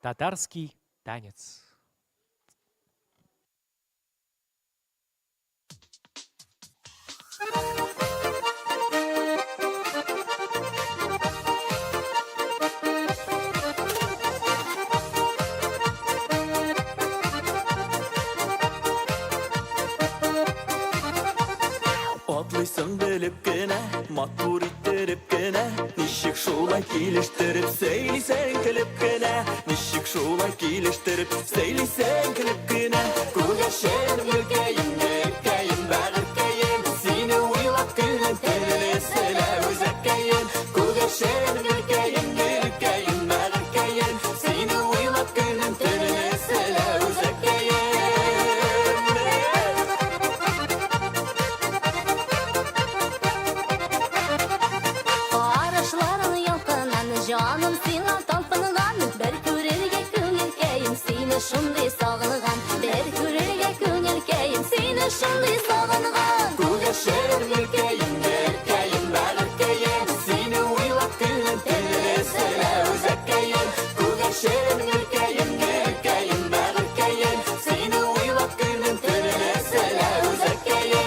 Татарский танец. Атлыйсың белеп кенә, матур иттереп кенә, ничек шулай килештереп сөйлисең көлеп кенә, ничек шулай килештереп сөйлисең көлеп кенә. Күгәшен өлкәем, өлкәем, бәгыркәем, сине уйлап көнем теләсәлә үзәккәем. Күгәшен өлкәем, өлкәем, бәгыркәем, сине уйлап көнем теләсәлә үзәккәем. Canım sina talpınıgan, bir күрергә күңелкәем, сине шундый сагынган, bir күрергә күңелкәем, сине шундый сагынган. Күгәшен өлкәем, өлкәем, бәгыркәем, сине уйлап көнем теләсәлә үзәккәем. Күгәшен өлкәем, өлкәем, бәгыркәем, сине уйлап көнем теләсәлә үзәккәем.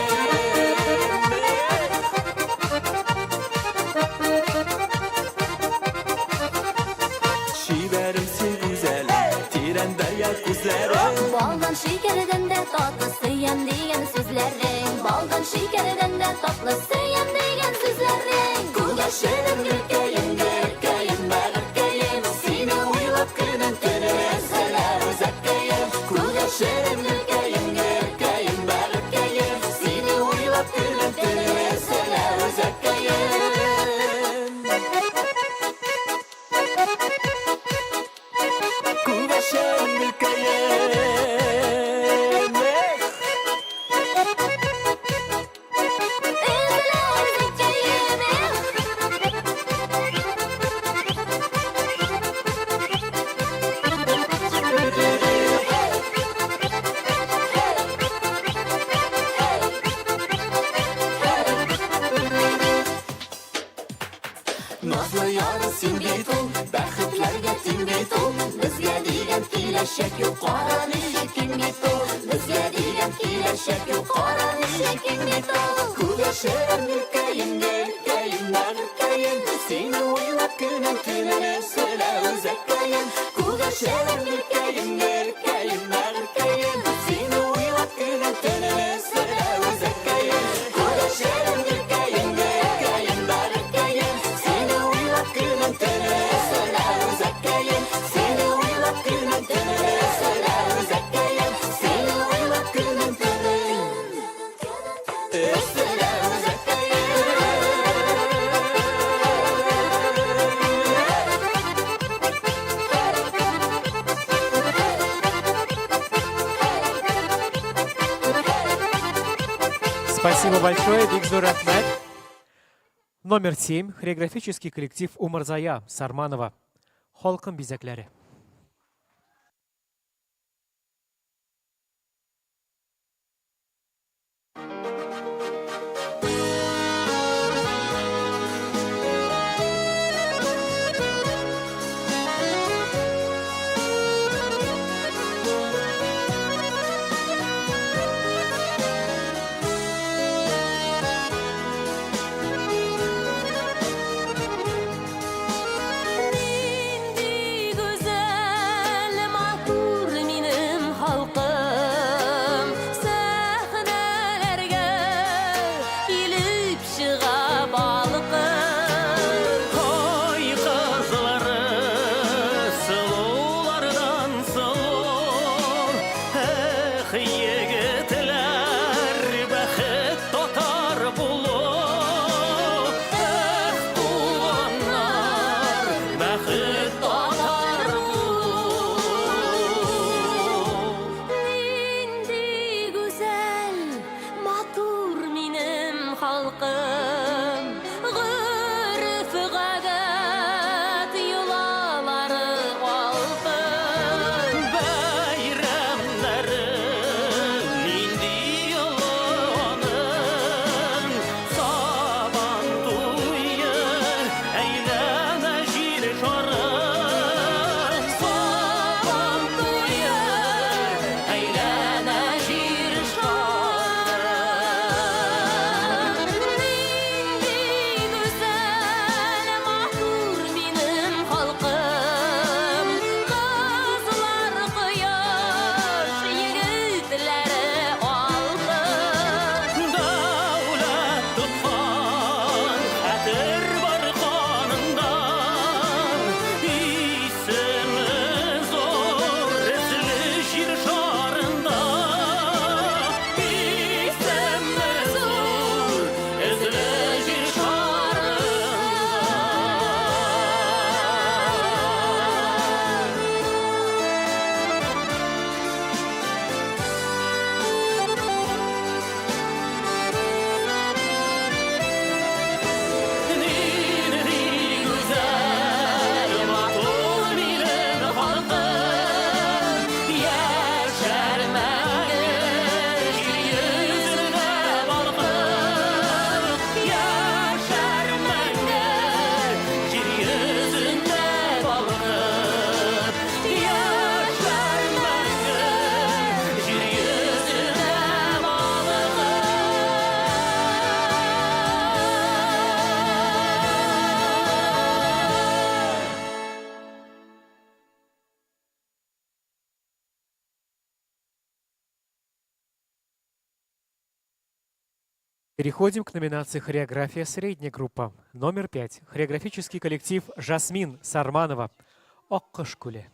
Nazlı yarı sen bit ol, bәхетләргә тиң бит ул. Безгә дигән киләчәк юк, кара ничек бит ул. Безгә дигән киләчәк юк, кара ничек бит ул. Күгәшәм өлкәем, бәгыркәем, сине уйлап көнем төнем сөйлә үзәккәем. Күгәшәм өлкәем, бәгыркәем, сине уйлап көнем төнем сөйлә үзәккәем. Күгәшәм өлкәем, бәгыркәем, сине уйлап көнем төнем сөйлә үзәккәем. Сине уйлап көнем төнем сөйлә үзәккәем. Сине уйлап көнем төнем сөйлә үзәккәем. Спасибо большое, Бигзур Ахмед. Номер 7. Хореографический коллектив Умарзая Сарманова. Холком безәкләре. Нинди güzel, матур минем халкым, сәхнәләргә килеп чыга балкым. Ой, кызлары, сылулардан сылу, эх, егетләр, бәхет тотар булу. Эх, туганнар, бәхет тотар булу. Нинди güzel, матур минем халкым, гырыф гадәт йолалары алтын. Бәйрәмнәре нинди йолының, сабан туе, әйләнә җир шарын. Сабан туе, әйләнә җир шарын. Нинди güzel, матур минем халкым, кызлар кояш, егетләре алтын. Дәүләт тоткан, хәтер бар канындан. Исеме зур, эзле җир шарында. Исеме зур, эзле җир шарында. Нинди güzel, матур минем халкым, яшәр мәңге җир йөзендә балкып. Яшәр мәңге җир йөзендә балкып. Яшәр мәңге җир йөзендә балкып. Переходим к номинации «Хореография средняя группа». Номер 5. Хореографический коллектив «Жасмин» Сарманова. Оккышкуле.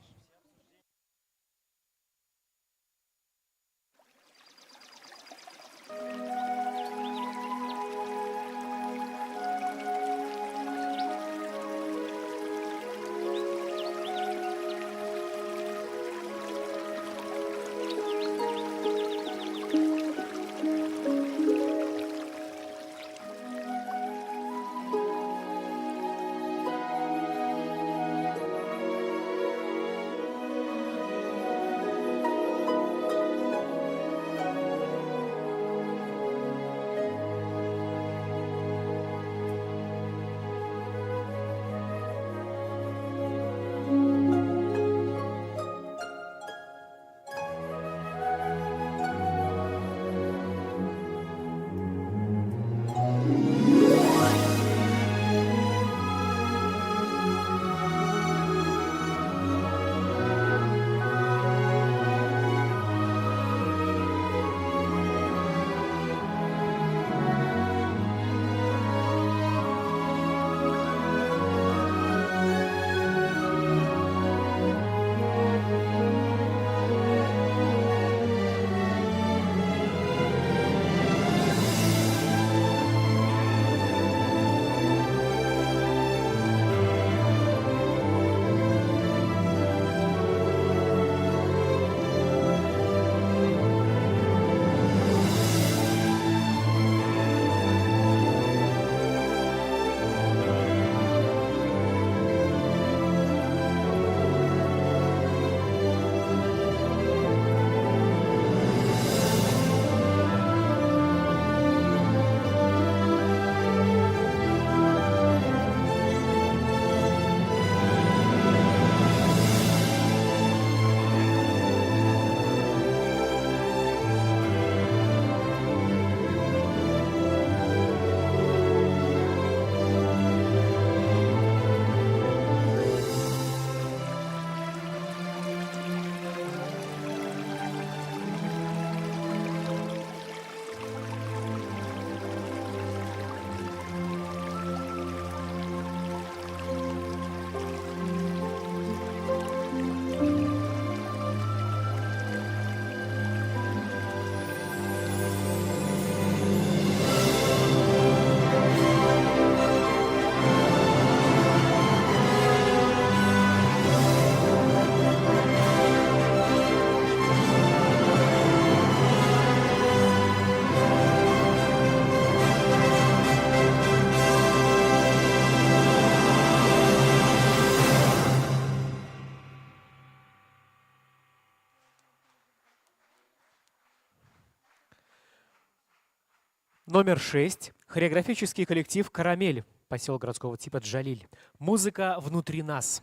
Номер 6. Хореографический коллектив «Карамель», поселок городского типа Джалиль. Музыка внутри нас.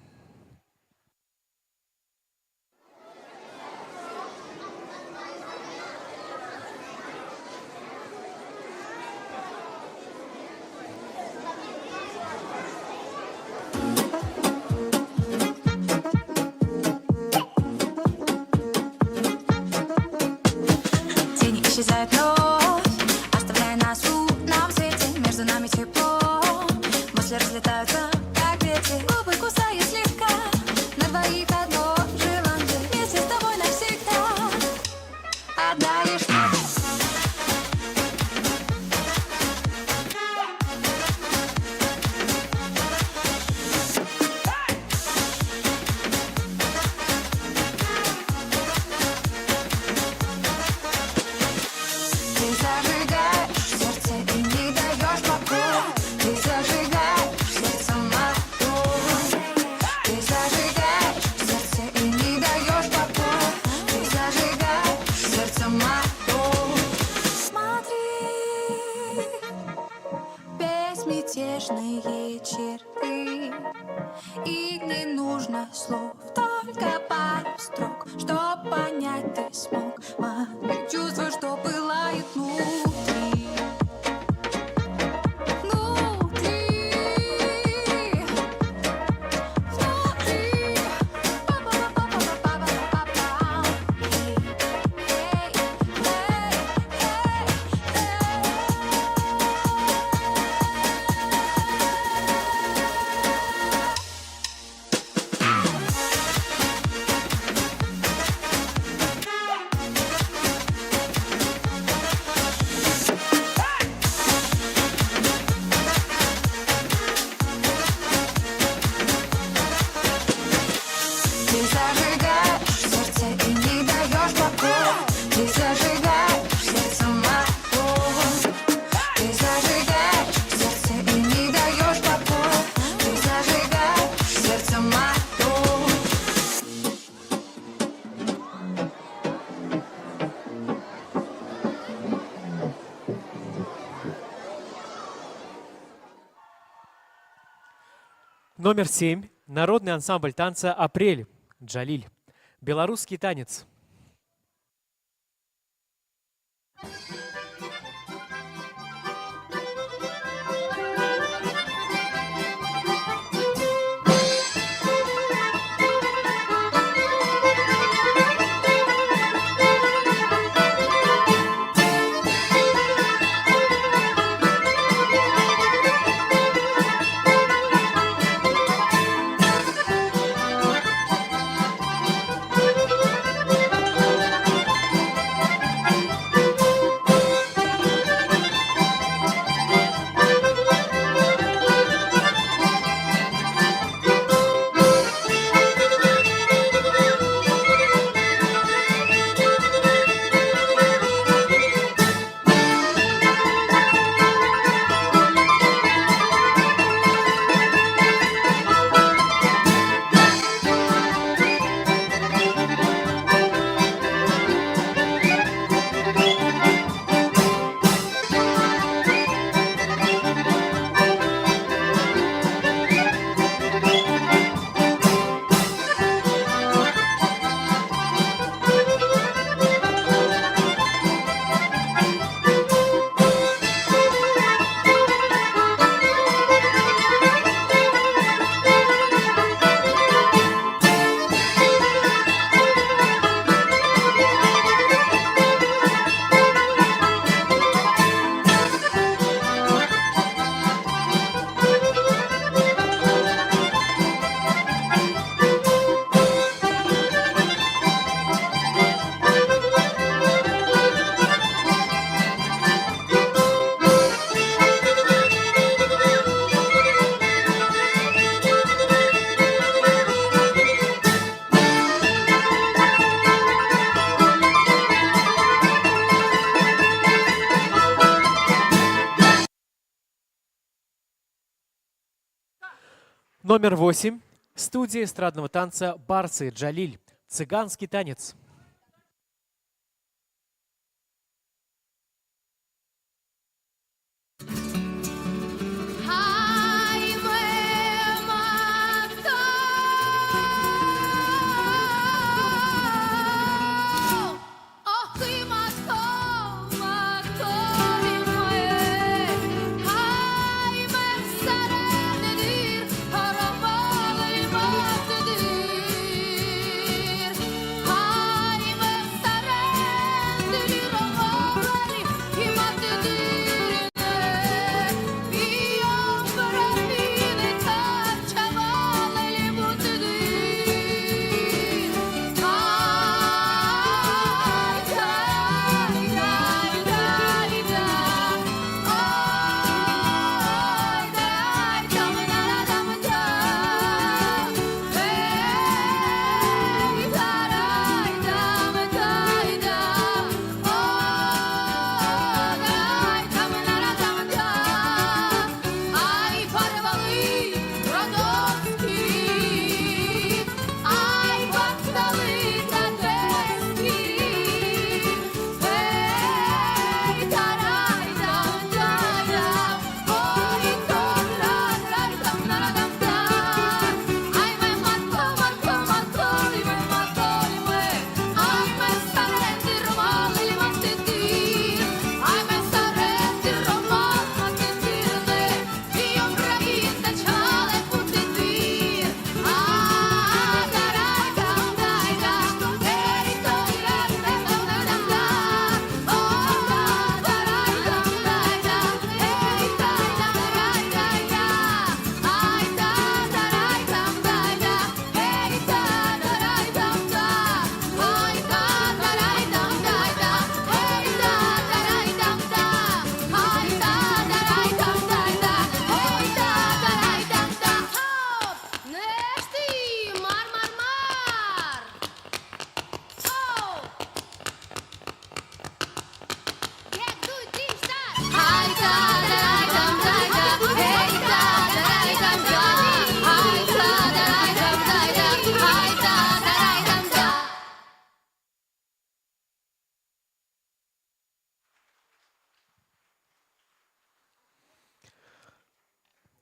Тени исчезают вновь, оставляя нас в лунном свете. Между нами тепло, мысли разлетаются, как ветви. Губы кусаю слегка, на двоих одно желание. Вместе с тобой навсегда, одна лишь ты. Ты зажигаешь сердце и не даешь покоя. Ты зажигаешь сердце мое. Ты зажигаешь сердце и не даешь покоя. Ты зажигаешь сердце мое. Смотри, безмятежные черты, и не нужно слов, только пару строк, чтоб понять ты смог мои чувства, что пылают внутри. Внутри, внутри. Па-па-па-па-па-па-па-па. Ты зажигаешь сердце и не даешь покоя. Ты зажигаешь сердце мое. Ты зажигаешь сердце и не даешь покоя. Ты зажигаешь сердце мое. Номер 7. Народный ансамбль танца «Апрель», Джалиль. Белорусский танец. Номер 8. Студия эстрадного танца «Барсы», Джалиль. Цыганский танец.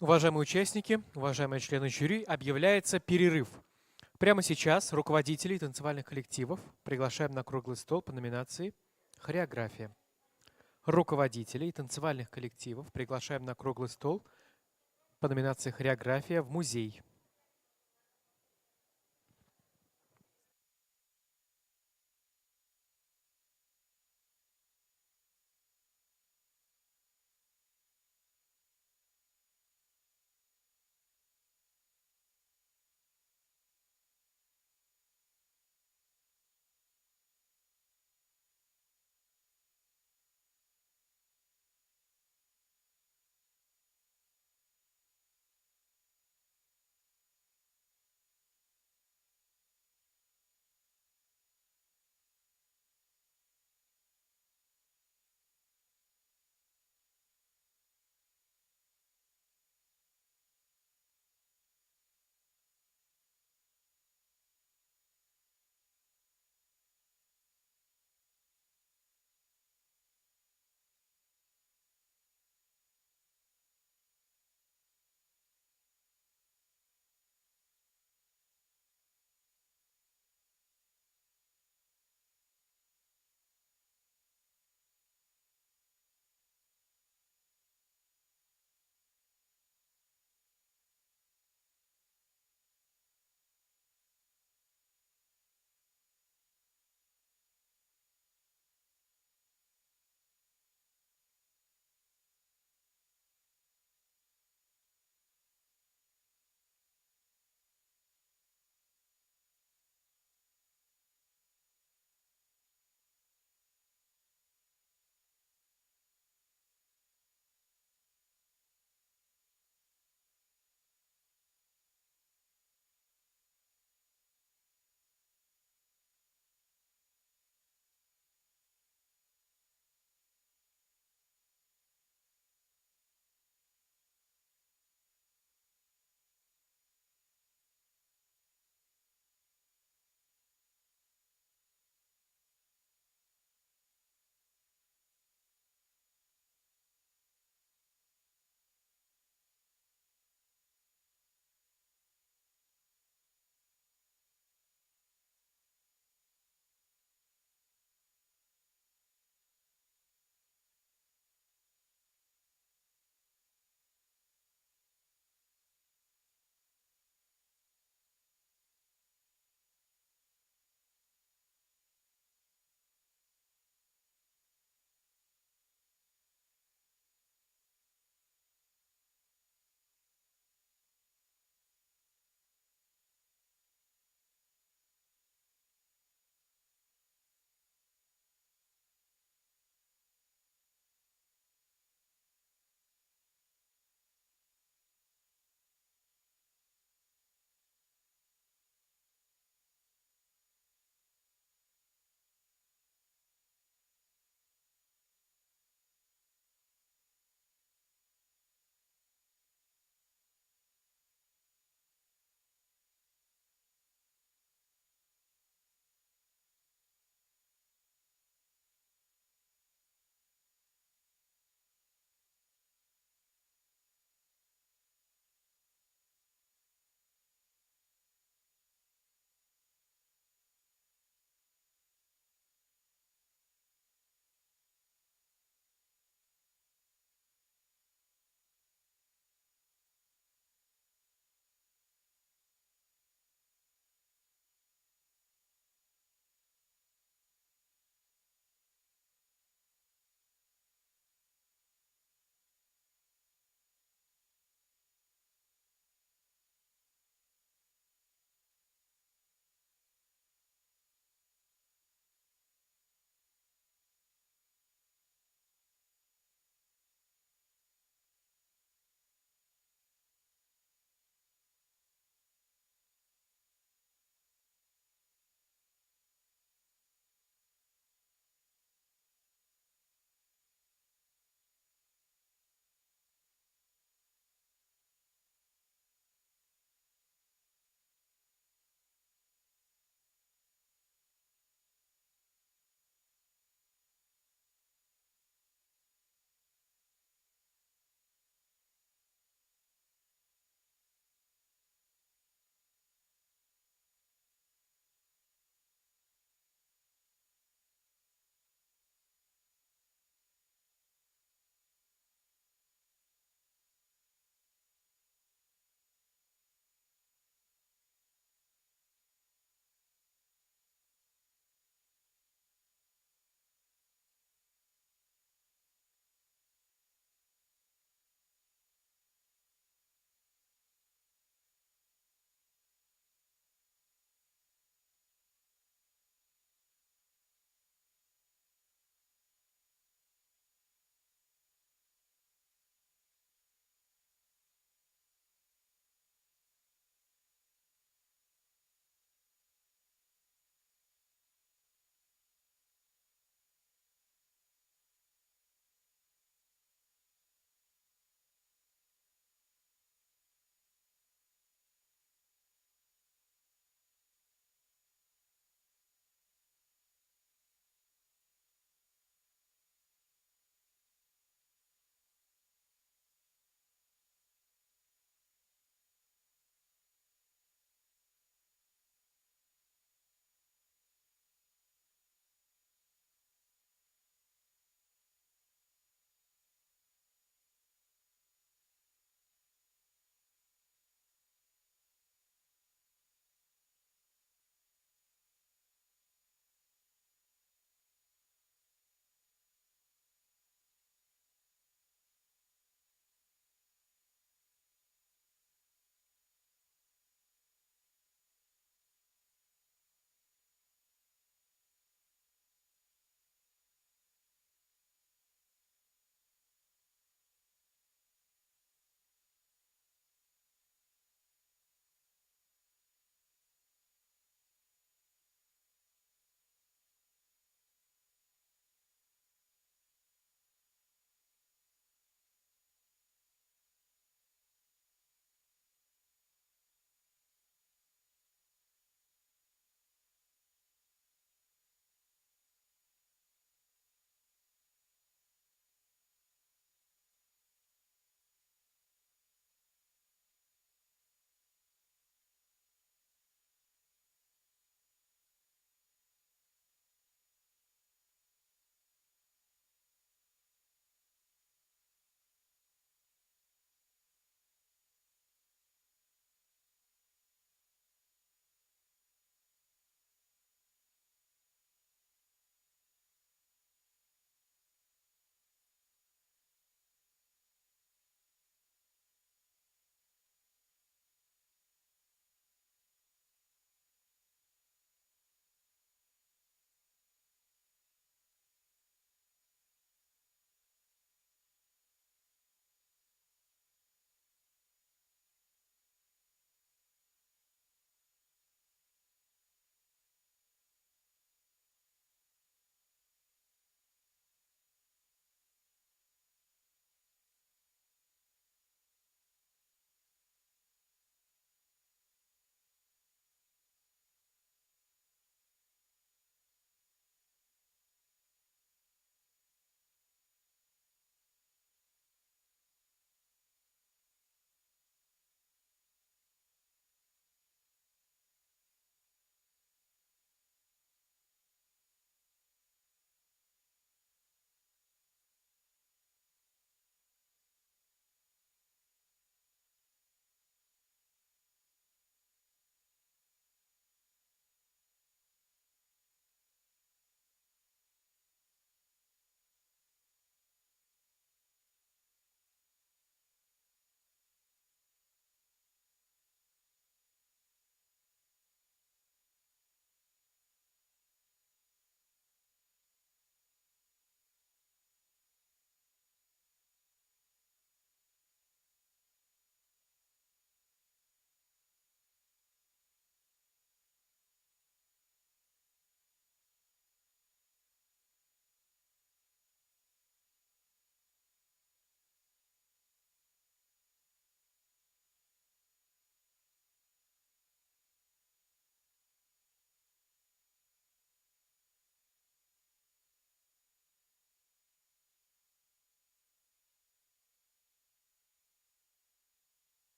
Уважаемые участники, уважаемые члены жюри, объявляется перерыв. Прямо сейчас руководителей танцевальных коллективов приглашаем на круглый стол по номинации «Хореография». Руководителей танцевальных коллективов приглашаем на круглый стол по номинации «Хореография» в музей.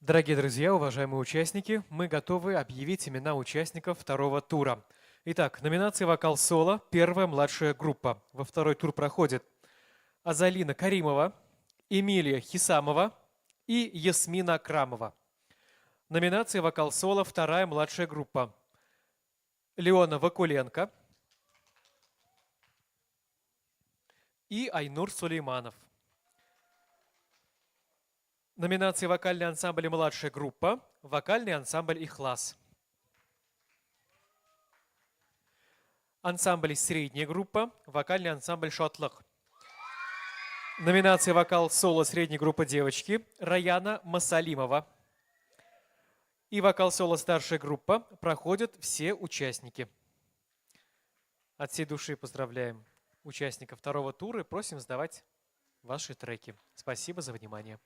Дорогие друзья, уважаемые участники, мы готовы объявить имена участников второго тура. Итак, номинация «Вокал-соло», первая младшая группа. Во второй тур проходит Азалина Каримова, Эмилия Хисамова и Ясмина Крамова. Номинация «Вокал-соло», вторая младшая группа. Леона Вакуленко и Айнур Сулейманов. Номинация «Вокальный ансамбль» младшая группа, вокальный ансамбль «Ихлас». Ансамбль средняя группа, вокальный ансамбль «Шотлах». Номинация «Вокал-соло» средней группы девочки Раяна Масалимова. И вокал-соло старшая группа проходят все участники. От всей души поздравляем участников второго тура и просим сдавать ваши треки. Спасибо за внимание.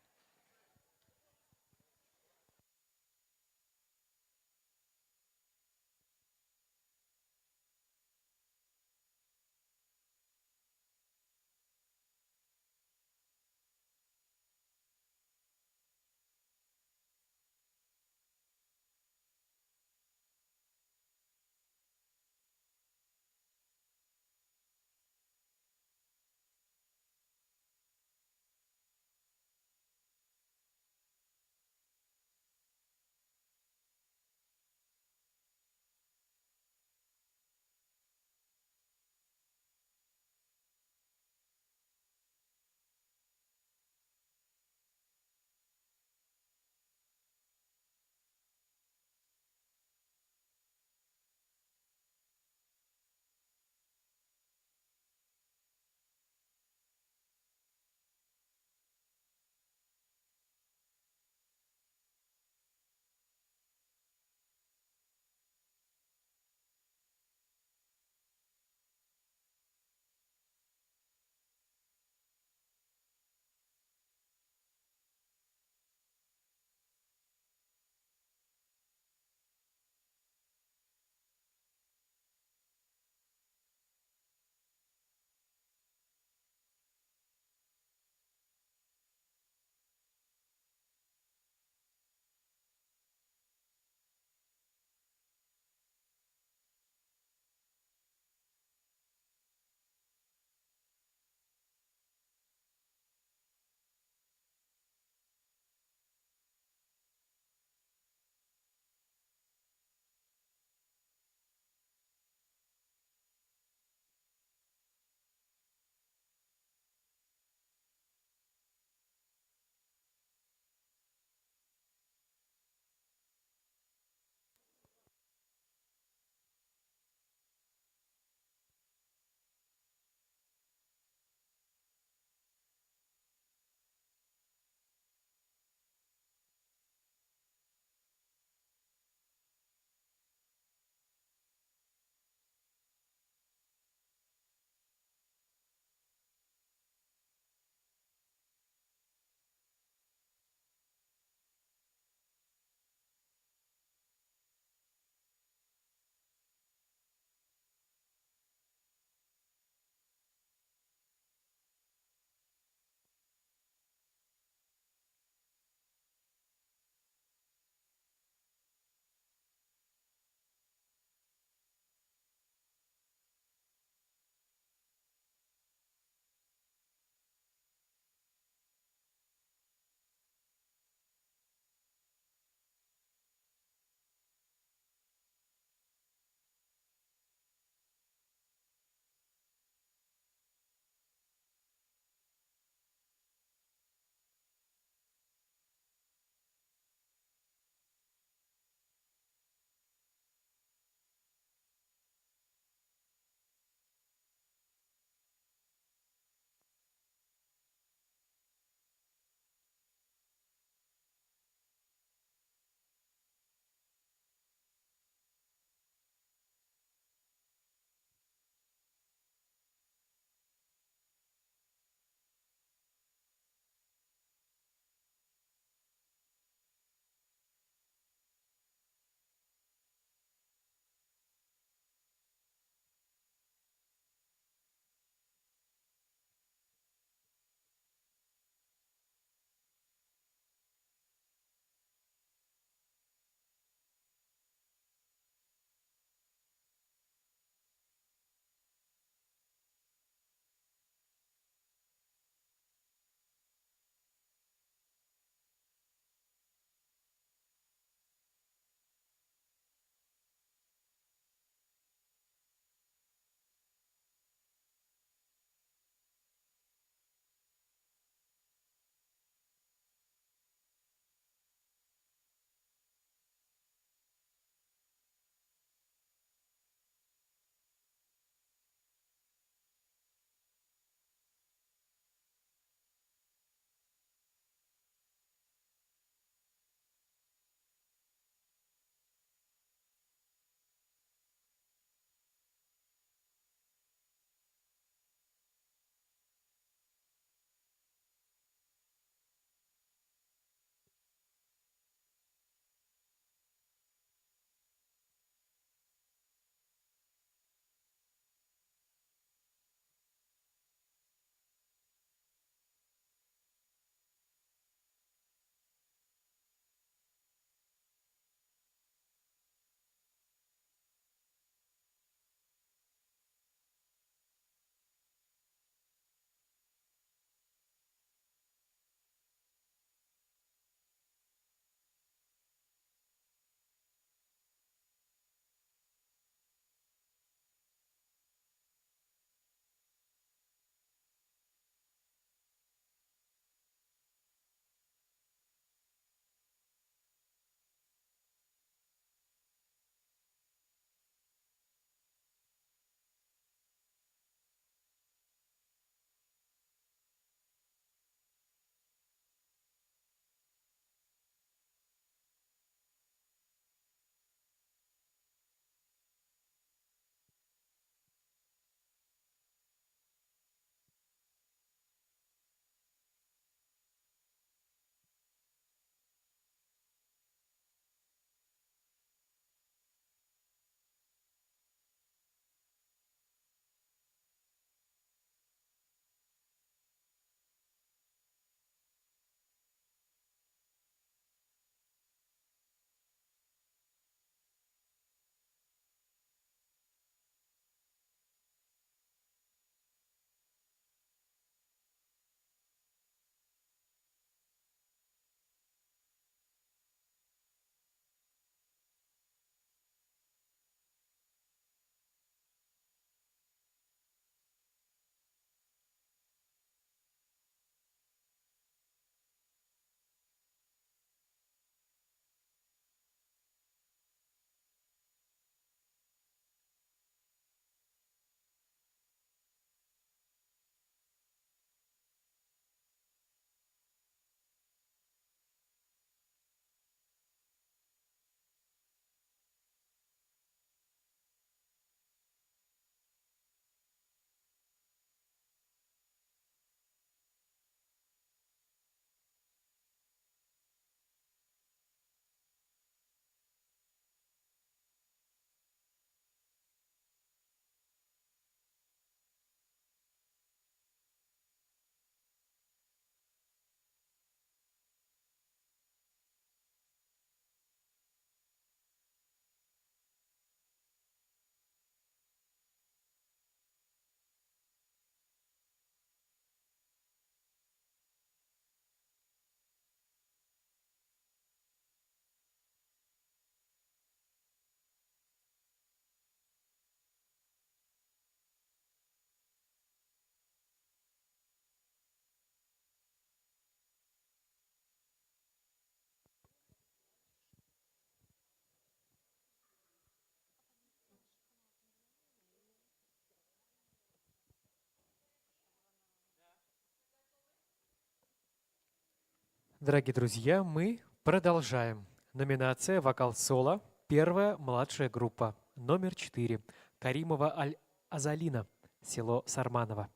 Дорогие друзья, мы продолжаем. Номинация «Вокал-соло». Первая младшая группа. Номер 4. Каримова Аль-Азалина. Село Сарманово.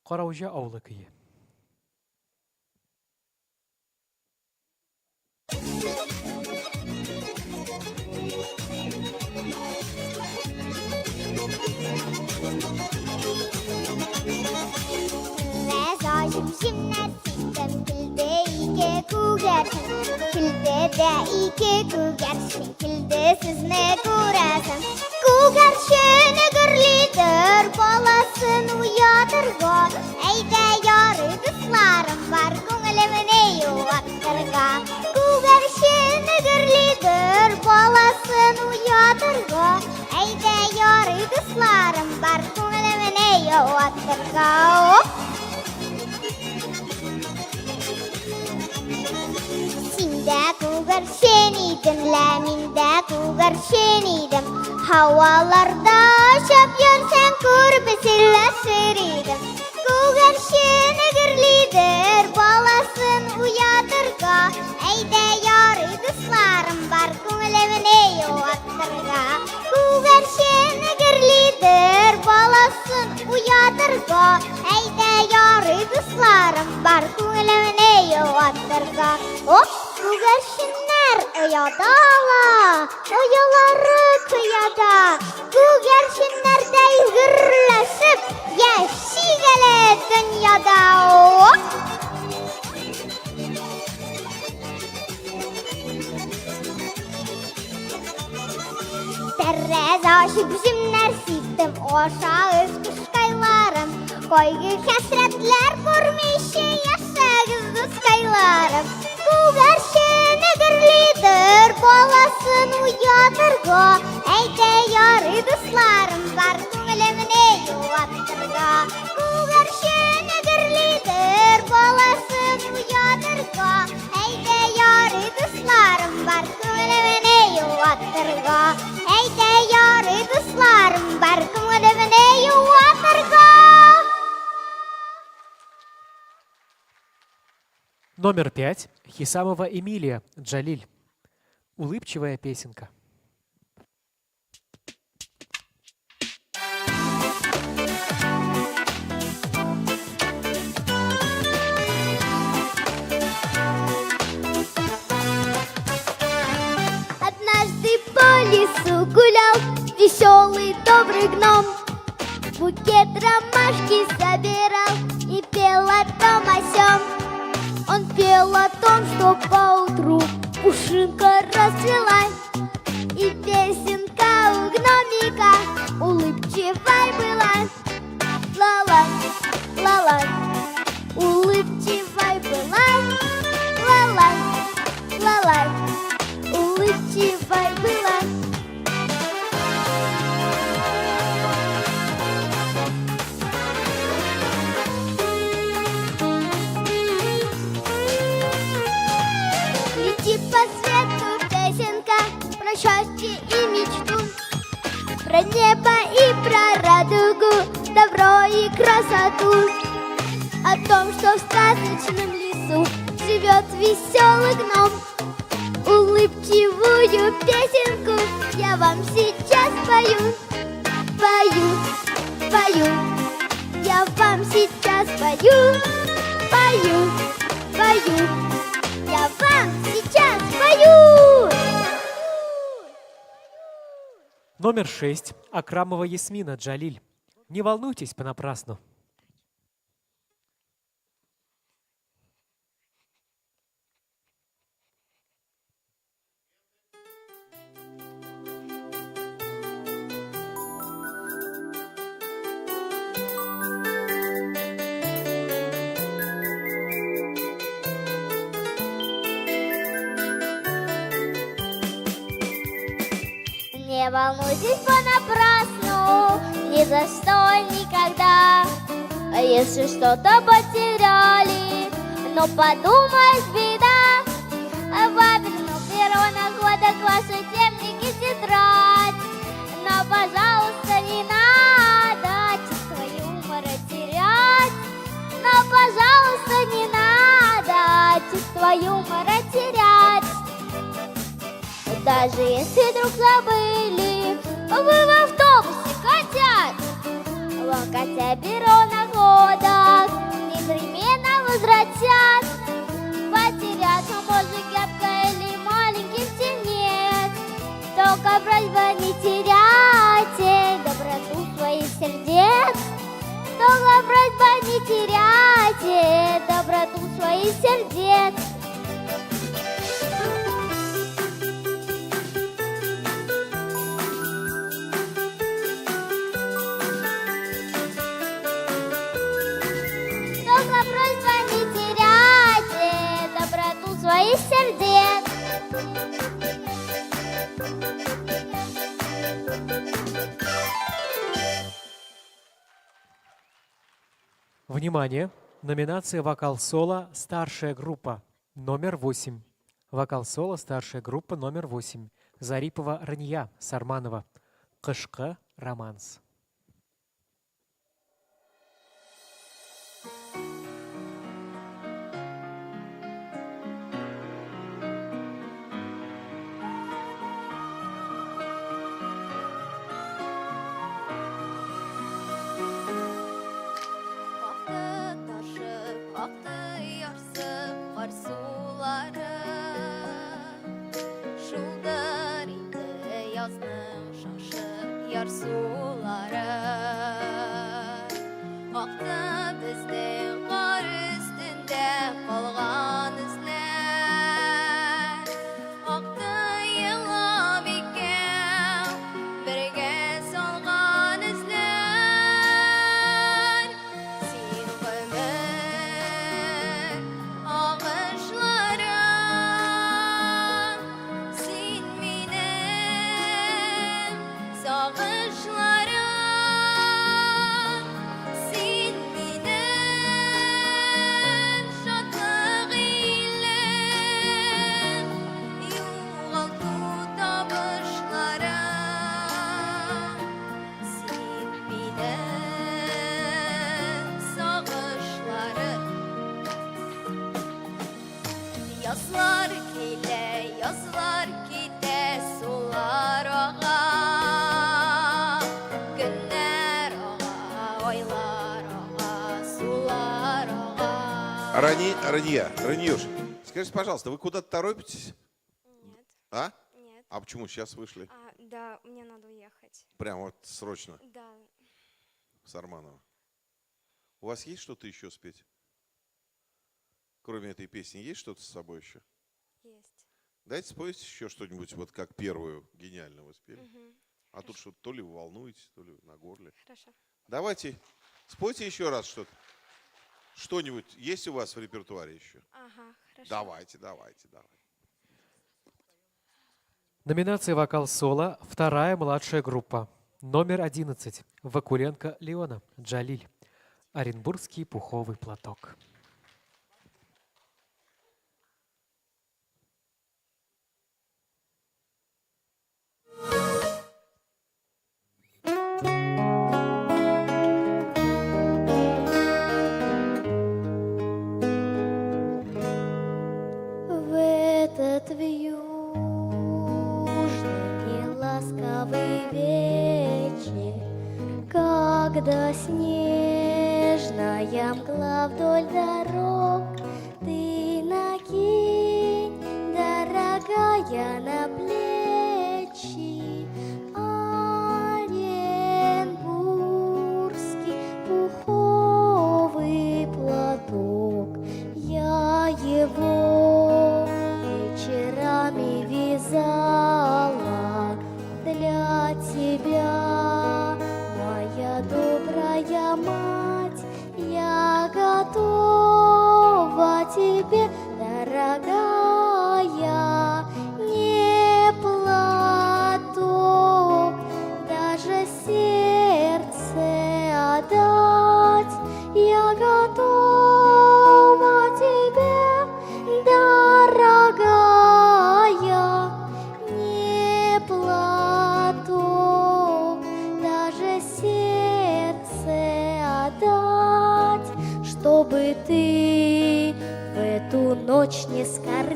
Караужа аулы күйі. Kilde iki kugarşın, kilde sizne kurasın. Kugarşını gürlidir, balasın uyatırga. Eyde yarı kızlarım var, көңіліміне yuvaktırga. Kugarşını gürlidir, balasın uyatırga. Eyde yarı kızlarım var, көңіліміне yuvaktırga. Синде күгәршен идем, ләминдә күгәршен идем. Һаваларда шап йөрсәң күреп сөйләшер идем. Күгәршен гөрлидер, баласын уятырга. Әйдә ярый дусларым бар, күңелемне юаттырга. Күгәршен гөрлидер, баласын уятырга. Әйдә ярый дусларым бар, күңелемне юаттырга. Күгәршеннәр оядала, оялары кыяда. Күгәршеннәрдәй гөрләшеп, яшигәле дөньяда. Тәрәз ашып җимнәр сиздем, ашагыз кышкайларым. Кайгы хәсрәтләр күрмичә яшәгез дускайларым. Күгәршен гөрлидер, баласын уятырга. Әйдә ярый дусларым бар, күңелемне юаттырга. Күгәршен гөрлидер, баласын уятырга. Әйдә ярый дусларым бар, күңелемне юаттырга. Әйдә ярый дусларым бар, күңелемне юаттырга. Номер 5. Хисамова Эмилия. Джалиль. Улыбчивая песенка. Однажды по лесу гулял веселый добрый гном. Букет ромашки собирал и пел о том о сём. Он пел о том, что поутру пушинка расцвела, и песенка у гномика улыбчивой была. Ла-ла, ла-ла, улыбчивой была. Ла-ла, ла-ла, улыбчивой была. Летит по свету песенка про счастье и мечту, про небо и про радугу, добро и красоту. О том, что в сказочном лесу живет веселый гном. Улыбчивую песенку я вам сейчас пою. Пою, пою, я вам сейчас пою. Пою, пою, я вам сейчас пою. Номер 6. Акрамова Ясмина. Джалиль. Не волнуйтесь понапрасну. Не волнуйтесь понапрасну, ни за что, никогда. А если что-то потеряли, ну подумаешь, беда. Папину перо на года класса темники тетрадь. Но, пожалуйста, не надо чувство юмора терять. Но, пожалуйста, не надо чувство юмора терять. Даже если вдруг забыли вы в автобусе котят, локотя перо на ходах непременно возвратят. Потеряться может гябка или маленький птенец, только просьба не теряйте доброту своих сердец. Только просьба не теряйте доброту своих сердец. Только просьба не теряйте доброту своих сердец. Внимание! Номинация «Вокал-соло. Старшая группа» номер 8. Вокал-соло. Старшая группа номер 8. Зарипова Рания Сарманова. Кышкы романс. Ярсулары ақты біздің қар үстінде қалған іздер, ақты елап екеу бірге салған іздер. Сен ғұмыр ағышларым, сен менің сағынышларым, сен менің шаттық илім, юғалту табышларым, сен менің сағынышларым. Yazlar kele, yazlar kite sular ağa, günler ağa, aylar ağa, sular ağa. Раньюш, скажите, пожалуйста, вы куда-то торопитесь? Нет. А? Нет. А почему сейчас вышли? Да, мне надо уехать. Прям вот срочно Да. в Сарманово. У вас есть что-то еще спеть? Кроме этой песни, есть что-то с собой еще? Есть. Дайте спойте еще что-нибудь, вот как первую гениально вы спели. Мгм. А тут что-то то ли вы волнуетесь, то ли на горле. Хорошо. Давайте, спойте еще раз что-то. Что-нибудь есть у вас в репертуаре еще? Ага, хорошо. Давайте. Номинация «Вокал-соло». Вторая младшая группа. Номер 11. Вакуленко Леона. Джалиль. Оренбургский пуховый платок. В этот вьюжный неласковый вечер, когда снежная мгла вдоль дорог, ты накинь, дорогая, на плечи оренбургский пуховый платок. Я его вечерами вязала для тебя, моя добрая мать. Я готова тебе, дорогая, не платок, даже сердце отдать. Я готова тебе, дорогая, не платок, даже сердце отдать. ночь не скорбела,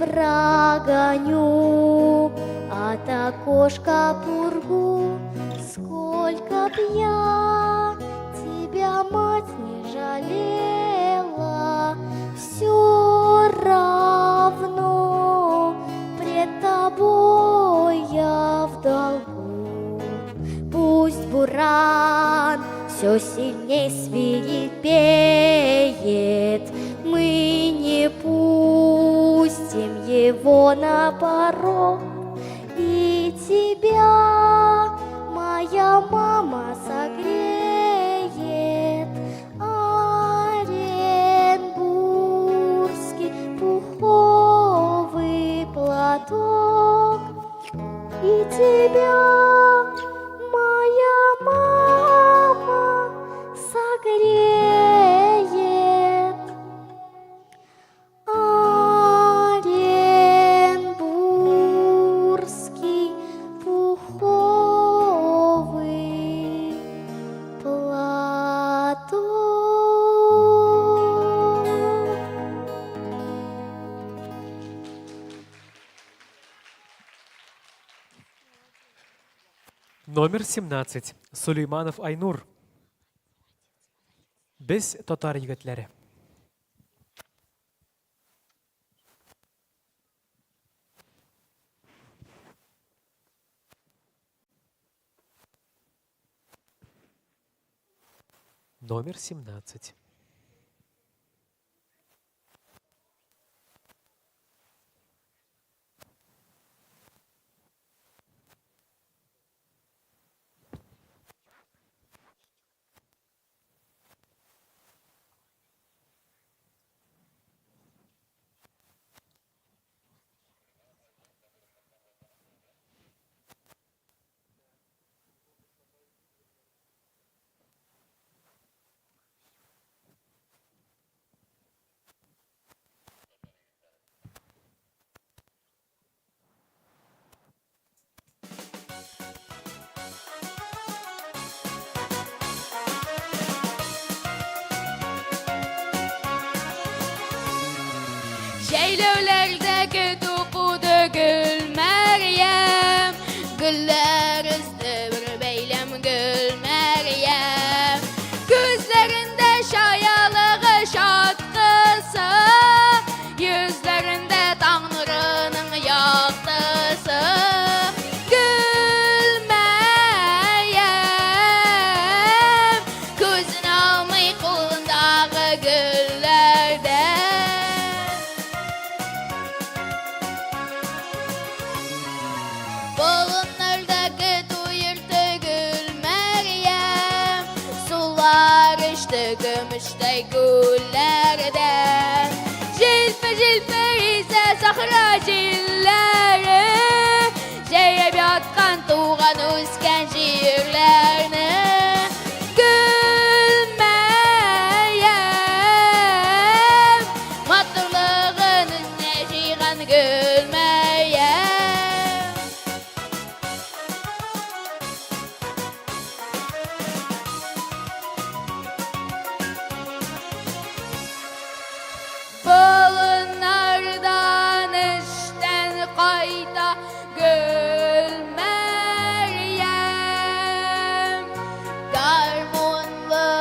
прогоню от окошка пургу. Сколько б я тебя, мать, не жалела, все равно пред тобой я в долгу. Пусть буран все сильней свирепеет, мы не пустим его на порог. И тебя моя мама согреет, оренбургский пуховый платок. И тебя моя мама согреет, оренбургский пуховый платок. Номер 17. Сулейманов Айнур. Без татар егетләре. Номер 17. Şeylevlerdeki dokudu gül Meryem, güller üstü bir beylem gül Meryem. Gözlerinde şayalığı şatkısı, yüzlerinde Tanrı'nın yaktısı. Gül Meryem, gözünü almay kolundağı güllerde. Bolunlardaki duyurdu gül Meryem, sular içti gümüştey güllerden. Jilpe jilpe ise sahra jilleri, jeyip yatkan tuğan üsken şiirlerini. Gül Meryem, matırlığın üstüne jiygan gül Meryem. Bolunlardan işten kayda gül Meryem, garmonlu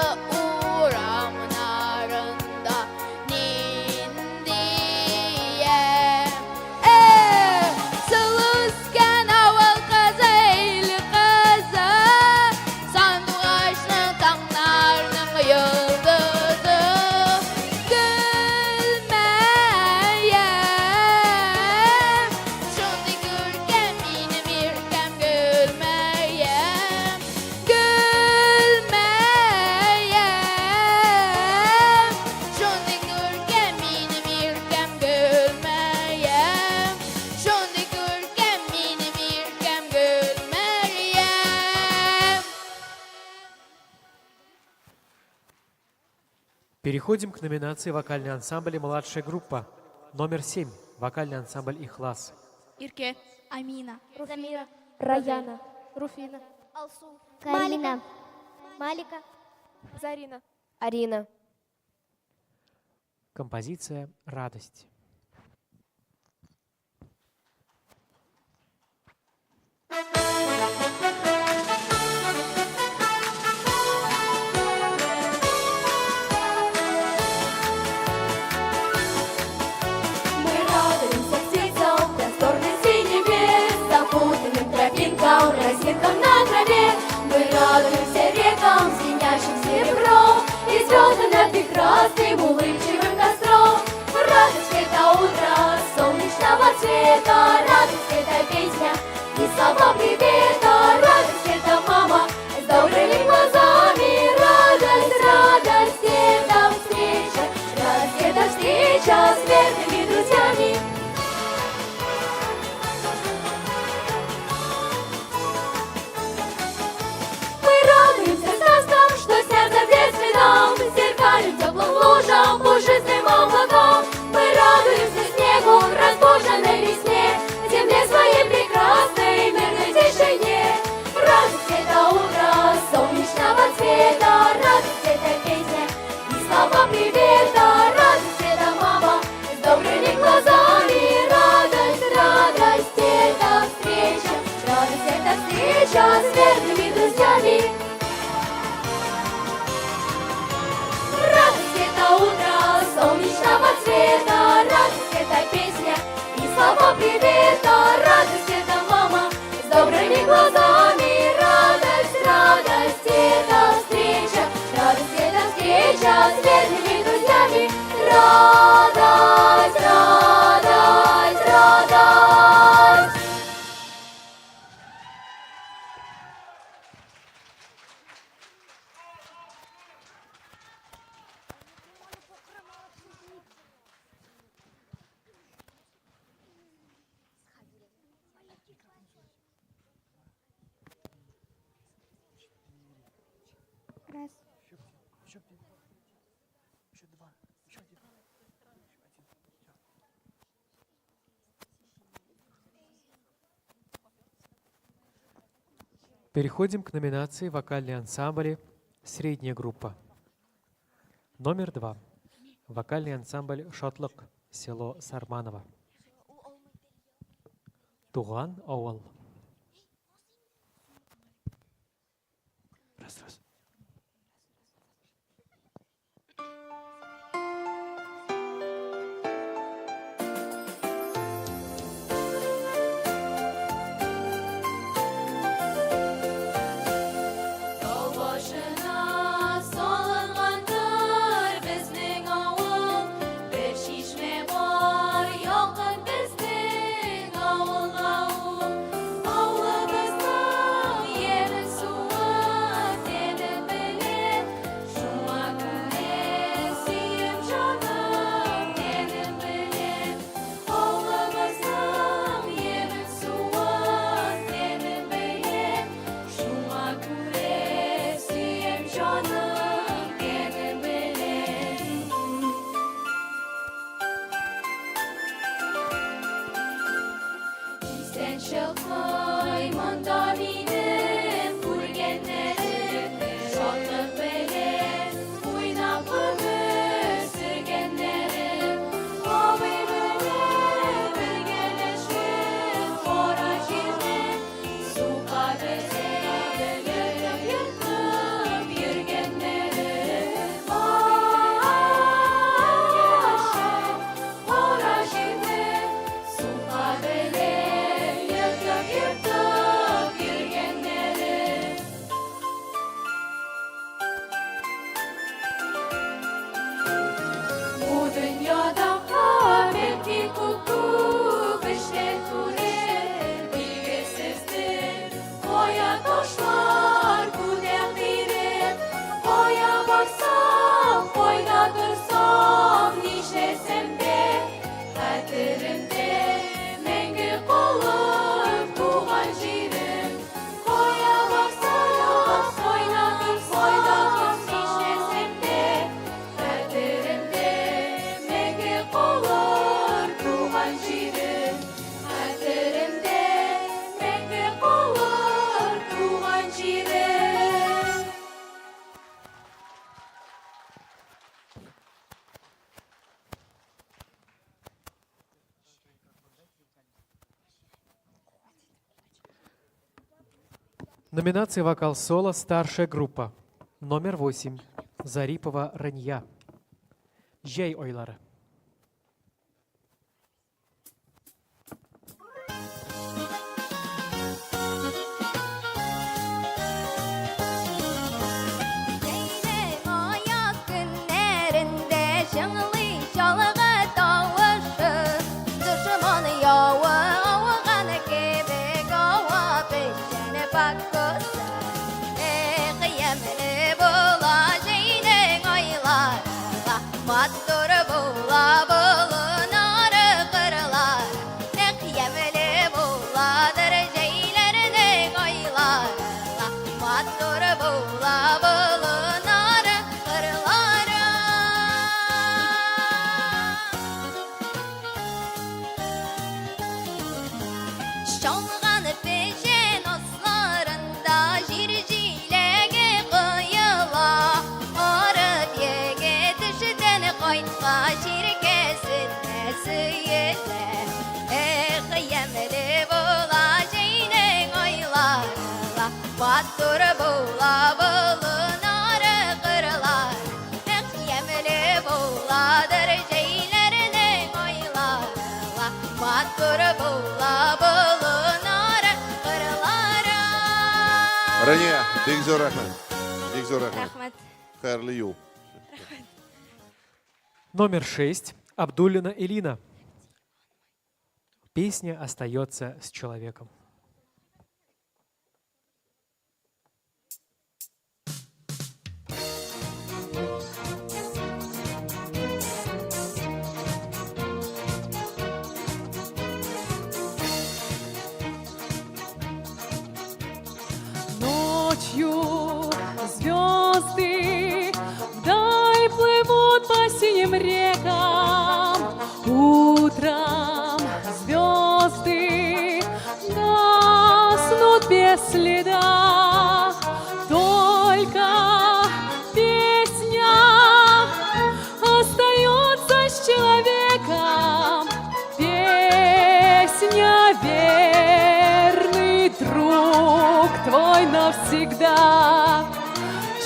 uğramlarında nindiye. Sılısken aval kızı eyli kızı, sandık açtı kanlarının yıldızı. Gül Meryem, şundi görkem benim irkem gül Meryem. Gül Meryem, şundi görkem benim irkem gül Meryem. Şundi görkem benim irkem gül Meryem. Переходим к номинации «Вокальный ансамбль и младшая группа». Номер 7. Вокальный ансамбль «Ихлас». Ирке, Амина, Замира, Раяна, Руфина, Алсу, Карина, Малика, Зарина, Арина. композиция «Радость». Мы радуемся птицам, просторной синеве, запутанным тропинкам, росинкам на траве. Мы радуемся рекам, звенящим серебром, и звездам над их красным улыбчивым костром. Радость — это утро солнечного цвета, радость — это песня и слова привета. Радость — это мама с добрыми глазами, радость, радость — это встреча, радость — это встреча с верными друзьями. Мы радуемся сказкам, что снятся в детстве нам, зеркалем теплым лужам, пушистым облакам. Мы радуемся снегу, разбуженной весне, земле своей прекрасной, мирной тишине. Радость — это утро солнечного цвета, радость — это песня и слова привета. Радость — это мама с добрыми глазами, радость, радость — это встреча, радость — это встреча с верными друзьями. Радость — это утро солнечного цвета, радость — это песня и слова привета. Радость — это мама с добрыми глазами, радость, радость — это встреча, радость — это встреча с верными друзьями. Радость, радость, радость. Раз. Переходим к номинации «Вокальные ансамбли. Средняя группа». Номер 2. Вокальный ансамбль «Шотлок», село Сарманово. Туган ауыл. Раз. Тау башына салынгандыр безнең авыл, бер чишмә бар якын безнең авылга ул. Авылыбызның яме суы, тене Номинация «Вокал-соло. Старшая группа». Номер 8. Зарипова Ранья. Жай ойлары. Аяз günlerinde şыңлы çalgı tavışı, düşman yağı avğan kebek ava peşine bakısı. Kıyamlı bula jeyden aylarla, mattur bula bulunarı kırlar. Kıyamlı buladır jeylerden aylarla, mattur bula bulunarı kırlara. Şalğan peşen aslarında jirjilege kıyıla, arıp yege düşden koytla şirkesine sıyıla. Kıyamlı bula jeyden aylarla, mattur bula bulunarı kırlar. Kıyamlı buladır jeylerine aylarla, mattur bula bulunarı kırlara. Рания, бек зор рахмат. Бек зор рахмат. Рахмат. Хайырлы юл. Номер 6. Абдуллина Элина. Песня остается с человеком. Ночью звезды вдаль плывут по синим рекам. Утром звезды гаснут без следа. Только песня остается с человеком. Песня верный друг твой навсегда.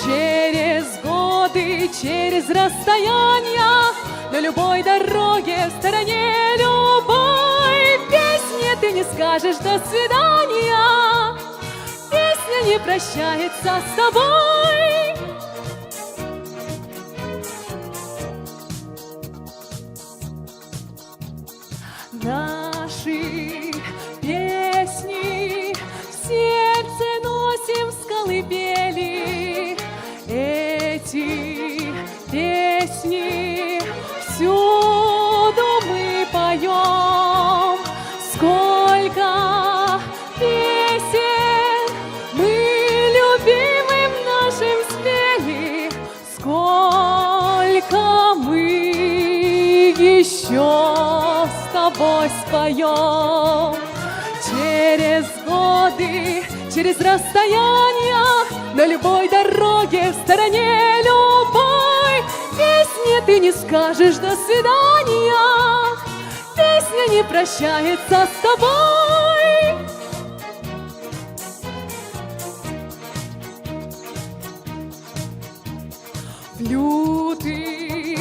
Через годы, через расстояния, на любой дороге, в стороне любой песни ты не скажешь «до свидания». Песня не прощается с тобой. Наши песни в сердце носим с колыбели. Эти песни всюду мы поем. Сколько песен мы любимым нашим спели, сколько мы еще с тобой споем. Через годы, через расстояния, на любой дороге, в стороне любой песни ты не скажешь «до свидания». Песня не прощается с тобой. В лютый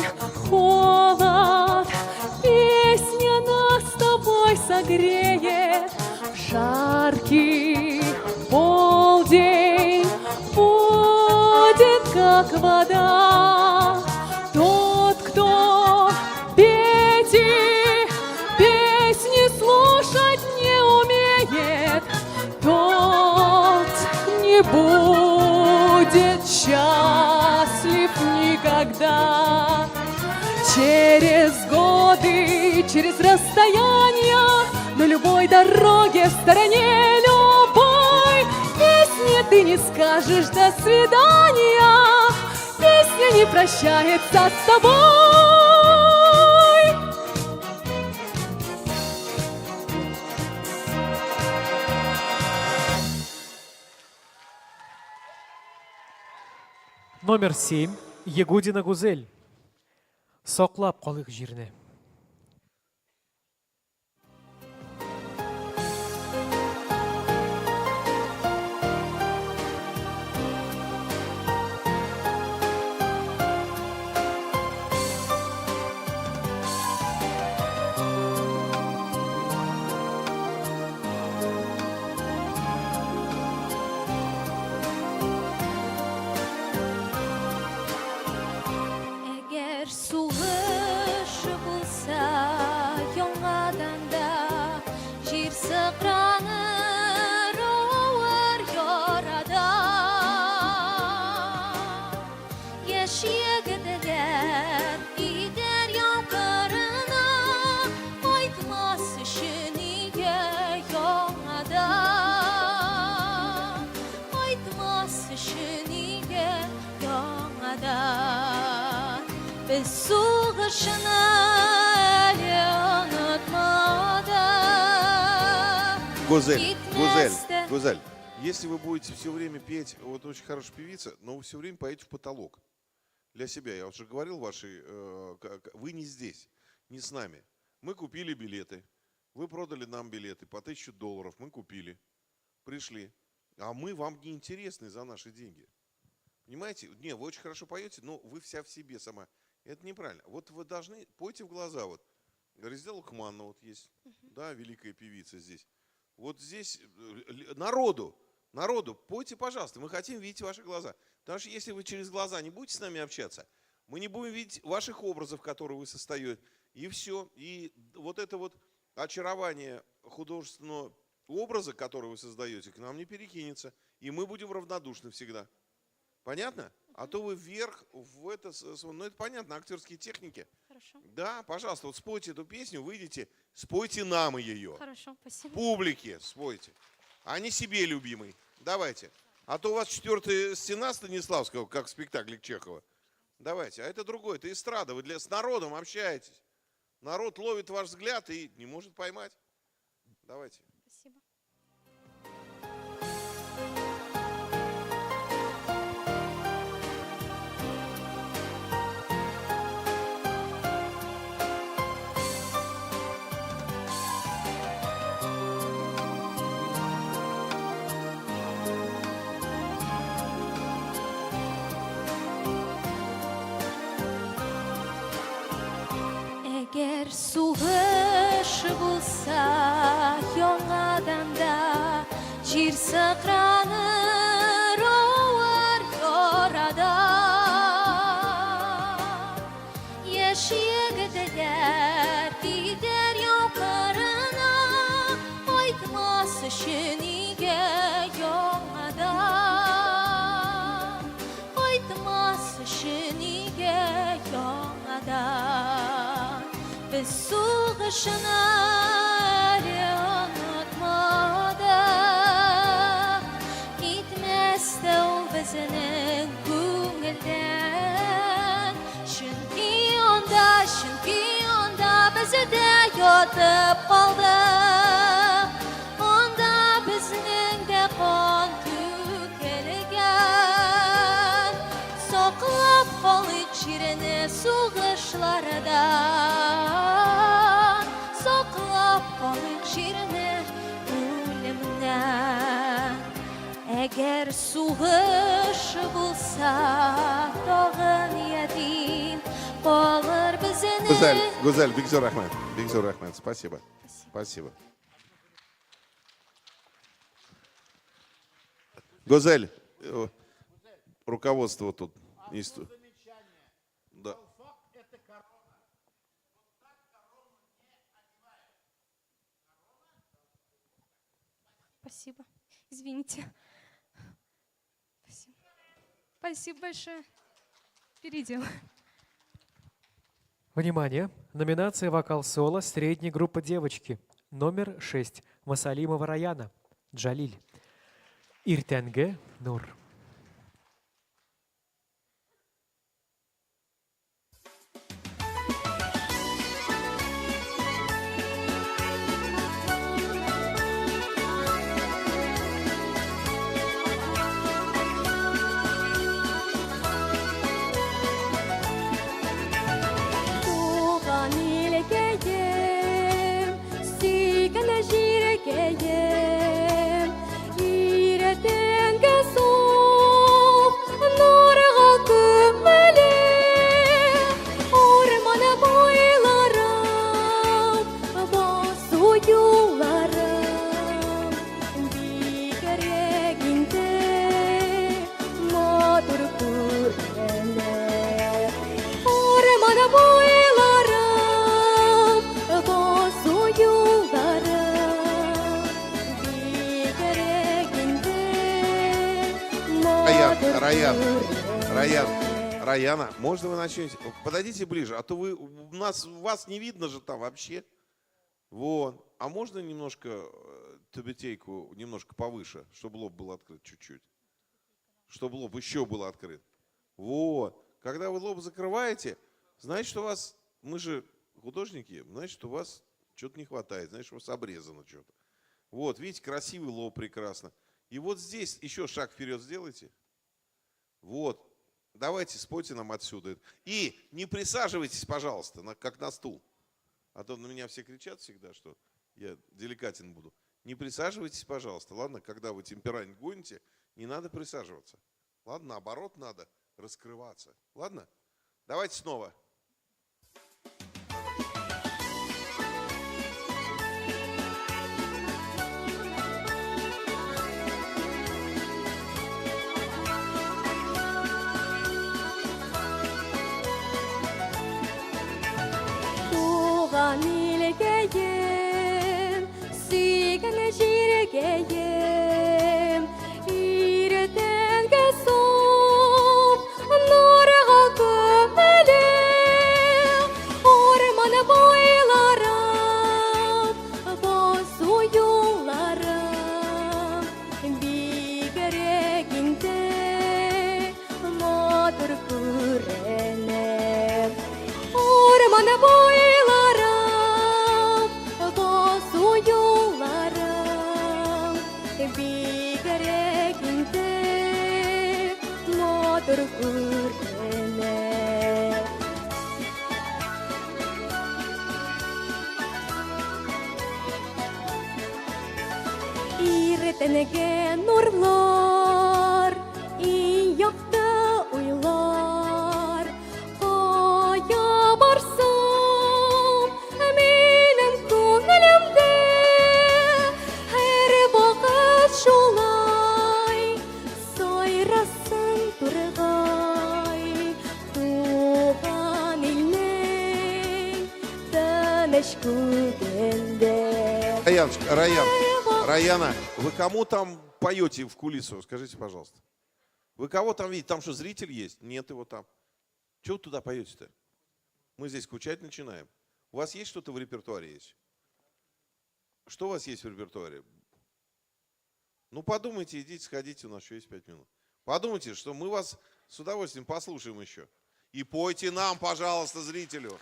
холод песня нас с тобой согреет. В жаркий полдень будет как вода. Тот, кто эти песни слушать не умеет, тот не будет счастлив никогда. Через годы, через расстояния, на любой дороге, в стороне любой песни ты не скажешь «до свидания». Песня не прощается с тобой. Номер 7. Ягудина Гузель. Соқлап қолық жеріне. düşüşünüge yolmadan Biz soğuşuna eli unutmadan Гузель, Gitmezde- Гузель, если вы будете все время петь, вот очень хорошая певица, но вы все время поете в потолок. Для себя, я уже говорил вашей, вы не здесь, не с нами. Мы купили билеты, вы продали нам билеты по $1000, мы купили, пришли, а мы вам не интересны за наши деньги. Понимаете? Не, вы очень хорошо поете, но вы вся в себе сама. Это неправильно. Вот вы должны, пойте в глаза, вот. Резида Лукманна вот есть, да, великая певица здесь. Вот здесь народу, пойте, пожалуйста, мы хотим видеть ваши глаза. Потому что если вы через глаза не будете с нами общаться, мы не будем видеть ваших образов, которые вы создаете, и все. И вот это вот очарование художественного образа, который вы создаете, к нам не перекинется. И мы будем равнодушны всегда. Понятно? А то вы вверх в это, ну это понятно, актерские техники. Хорошо. Да, пожалуйста, вот спойте эту песню, выйдите, спойте нам ее. Хорошо, спасибо. Публике спойте, а не себе, любимый. Давайте. А то у вас 4-я стена Станиславского, как в спектакле Чехова. Давайте. А это другое, это эстрада. Вы с народом общаетесь. Народ ловит ваш взгляд и не может поймать. Давайте. Спасибо. Eğer sug'ış bo'lsa yonadanda jir saqranir o'var yorada yosh yigitlar gider yoqarina aytmas ishiniga yonadan aytmas ishiniga yonadan Biz soğuşuna unutmadan Gitmezde o bizinin ko'ngildan Çünkü onda bizi de yotib qoldi Onda bizning de qon to'kilgan Soqlab qol ichirini so'g'ishlardan Soqlab qol ichirini o'limdan Eğer so'g'ish bo'lsa tog'in yetim qolur bizini Гузель, Бигзор Ахмед. Бигзор Ахмед, спасибо. Спасибо. Гузель, руководство тут. Да. Спасибо. Извините. Спасибо. Спасибо большое. Переделаю. Внимание! Номинация «Вокал-соло. Средняя группа девочки». Номер 6. Масалимова Раяна. Джалиль. Иртенге Нур. Туған елгейім, сүйгіні жүрегейім, ертеңгі суық нұрға көмілем, орманы бойларым, басу юларым, бигерегінде матур көркемler. Орманы boylarım, bozu yollarım, bigreginde Раяна, можно вы начнете? Подойдите ближе, а то вас не видно же там вообще. Вон. А можно немножко тюбетейку немножко повыше, чтобы лоб был открыт чуть-чуть? чтобы лоб еще был открыт. Вот. Когда вы лоб закрываете, значит, что у вас, мы же художники, значит, у вас что-то не хватает, значит, у вас обрезано что-то. Вот, видите, красивый лоб, прекрасно. И вот здесь еще шаг вперед сделайте. Вот. Давайте, спойте нам отсюда. И не присаживайтесь, пожалуйста, как на стул. А то на меня все кричат всегда, что я деликатен буду. Не присаживайтесь, пожалуйста, ладно? Когда вы темперамент гоните, не надо присаживаться. Ладно, наоборот, надо раскрываться. Ладно? Давайте снова. Туған елгейім, сүйген жергейім, үйретенгі соң, нұрға көмілем, орманы бойларым, басу yollarım, бигерегінде матыр күренем, орманы boylarım, basу yollarım, bigерегінде матыр күренем. Иртенге нурлар, и якты уйлар, кая барсам, минем күңелемдә һәр вакыт шулай сайрасын тургай, туган илнең тыныч күгендә. Раяна, вы кому там поете в кулису? Скажите, пожалуйста. Вы кого там видите? Там что, зритель есть? Нет его там. Чего вы туда поете-то? Мы здесь скучать начинаем. У вас есть что-то в репертуаре есть? Что у вас есть в репертуаре? Ну, подумайте, идите, сходите, у нас еще есть 5 минут. Подумайте, что мы вас с удовольствием послушаем еще. И пойте нам, пожалуйста, зрителю.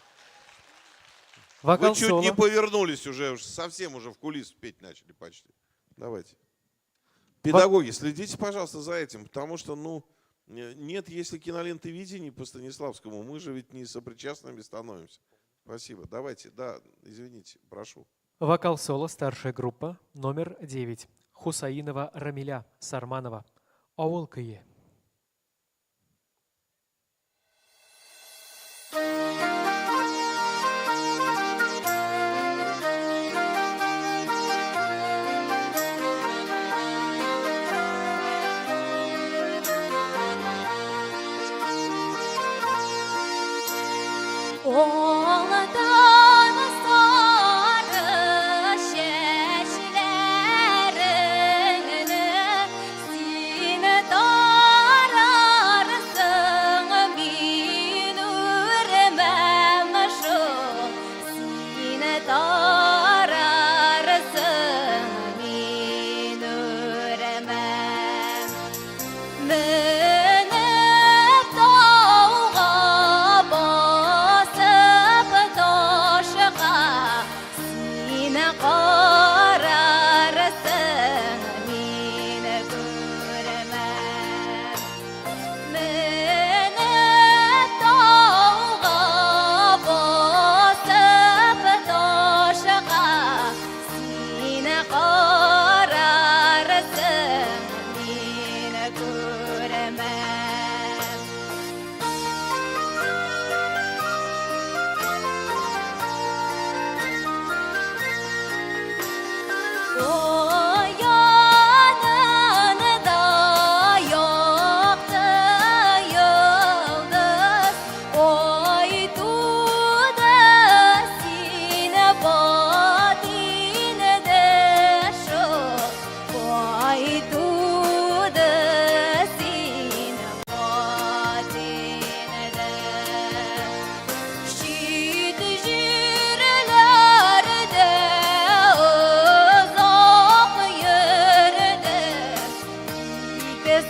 Вокал Вы чуть соло. не повернулись уже, совсем уже в кулису петь начали почти. Давайте. Педагоги, следите, пожалуйста, за этим, потому что, нет, если киноленты видений по Станиславскому, мы же ведь не сопричастными становимся. Спасибо. Давайте, да, извините, прошу. Вокал соло, старшая группа, номер 9. Хусаинова Рамиля Сарманова. Ауыл күйі. Oğlan sarı şeşlerini sine dararsın bin üremem şu sine dararsın bin üremem menep dağğa basıp taşığa sine kararsın mine göremem menep dağğa basıp taşığa sine kararsın mine göremem. Yanında yoktu yıldız, oydu da sine batinde şu, oydu da sine batinde. Şit jirlerde uzak yerde, bir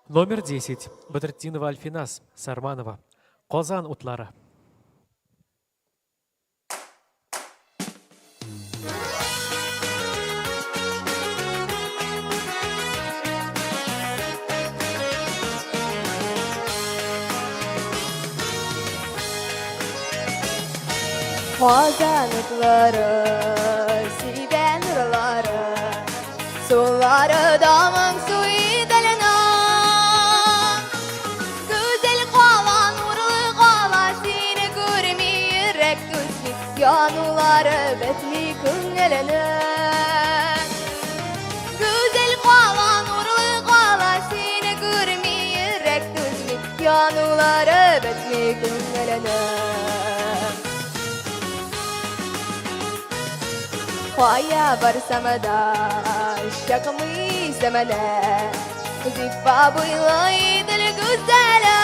Номер 10. Бадртдинова Альфинас, Сарманова. Qozon utlari. Qozon utlari, siygan nurlari, suvlari damın suyu dalina. Güzel qala, nurlu qala, seni görmeyerek tüzlük, yanıları betli küngelene. Güzel qala, nurlu qala, seni görmeyerek tüzlük, yanıları betli küngelene. Kaya varsam da şakamı zemene Ziffa buylaydır güzele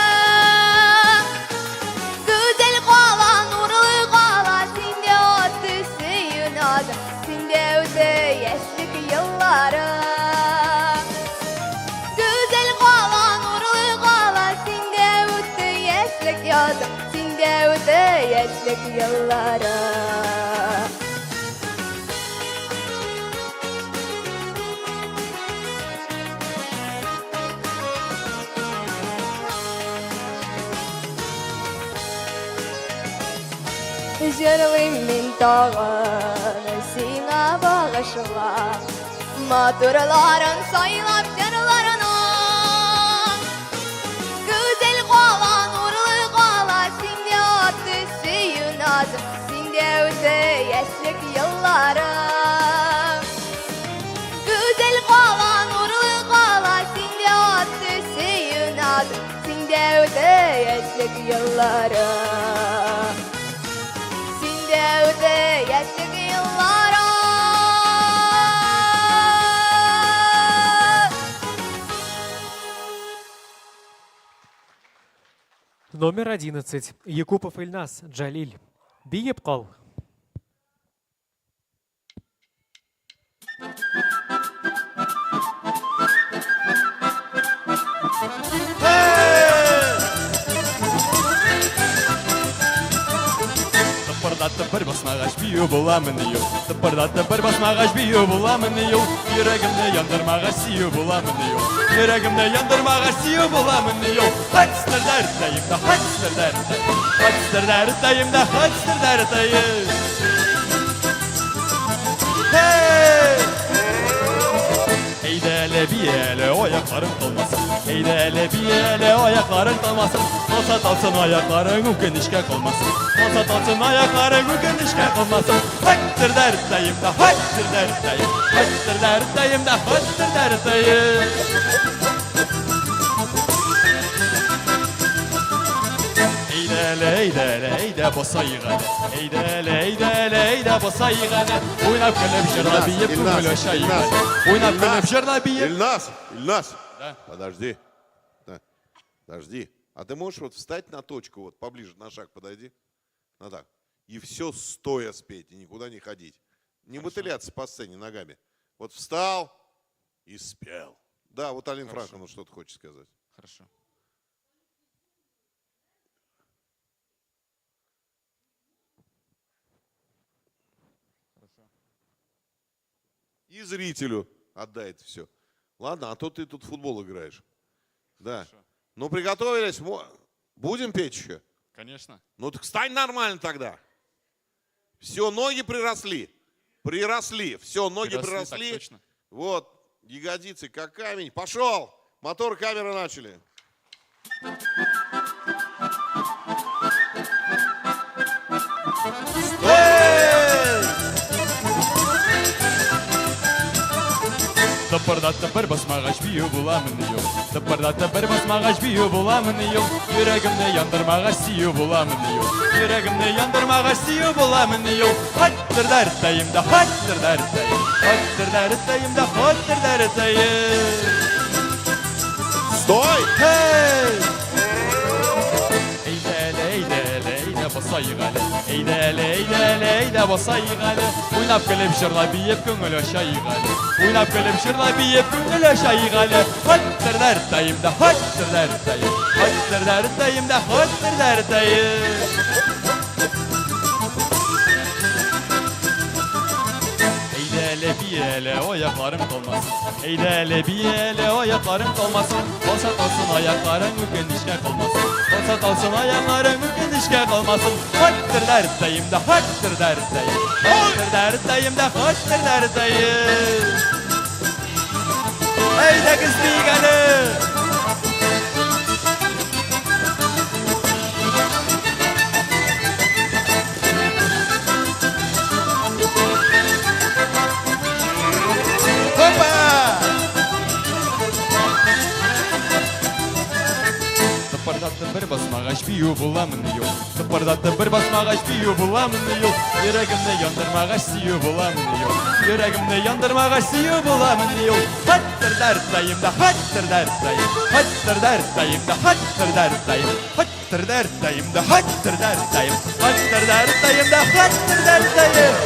Güzel qala, nurlu qala Sinde ottu suyun adı Sinde öte yaşlık yılları Güzel qala, nurlu qala Sinde öte yaşlık yazı Sinde öte yaşlık yılları Canımın dağını sana bağışla Matırların sayılap canlarına Güzel qala, nurlu qala Sinde attı suyun adı Sinde öte yaşlık yılları Güzel qala, nurlu qala Sinde attı suyun adı Sinde öte yaşlık yılları Öte yaşlık yıllara Номер 11. Якупов Ильнас, Джалиль. Биеп қал. Тыпырдатып бір басмағаш бию боламын ию Тыпырдатып бір басмағаш бию боламын ию Жүрегімді яндырмағаш сию боламын ию Жүрегімді яндырмағаш сию боламын ию Хатстыр дәрттайым да, хатстыр дәрттайым Хатстыр дәрттайым да, хатстыр дәрттайым Eydələ biyələ ayaqların qalmasın Eydələ biyələ ayaqların qalmasın Qalsa dalsın ayaqların mümkün işkə qalmasın Qalsa dalsın ayaqların mümkün işkə qalmasın Hattır dərddəyim də, hattır dərddəyim Hattır dərddəyim də, hattır dərddəyim Eydə basa yığələ Eydə basa yığələ Oynab gəlib jırla biyib köngül aşağı yığələ Oynab gəlib jırla biyib Ильнас, Да. подожди. Да. Подожди. А ты можешь вот встать на точку, вот поближе, на шаг подойди. Ну так. И все стоя спеть, и никуда не ходить. Не мотыляться по сцене ногами. Вот встал и спел. Да, вот Алин Франковна что-то хочет сказать. Хорошо. И зрителю отдает все. Ладно, а то ты тут в футбол играешь. Да. Хорошо. Ну, приготовились? Будем петь еще? Конечно. Ну, так стань нормально тогда. Все, ноги приросли. Приросли. Все, ноги приросли. Так точно. Вот, ягодицы как камень. Пошел. Мотор, камеры начали. Тыпырдатып бір басмағаш бию боламын ию Тыпырдатып бір басмағаш бию боламын ию Жүрегімді яндырмағаш сию боламын ию Жүрегімді яндырмағаш сию боламын ию Хаттыр дәрттайым да, хаттыр дәрттайым Хаттыр дәрттайым да, хаттыр дәрттайым Стой! Eydə basa yığələ Eyde basa yığalı. Oynap gelip şırla biyip köngül aşağı yığalı. Oynap gelip şırla biyip köngül aşağı yığalı. Hattır derdayım da hattır derdayım. Hattır derdayım da hattır derdayım. Eyle bir ele o ayaklarım kalmasın. Eyle bir ele o ayaklarım kalmasın. Olsa kalsın ayakların ülkenişke kalmasın. Olsa kalsın ayakların ülkenişke kalmasın. Hattır derdayım da hattır derdayım. Hattır derdayım da hattır derdayım. Eyde kız bigalı. Tıpırdattı bir basmağaç biyu bulamın yok. Tıpırdattı bir basmağaç biyu bulamın yok. Yüreğimde yandırmağaç siyu bulamın yok. Yüreğimde yandırmağaç siyu bulamın yok. Hattır derdayım da hattır derdayım. Hattır derdayım da hattır derdayım. Hattır derdayım da hattır derdayım. Hattır derdayım da hattır derdayım.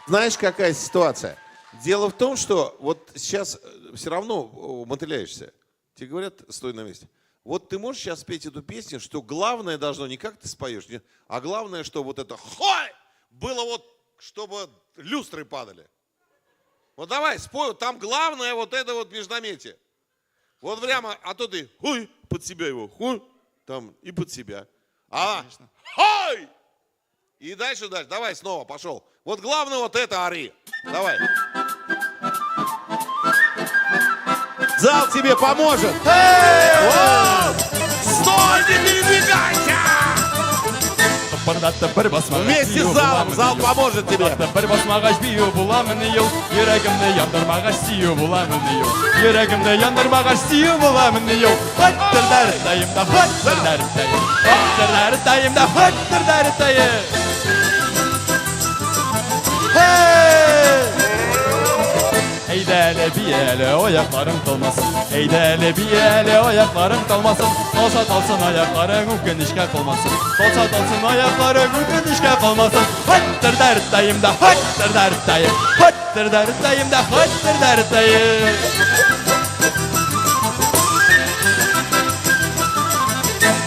Знаешь, какая ситуация? Дело в том, что вот сейчас все равно мотыляешься. Тебе говорят, стой на месте. Вот ты можешь сейчас спеть эту песню, что главное должно не как ты споешь, нет, а главное, что вот это «хой» было вот, чтобы люстры падали. Вот давай, спой, там главное вот это вот междометие. Вот прямо, а то ты «хой» под себя его, «хой» там и под себя. А «хой» и дальше, давай снова, пошел. Вот главное вот это ори. Давай. Зал тебе поможет. Стой, не передвигайся! Вместе с залом, зал поможет тебе. Bir basmağaç biyu bulamın yok. Yüreğimde yandırmağaç siyu bulamın yok. Yüreğimde yandırmağaç siyu bulamın yok. Hattır derdayım da hattır derdayım. Hattır derdayım da hattır derdayım. Eydele bir ele o ayaklarım kalmasın. Eydele bir ele o ayaklarım kalmasın. Olsa kalsın ayakların genişke kalmasın. Olsa kalsın ayakların genişke kalmasın. Hattır derdayım da hattır derdayım. Hattır derdayım da hattır derdayım.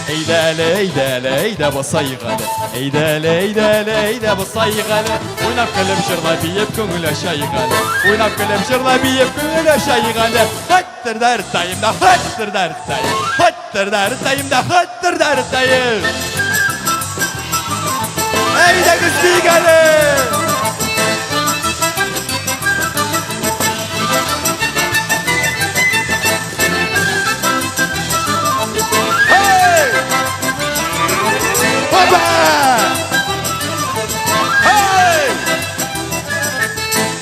Eydele basa yığalı. Eydele basa yığalı. Oynap gelip şırla biyip köngül aşağı yığalı. Oynap gelip şırla biyip köngül aşağı yığalı. Hattır derdayım da hattır derdayım. Hattır derdayım da hattır derdayım. Eyde kız bigalı.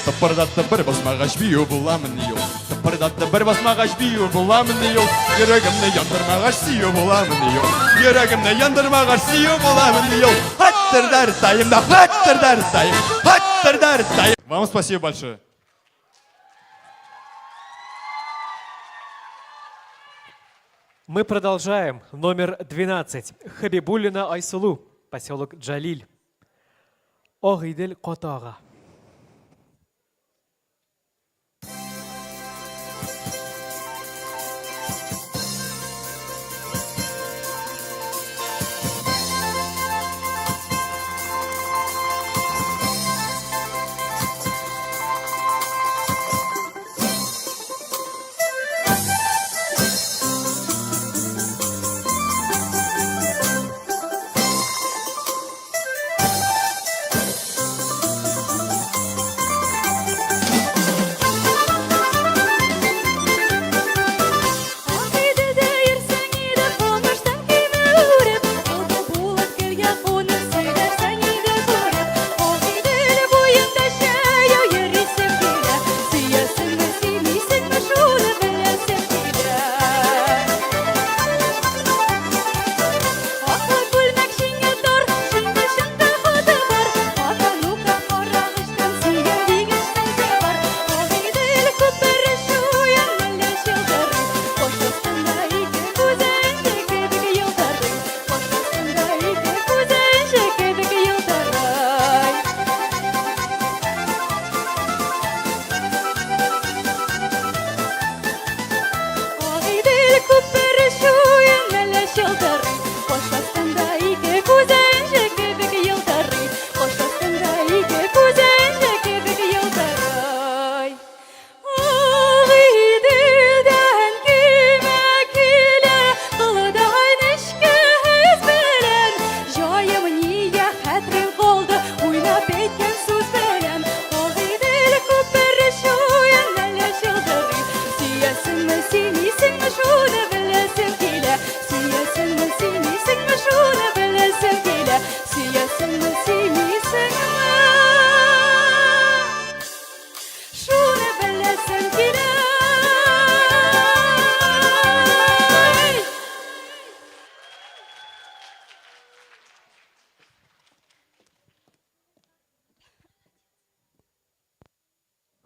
Tıpırdattı bir basmağaç biyu bulamın yok. Tıpırdattı bir basmağaç biyu bulamın yok. Yüreğimde yandırmağaç siyu bulamın yok. Yüreğimde yandırmağaç siyu bulamın yok. Hattır derdayım da hattır derdayım. Hattır derdayım. Вам спасибо большое. Мы продолжаем. Номер 12. Хабибуллина Айсулу, поселок Джалиль. Огидель Котага.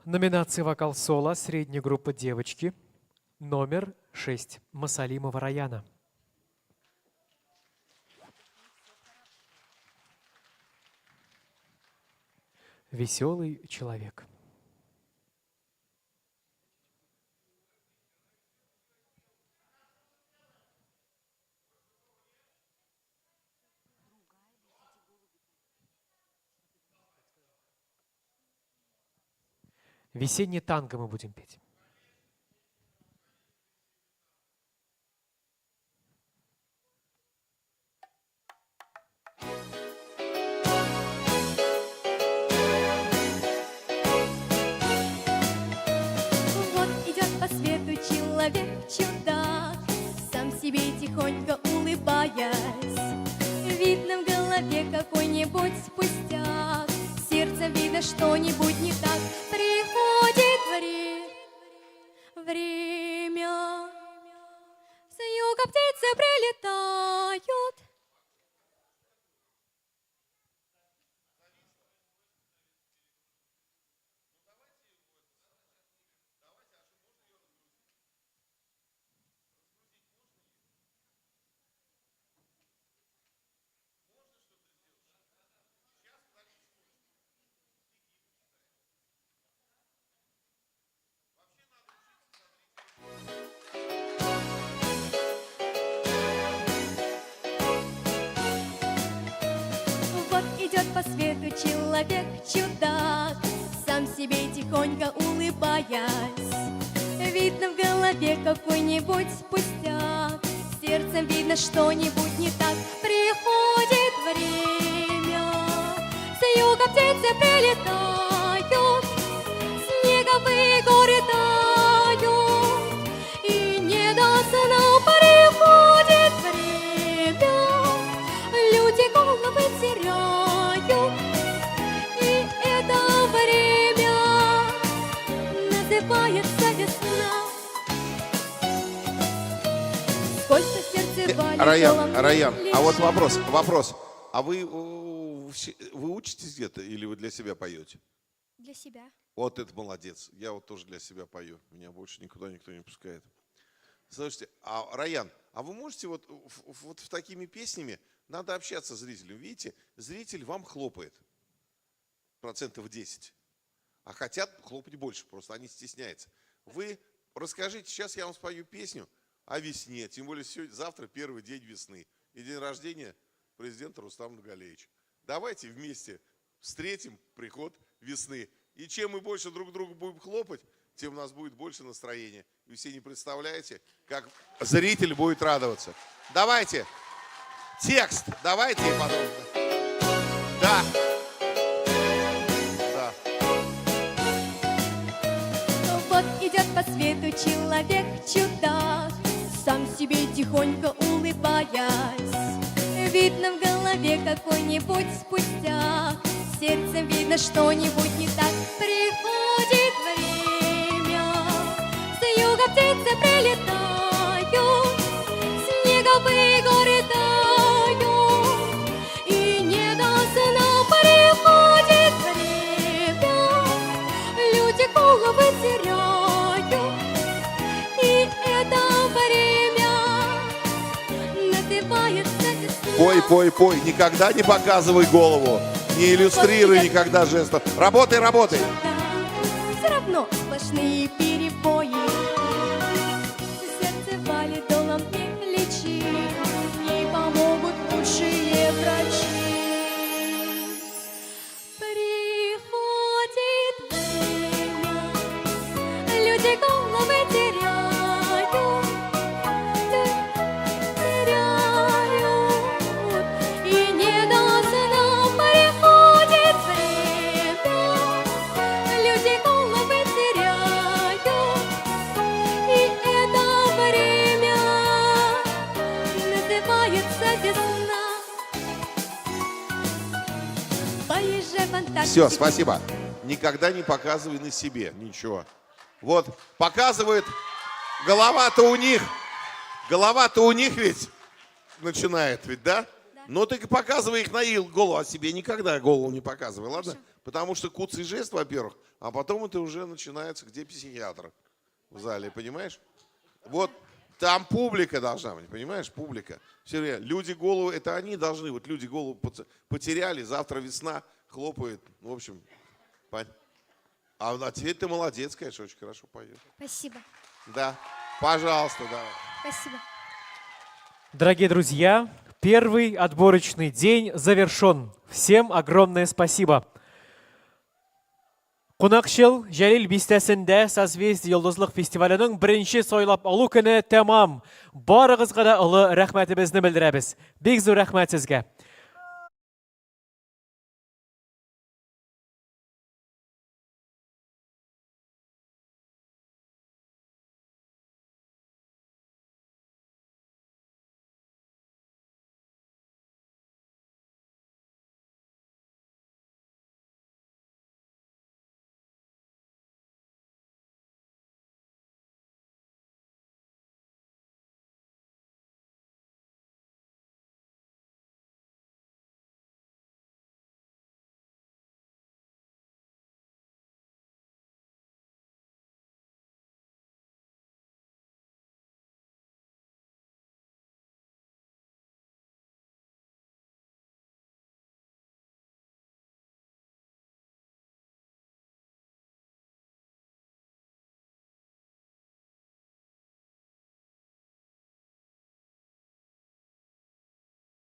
Номинация «Вокал-соло», средняя группа «Девочки», номер 6, Масалимова Раяна. Веселый человек. Весеннее танго мы будем петь. Вот идет по свету человек-чудак, сам себе тихонько улыбаясь. Видно в голове какой-нибудь пустяк, сердцем видно что-нибудь не так. Приходит время, с юга птицы прилетают. Вот идет по свету человек-чудак, сам себе тихонько улыбаясь. Видно в голове какой-нибудь пустяк, сердцем видно что-нибудь не так. Приходит время, с юга птицы прилетают, снеговые горы тают, и не до сна приходит время. Люди головы теряют, и это время называется весна. Сколько сердце болит, Раян, а вот вопрос. А вы учитесь где-то или вы для себя поете? Для себя. Вот это молодец. Я вот тоже для себя пою. Меня больше никуда никто не пускает. Слушайте, Раян, а вы можете вот в такими песнями, надо общаться с зрителем. Видите, зритель вам хлопает 10%. А хотят хлопать больше, просто они стесняются. Вы расскажите, сейчас я вам спою песню о весне, тем более завтра первый день весны и день рождения президента Рустама Нургалиевича. Давайте вместе встретим приход весны. И чем мы больше друг другу будем хлопать, тем у нас будет больше настроения. Вы все не представляете, как зритель будет радоваться. Давайте текст, давайте подробно. Да. Вот идет по свету человек-чудак, сам себе тихонько улыбаясь. Видно в голове какой-нибудь пустяк, сердцем видно что-нибудь не так. Приходит время, с юга птицы прилетают, снеговые горы тают, и не до сна приходит время. Люди головы теряют, и это время называется весна. Пой. Никогда не показывай голову. Не иллюстрируй никогда жестов. Работай. Все равно сплошные перебои. Сердце валит, долом не лечи, не помогут лучшие врачи. Приходит время, люди головы теряют, и не до сна приходит время. Люди головы теряют, и это время называется весна. Поезжай фантастика. Все, спасибо. Никогда не показывай на себе ничего. Вот, показывает, голова-то у них ведь начинает ведь, да? Ну так и показывай их на голову, а себе никогда голову не показывай, ладно? Потому что куцый жест, во-первых, а потом это уже начинается, где психиатр в зале, понимаешь? Вот там публика должна быть, понимаешь, публика. Все время люди голову, это они должны, вот люди голову потеряли, завтра весна, хлопает, в общем, а теперь ты молодец, конечно, очень хорошо поешь. Спасибо. Да, пожалуйста, давай. Спасибо. Дорогие друзья, первый отборочный день завершен. Всем огромное спасибо. Қонақшыл Жәлел бистәсендә Созвездие йолдызлык фестиваленең беренче сайлап алу көне тәмам. Барыгызга да олы рәхмәтебезне белдерәбез. Бик зур рәхмәт сезгә.